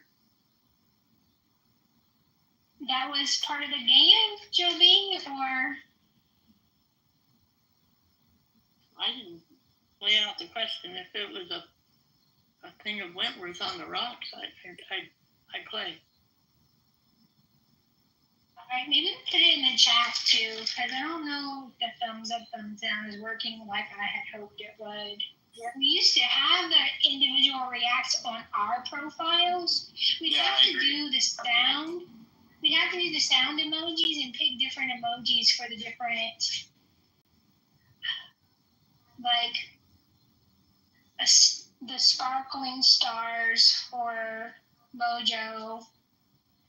that was part of the game, Joby, or? I didn't lay out the question. If it was a thing of Wentworth on the rocks, I'd play. All right, maybe we put it in the chat too, because I don't know if the thumbs up, thumbs down is working like I had hoped it would. We used to have the individual reacts on our profiles. We'd have to do the sound. We'd have to do the sound emojis and pick different emojis for the different, like the sparkling stars for Mojo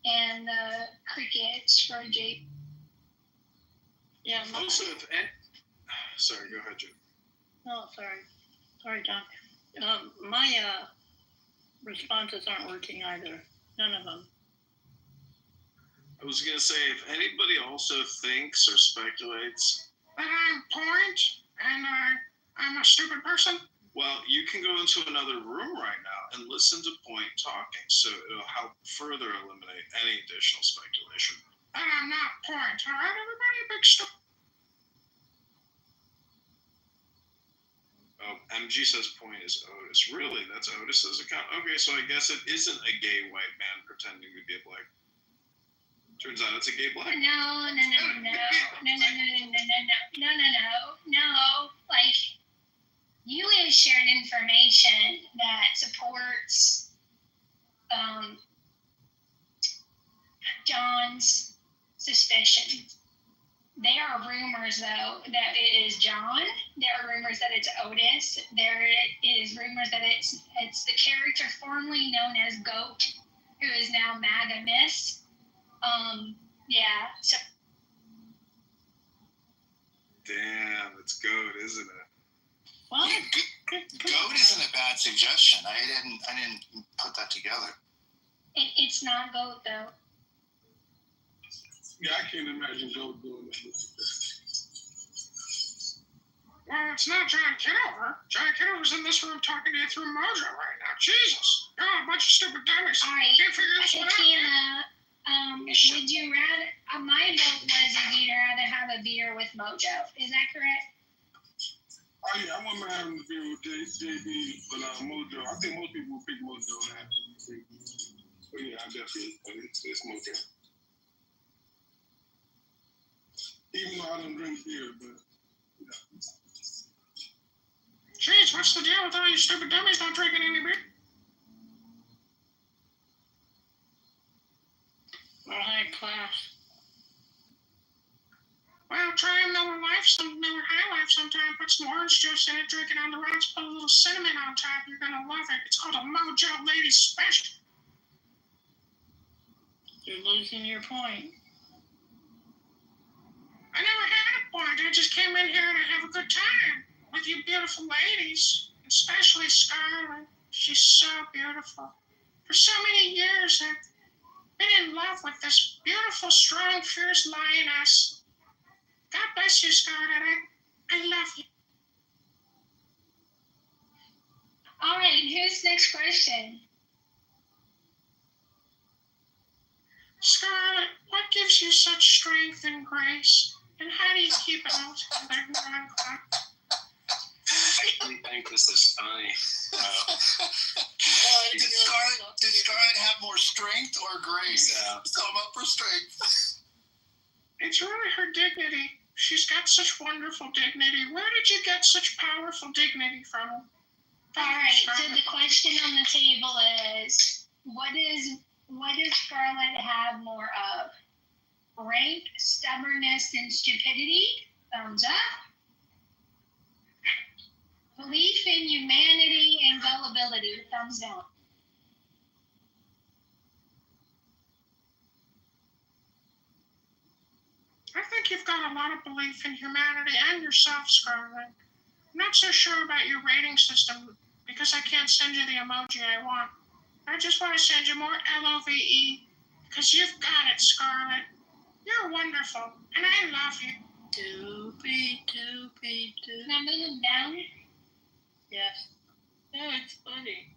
and the crickets for Jake. Yeah. Also, sorry, go ahead, Jim. No, sorry, John. My responses aren't working either. None of them. I was gonna say, if anybody also thinks or speculates That I'm point and I'm a stupid person. well, you can go into another room right now and listen to Point talking, so it'll help further eliminate any additional speculation. And I'm not point. All right, everybody, big stupid. Oh, MG says Point is Otis. Really? That's Otis's account? Okay, so I guess it isn't a gay white man pretending to be black. Turns out it's a gay black. No. Like, you have shared information that supports John's suspicion. There are rumors, though, that it is John. There are rumors that it's Otis. There is rumors that it's the character formerly known as Goat, who is now MAGA Miss. Yeah. So. Damn, it's Goat, isn't it? Well, Goat isn't a bad suggestion. I didn't put that together. It's not Goat, though. Yeah, I can't imagine Joe doing that. Well, it's not John Kitover. John Kitover's in this room talking to you through Mojo right now. Jesus. You're all a bunch of stupid dummies. All right. Can't figure this one out. Would you rather? My vote was if you'd rather have a beer with Mojo. Is that correct? Oh yeah, I wouldn't mind having a beer with JD, but Mojo. I think most people will pick Mojo. But yeah, I definitely. But it's Mojo. Even though I don't drink beer, but yeah. Jeez, what's the deal with all you stupid dummies not drinking any beer? We're high class. Well, try a Miller High Life sometime. Put some orange juice in it, drink it on the rocks, put a little cinnamon on top. You're gonna love it. It's called a Mojo Ladies Special. You're losing your point. I never had a point. I just came in here and I have a good time with you beautiful ladies, especially Scarlett. She's so beautiful. For so many years, I've been in love with this beautiful, strong, fierce lioness. God bless you, Scarlett. I love you. All right. Here's the next question. Scarlett, what gives you such strength and grace? And how do you keep it all together? I think this is funny. Did Scarlett have more strength or grace? Yeah. Come up for strength. It's really her dignity. She's got such wonderful dignity. Where did you get such powerful dignity from? All right. So the question on the table is, what does Scarlett have more of? Rank, stubbornness, and stupidity? Thumbs up. Belief in humanity and gullibility? Thumbs down. I think you've got a lot of belief in humanity and yourself, Scarlett. I'm not so sure about your rating system because I can't send you the emoji I want. I just want to send you more LOVE because you've got it, Scarlett. You're wonderful, and I love you. Doopy. Can I move them down? Yes. No, it's funny.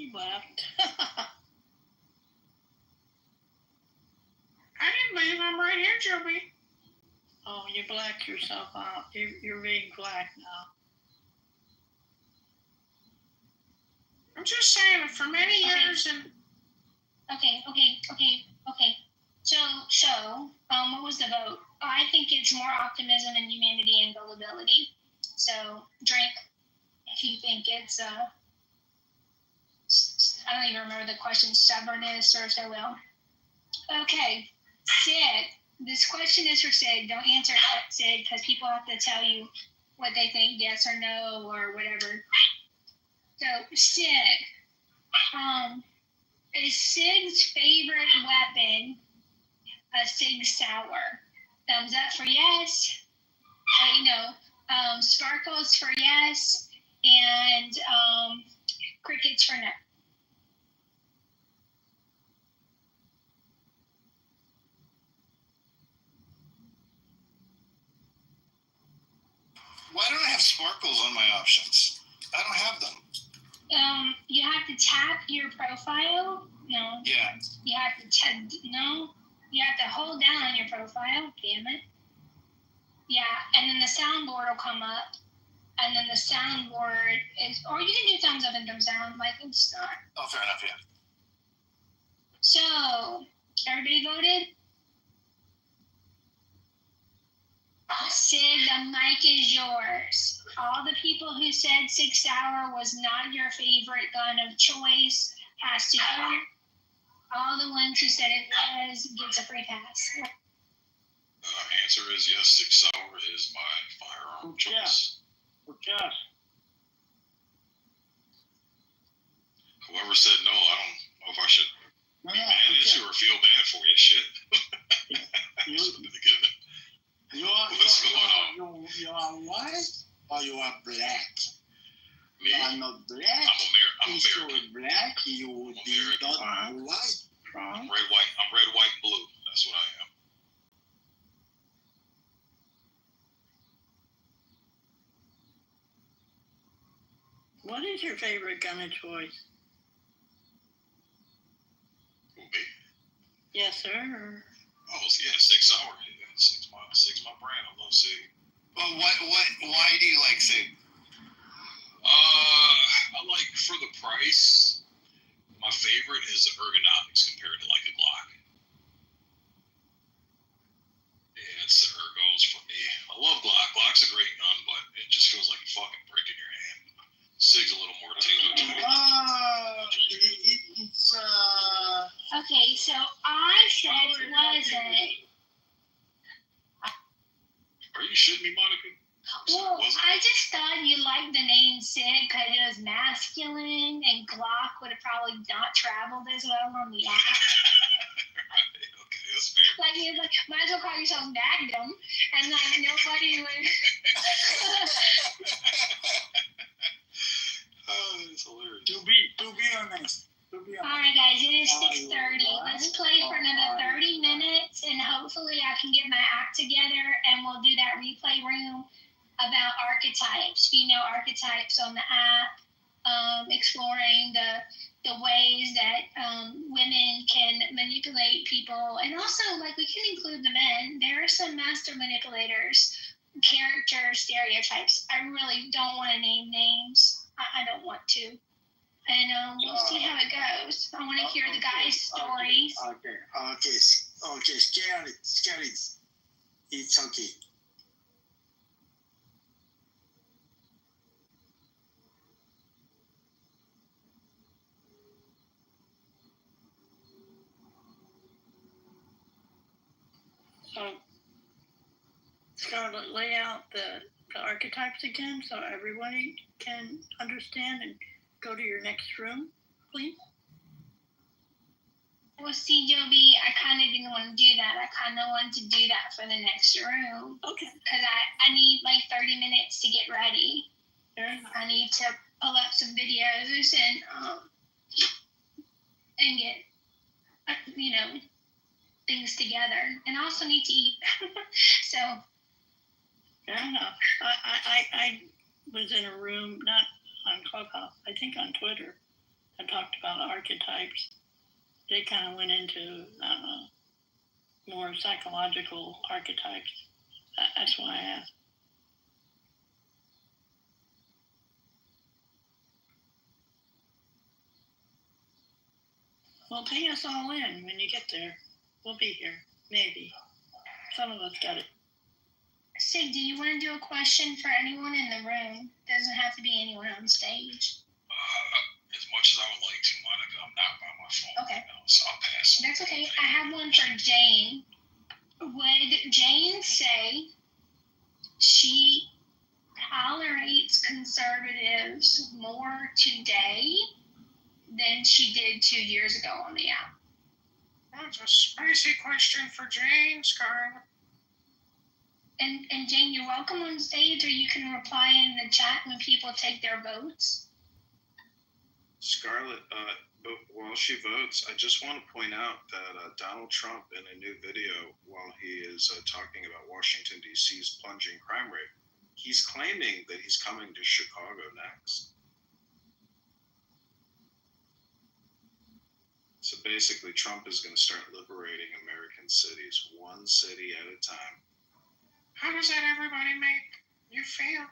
He left. I didn't leave. I'm right here, Joby. Oh, you blacked yourself out. You're being black now. I'm just saying, for many years and. Okay. So, what was the vote? I think it's more optimism and humanity and gullibility. So, drink if you think it's, I don't even remember the question, stubbornness or so well. Okay, Sid. This question is for Sid. Don't answer it, Sid, because people have to tell you what they think, yes or no, or whatever. So, Sid, is Sig's favorite weapon a Sig Sauer? Thumbs up for yes. Sparkles for yes, and crickets for no. Why don't I have sparkles on my options? I don't have them. You have to tap your profile. No. Yeah. You have to no. You have to hold down on your profile. Damn it. Yeah, and then the soundboard will come up, and then the soundboard is, or you can do thumbs up and thumbs down. Like it's not. Oh, fair enough. Yeah. So everybody voted. Sid, the mic is yours. All the people who said Sig Sauer was not your favorite gun of choice has to go. All the ones who said it was gets a free pass. Answer is yes. Sig Sauer is my firearm choice. Josh. Whoever said no, I don't know if I should be mad at you or feel bad for you. Shit. You are white or you are black? Me? You are not black. I'm If you were black, you would be not white. I'm red, white, blue. That's what I am. What is your favorite gun of choice? Me? Yes, sir. Oh, yeah, Sig Sauer. Yeah, Sig's my brand. I love Sig. Well, why do you like Sig? I like, for the price, my favorite is the ergonomics compared to like a Glock. Yeah, it's the ergos for me. I love Glock. Glock's a great gun, but it just feels like a fucking brick in your hand. Sig's a little more tailored to it. Okay, so I said it wasn't. Are you shitting me, Monica? Well, I just thought you liked the name Sig because it was masculine, and Glock would have probably not traveled as well on the app. Okay, that's fair. Like, you're like, might as well call yourself Magnum, and like nobody would. Oh, that's hilarious. To be honest. Alright guys, it is 6:30. Let's play for another 30 minutes and hopefully I can get my act together and we'll do that replay room about archetypes, female archetypes on the app, exploring the ways that women can manipulate people, and also like we can include the men. There are some master manipulators, character stereotypes. I really don't want to name names. I don't want to. And we'll see how it goes. I want to hear the guys' stories. Okay. Scary. It's okay. So, Scarlett, lay out the archetypes again so everybody can understand and go to your next room, please. Well, see, Joby, I kind of didn't want to do that. I kind of wanted to do that for the next room. Okay. Because I need like 30 minutes to get ready. I need to pull up some videos and get, things together. And I also need to eat. So. Fair enough. I was in a room, not on Clubhouse, I think on Twitter, I talked about archetypes. They kind of went into, I don't know, more psychological archetypes. That's why I asked. Well, pay us all in when you get there. We'll be here. Maybe. Some of us got it. Sig, do you want to do a question for anyone in the room? Doesn't have to be anyone on stage. As much as I would like to, Monica, I'm not by my phone Okay. right now, so I'll pass. That's okay. I have one for Jane. Would Jane say she tolerates conservatives more today than she did 2 years ago on the app? That's a spicy question for Jane, Scarlett. And Jane, you're welcome on stage, or you can reply in the chat when people take their votes. Scarlett, while she votes, I just want to point out that Donald Trump, in a new video, while he is talking about Washington, D.C.'s plunging crime rate, he's claiming that he's coming to Chicago next. So basically, Trump is going to start liberating American cities, one city at a time. How does that everybody make you feel?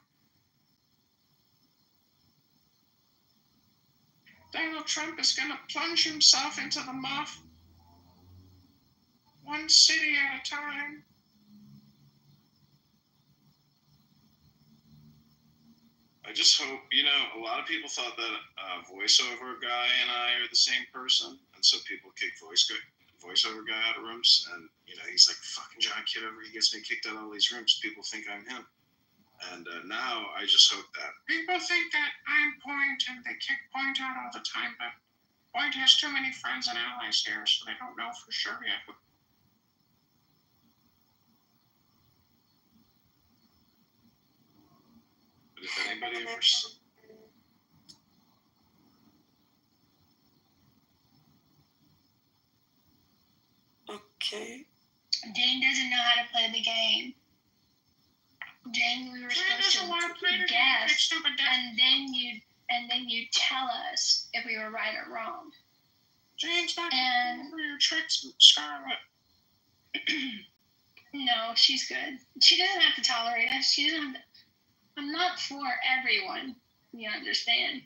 Donald Trump is going to plunge himself into the muff, one city at a time. I just hope, a lot of people thought that voiceover guy and I are the same person, and so people kick voiceover guy out of rooms, and he's like, fucking John Kitover, he gets me kicked out of all these rooms. People think I'm him, and now I just hope that People think that I'm Point and they kick Point out all the time, but Point has too many friends and allies here, so they don't know for sure yet. But if anybody ever Okay. Jane doesn't know how to play the game. Jane, we were supposed to guess, and then you tell us if we were right or wrong. Jane's not for your tricks, Scarlett. No, she's good. She doesn't have to tolerate us. She doesn't have to. I'm not for everyone, you understand,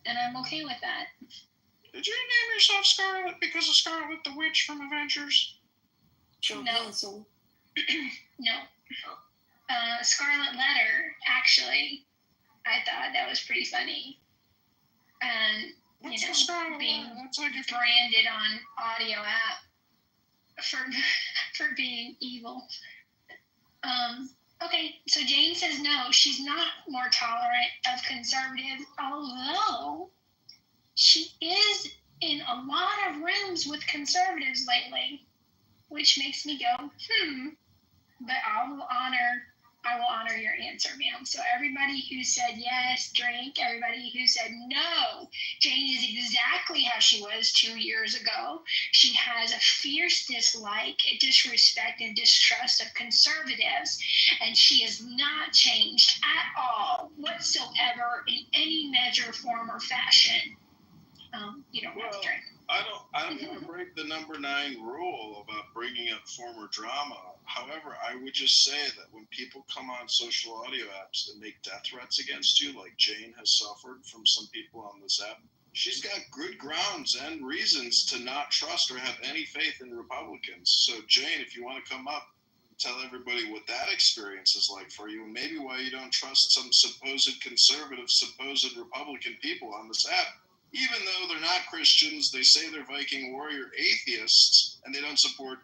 and I'm okay with that. Did you name yourself Scarlet because of Scarlet the Witch from Avengers? No. No. Scarlet Letter, actually, I thought that was pretty funny. And, being branded on audio app for being evil. Okay, so Jane says no, she's not more tolerant of conservatives, although she is in a lot of rooms with conservatives lately, which makes me go, but I will honor your answer, ma'am. So everybody who said yes, drink. Everybody who said no, Jane is exactly how she was 2 years ago. She has a fierce dislike, disrespect, and distrust of conservatives, and she has not changed at all whatsoever in any measure, form, or fashion. You don't have to drink. I don't want to break the number 9 rule about bringing up former drama. However, I would just say that when people come on social audio apps and make death threats against you, like Jane has suffered from some people on this app, she's got good grounds and reasons to not trust or have any faith in Republicans. So, Jane, if you want to come up, tell everybody what that experience is like for you, and maybe why you don't trust some supposed conservative, supposed Republican people on this app. Even though they're not Christians, they say they're Viking warrior atheists, and they don't support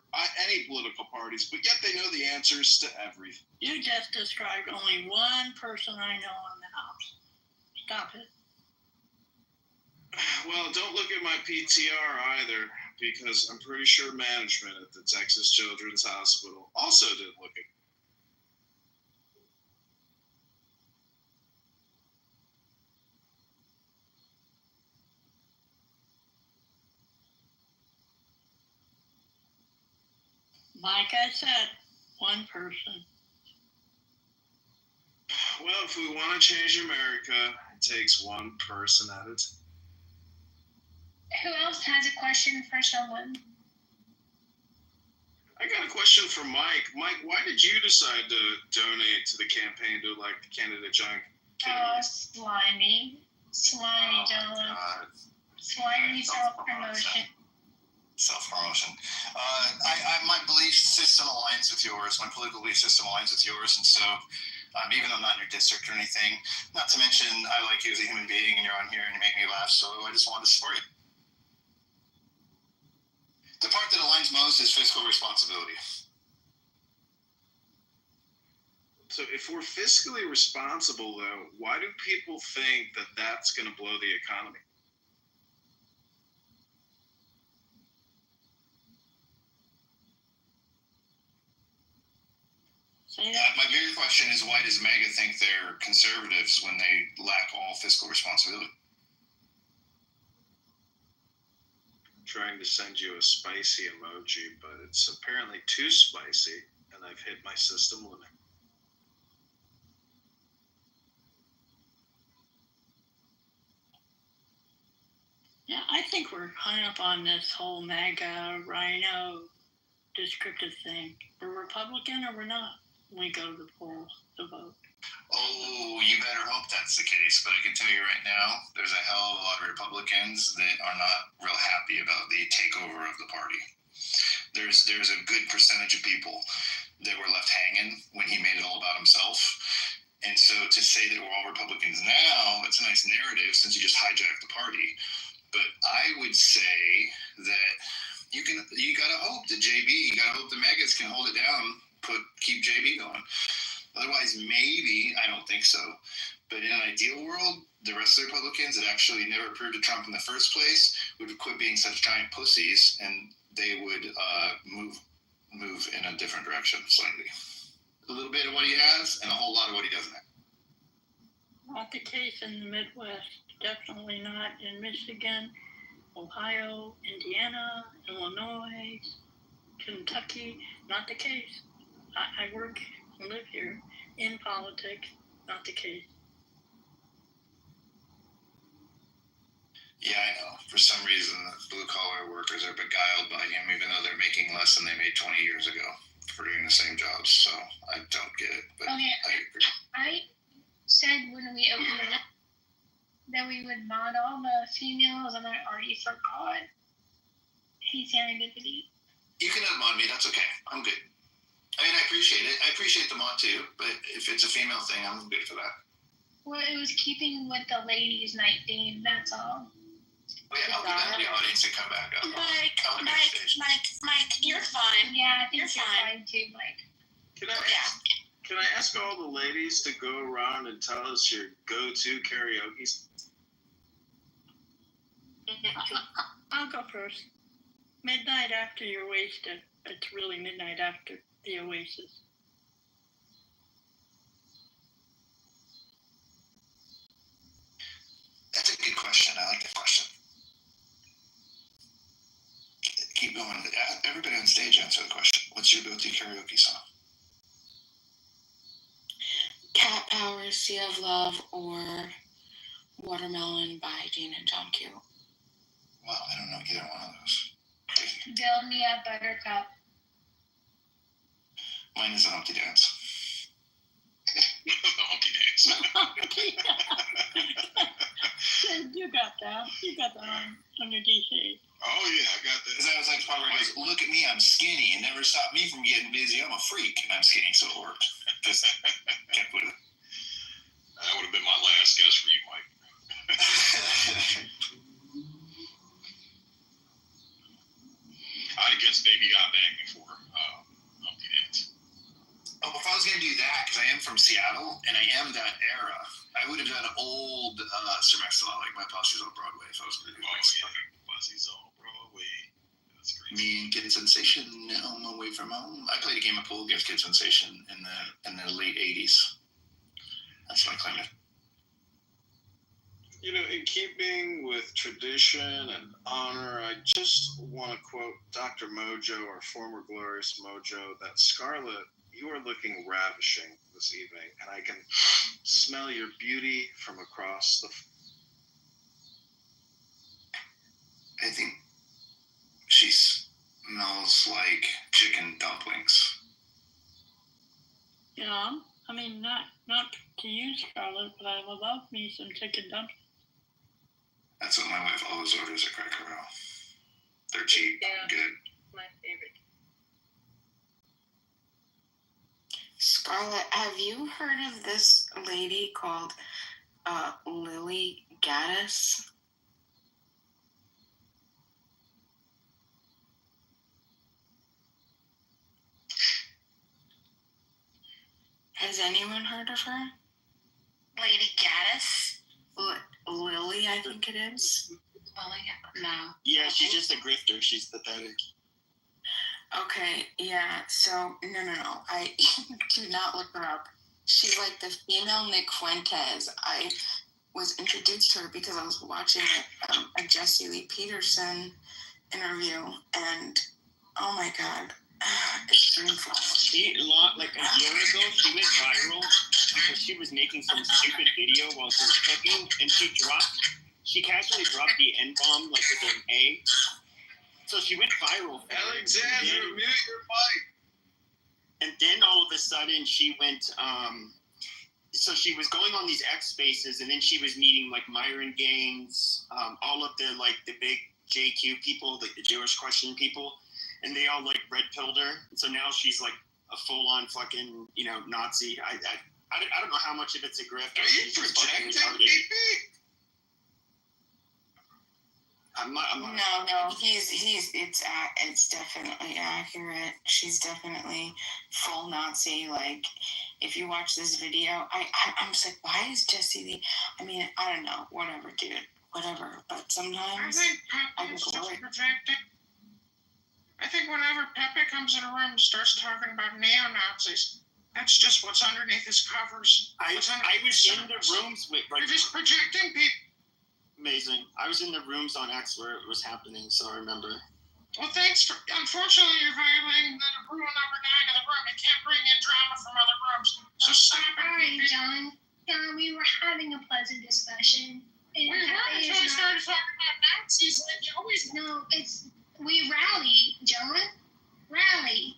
any political parties, but yet they know the answers to everything. You just described only one person I know in the house. Stop it. Well, don't look at my PTR either, because I'm pretty sure management at the Texas Children's Hospital also didn't look at. Like I said, one person. Well, if we want to change America, it takes one person at a time. Who else has a question for someone? I got a question for Mike. Mike, why did you decide to donate to the campaign to elect candidate John Kitover? Slimy. Slimy, John. Slimy self-promotion. Self-promotion. My belief system aligns with yours. My political belief system aligns with yours, and so even though I'm not in your district or anything, not to mention I like you as a human being, and you're on here and you make me laugh, so I just wanted to support you. The part that aligns most is fiscal responsibility. So if we're fiscally responsible, though, why do people think that that's going to blow the economy? My bigger question is, why does MAGA think they're conservatives when they lack all fiscal responsibility? Trying to send you a spicy emoji, but it's apparently too spicy, and I've hit my system limit. Yeah, I think we're hung up on this whole MAGA, rhino, descriptive thing. We're Republican or we're not when we go to the polls to vote. Oh, you better hope that's the case. But I can tell you right now, there's a hell of a lot of Republicans that are not real happy about the takeover of the party. There's a good percentage of people that were left hanging when he made it all about himself. And so to say that we're all Republicans now, it's a nice narrative since you just hijacked the party. But I would say that you gotta hope that you gotta hope the MAGAs can hold it down, keep JB going. Otherwise, maybe, I don't think so, but in an ideal world, the rest of the Republicans that actually never approved of Trump in the first place would quit being such giant pussies, and they would move in a different direction slightly. A little bit of what he has and a whole lot of what he doesn't have. Not the case in the Midwest. Definitely not in Michigan, Ohio, Indiana, Illinois, Kentucky. Not the case. I work and live here in politics. Not the case. Yeah, I know. For some reason, the blue-collar workers are beguiled by him, even though they're making less than they made 20 years ago for doing the same jobs. So I don't get it, but Okay, I agree. I said when we opened it up that we would mod all the females, and I already forgot. Hey, serendipity. You can unmod me. That's okay. I'm good. I mean, I appreciate it. I appreciate the mod too, but if it's a female thing, I'm good for that. Well, it was keeping with the ladies' night theme, that's all. Oh, yeah, I'll go down to the audience and come back up. Mike, you're fine. Yeah, I think You're fine too, Mike. Can I ask all the ladies to go around and tell us your go-to karaoke? I'll go first. Midnight After You're Wasted. It's really midnight after the Oasis. That's a good question. I like that question. Keep going. Everybody on stage answer the question. What's your go-to karaoke song? Cat Power, Sea of Love, or Watermelon by Gene and John Q. Wow, I don't know either one of those. Build Me Up, Buttercup. Mine is a Humpty Dance. Humpty Dance. You got that. You got that on your DC. Oh yeah, I got that. Because I was like, part where he goes, look at me, I'm skinny, and never stop me from getting busy. I'm a freak, and I'm skinny, so it worked. Just kept with it. That would have been my last guess for you, Mike. I'd have guessed Baby Got Back before Humpty Dance. Oh, if I was going to do that, because I am from Seattle, and I am that era, I would have done old Sir Mix-a-Lot, like My Posse's on Broadway, if I was going to do Posse's on Broadway. That's great. Me and Kid Sensation, home away from home. I played a game of pool against Kid Sensation in the late 80s. That's my claim to. You know, in keeping with tradition and honor, I just want to quote Dr. Mojo, our former glorious Mojo, that Scarlett, you are looking ravishing this evening, and I can smell your beauty from across the... I think she smells like chicken dumplings. Yeah, I mean, not to you, Scarlett, but I would love me some chicken dumplings. That's what my wife always orders at Cracker Barrel. They're cheap, good. My favorite. Scarlett, have you heard of this lady called Lily Gaddis? Has anyone heard of her? Lady Gaddis? Lily, I think it is. No. Yeah, she's just a grifter. She's pathetic. Okay, yeah, so, no. I do not look her up. She's like the female Nick Fuentes. I was introduced to her because I was watching a Jesse Lee Peterson interview, and oh my God, it's painful. She, like a year ago, she went viral because she was making some stupid video while she was cooking, and she casually dropped the N-bomb, like with an A. So she went viral. Alexander, mute your mic. And then all of a sudden she went, so she was going on these X Spaces, and then she was meeting like Myron Gaines, all of the big JQ people, like the Jewish question people, and they all like red pilled her. And so now she's like a full on fucking, Nazi. I don't know how much of it's a grift. Are you projecting, PP? I'm not. No, it's definitely accurate. She's definitely full Nazi. Like, if you watch this video, I'm just like, why is Jesse Lee? I mean, I don't know, whatever, dude, whatever. But sometimes I think Pepe is just projecting. I think whenever Pepe comes in a room and starts talking about neo-Nazis, that's just what's underneath his covers. I was in the rooms with. You're just projecting people. Amazing. I was in the rooms on X where it was happening, so I remember. Well, thanks for. Unfortunately, you're violating the rule number 9 of the room. You can't bring in drama from other rooms. So stop it. All right, John. John, we were having a pleasant discussion. We were until we started talking about Nazis. Like you always. No, we rally, John. Rally.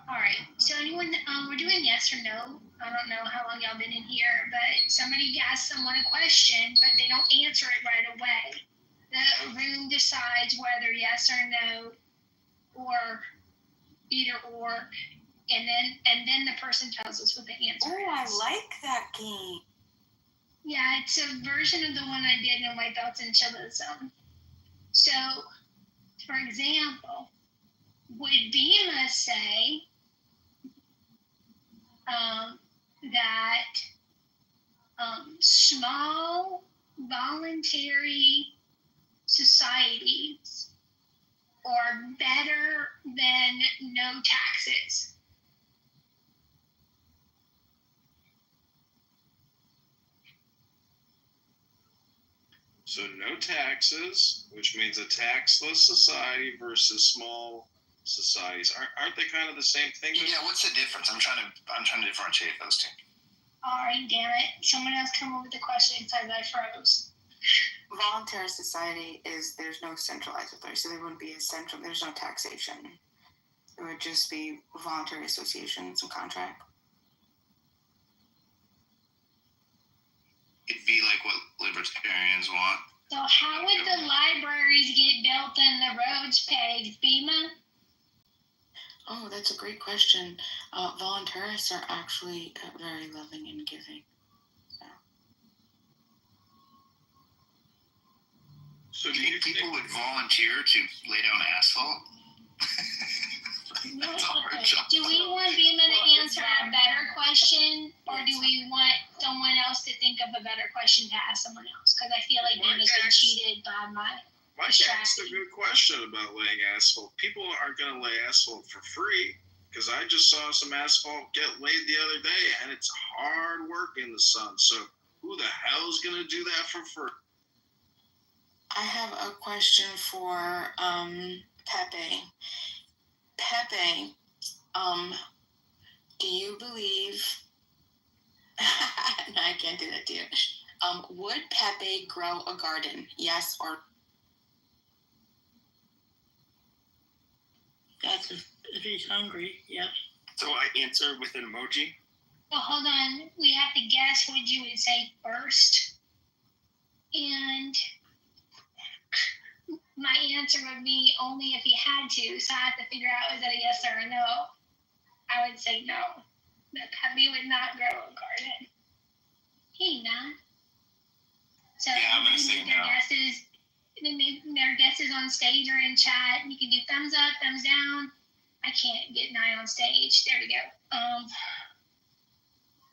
All right. So anyone, we're doing yes or no. I don't know how long y'all been in here, but somebody asks someone a question, but they don't answer it right away. The room decides whether yes or no, or either or, and then the person tells us what the answer is. Oh, I like that game. Yeah, it's a version of the one I did in White Belts and Chilla Zone. So, for example, would Bima say that small voluntary societies are better than no taxes? So no taxes, which means a taxless society versus small societies. Aren't they kind of the same thing? Yeah, what's the difference? I'm trying to differentiate those two. All right, damn it. Someone else come up with the question because I froze. Voluntary society is there's no centralized authority, so there wouldn't be there's no taxation. It would just be voluntary associations and contract. It'd be like what libertarians want. So how would the libraries get built and the roads paved, Bima? Oh, that's a great question. Voluntarists are actually very loving and giving. So do you think people would volunteer to lay down asphalt? No, do we want Bima to answer a better question, or do we want someone else to think of a better question to ask someone else? Because I feel like Bima's been cheated by my Mike asked a good question about laying asphalt. People aren't going to lay asphalt for free, because I just saw some asphalt get laid the other day, and it's hard work in the sun. So who the hell is going to do that for free? I have a question for Pepe. Pepe, do you believe? No, I can't do that to you. Would Pepe grow a garden? Yes or? if he's hungry, yes. So I answer with an emoji. Well, hold on. We have to guess what you would say first. And my answer would be only if he had to. So I have to figure out, is that a yes or a no? I would say no. That Peppy would not grow a garden. He not. So Yeah, I'm gonna say their no. guesses, their guesses on stage or in chat. You can do thumbs up, thumbs down. I can't get Nye on stage. There we go.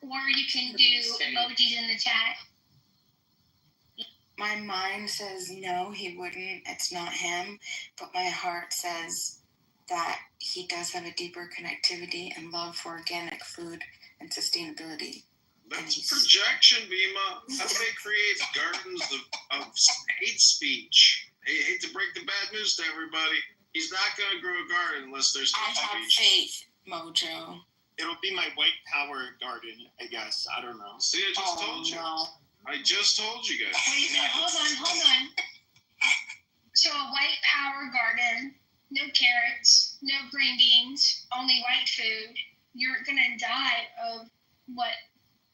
Or you can do emojis in the chat. My mind says no, he wouldn't. It's not him. But my heart says that he does have a deeper connectivity and love for organic food and sustainability. That's projection, Bima. Pepe creates gardens of hate speech. I hate to break the bad news to everybody. He's not going to grow a garden unless there's I hate have speech. faith, Mojo. It'll be my white power garden, I guess. I don't know. See, I just told you. No. I just told you guys. Wait, hold on. So a white power garden, no carrots, no green beans, only white food. You're gonna die of what?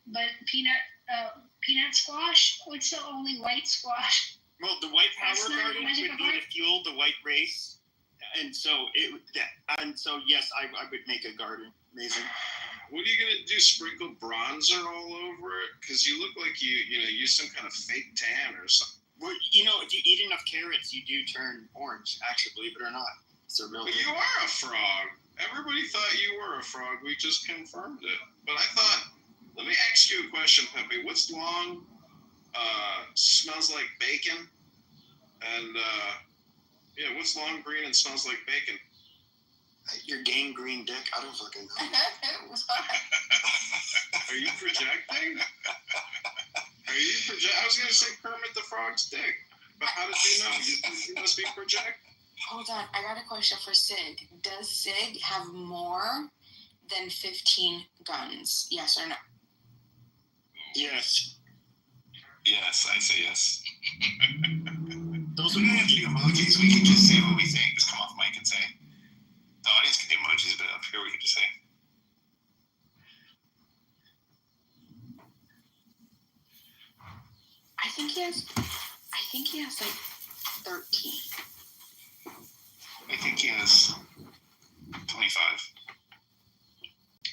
But peanut squash? What's the only white squash? Well, the white power That's not garden magic would be of to fuel the white race, and so yes, I would make a garden. Amazing. What are you going to do? Sprinkle bronzer all over it? Because you look like you use some kind of fake tan or something. Well, if you eat enough carrots, you do turn orange. Actually, believe it or not, it's a real. But you are a frog. Everybody thought you were a frog. We just confirmed it. But I thought, let me ask you a question, Pepe. What's long, smells like bacon? And, what's long, green, and smells like bacon? Your gangrene dick. I don't fucking know. Are you projecting? I was going to say Kermit the Frog's dick. But how did you know? You must be projecting. Hold on, I got a question for Sig. Does Sig have more than 15 guns? Yes or no? Yes. Yes, I say yes. Those we don't have to do emojis. We can just say what we think. Just come off mic and say. The audience can do emojis, but up here we can just say. I think he has like 13. I think he has 25.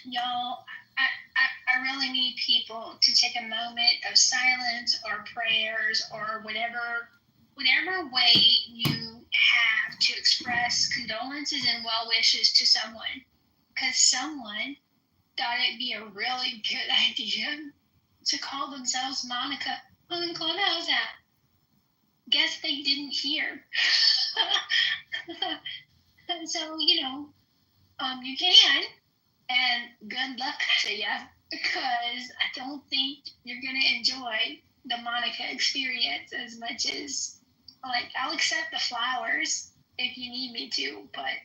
Y'all, I really need people to take a moment of silence or prayers or whatever way you have to express condolences and well wishes to someone. Because someone thought it'd be a really good idea to call themselves Monica on the Clubhouse app. Guess they didn't hear. So, you can. And good luck to you, because I don't think you're going to enjoy the Monica experience as much as, I'll accept the flowers if you need me to, but,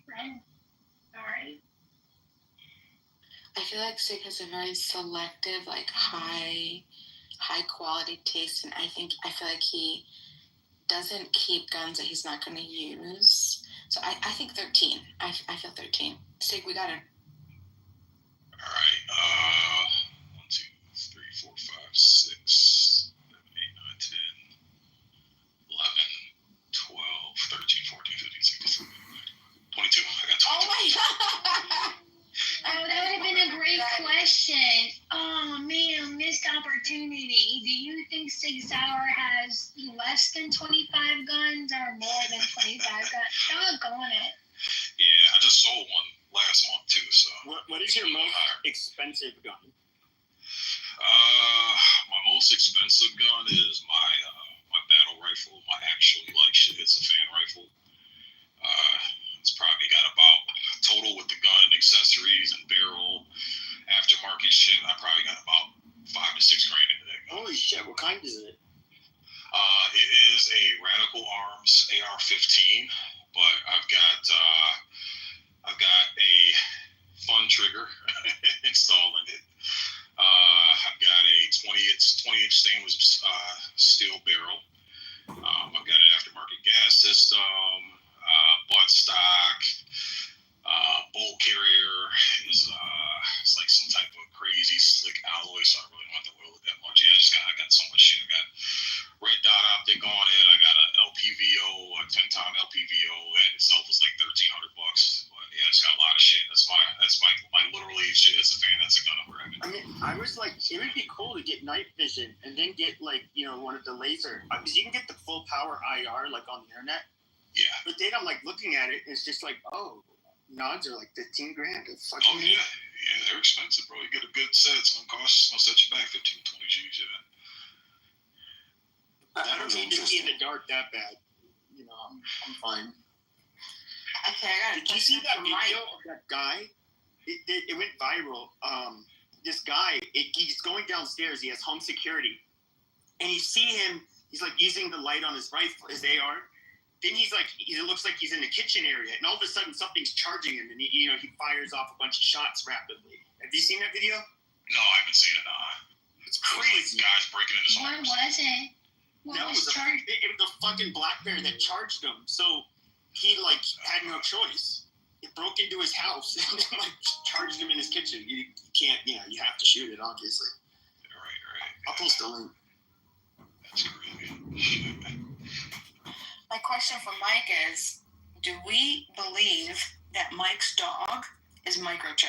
right? All right. I feel like Sig has a very selective, high quality taste, and I feel like he doesn't keep guns that he's not going to use. So I think 13. I feel 13. Sig, we got it. All right. 1, 2, 3, 4, 5, 6, 7, 8, 9, 10, 11, 12, 13, 14, 15, 16, 17, 22. I got 22. Oh my God! Oh, that would have been a great question. Oh man, missed opportunity. Do you think Sig Sauer has less than 25 guns or more than 25 guns? Doggone it. Yeah, I just sold one last month too. So what is your most expensive gun? My most expensive gun is my battle rifle. My actually shit. It's a fan rifle. It's probably got about total with the gun, accessories, and barrel, aftermarket shit. I probably got about $5 to $6 grand into that gun. Holy shit! What kind is it? It is a Radical Arms AR-15, but I've got a fun trigger installed in it. I've got a 20-inch stainless steel barrel. I've got an aftermarket gas system, butt stock, get night vision and then get like one of the laser, because you can get the full power IR like on the internet. Yeah. But then I'm like looking at it, and it's just like, oh, nods are like $15,000. Oh yeah, they're expensive, bro. You get a good set, it's gonna set you back 15, 20 G's. Yeah. I don't need to see in the dark that bad. I'm fine. Okay, I got. Did you see that video of that guy? It went viral. This guy, he's going downstairs. He has home security, and you see him. He's like using the light on his rifle, his AR. Then it looks like he's in the kitchen area, and all of a sudden something's charging him, and he fires off a bunch of shots rapidly. Have you seen that video? No, I haven't seen it. It's crazy. Guys breaking into What was it? What No, it was was charged? it was a fucking black bear that charged him. So he had no choice. It broke into his house and then charged him in his kitchen. You can't, you have to shoot it, obviously. Right. I'll post a link. That's crazy. My question for Mike is, do we believe that Mike's dog is microchipped?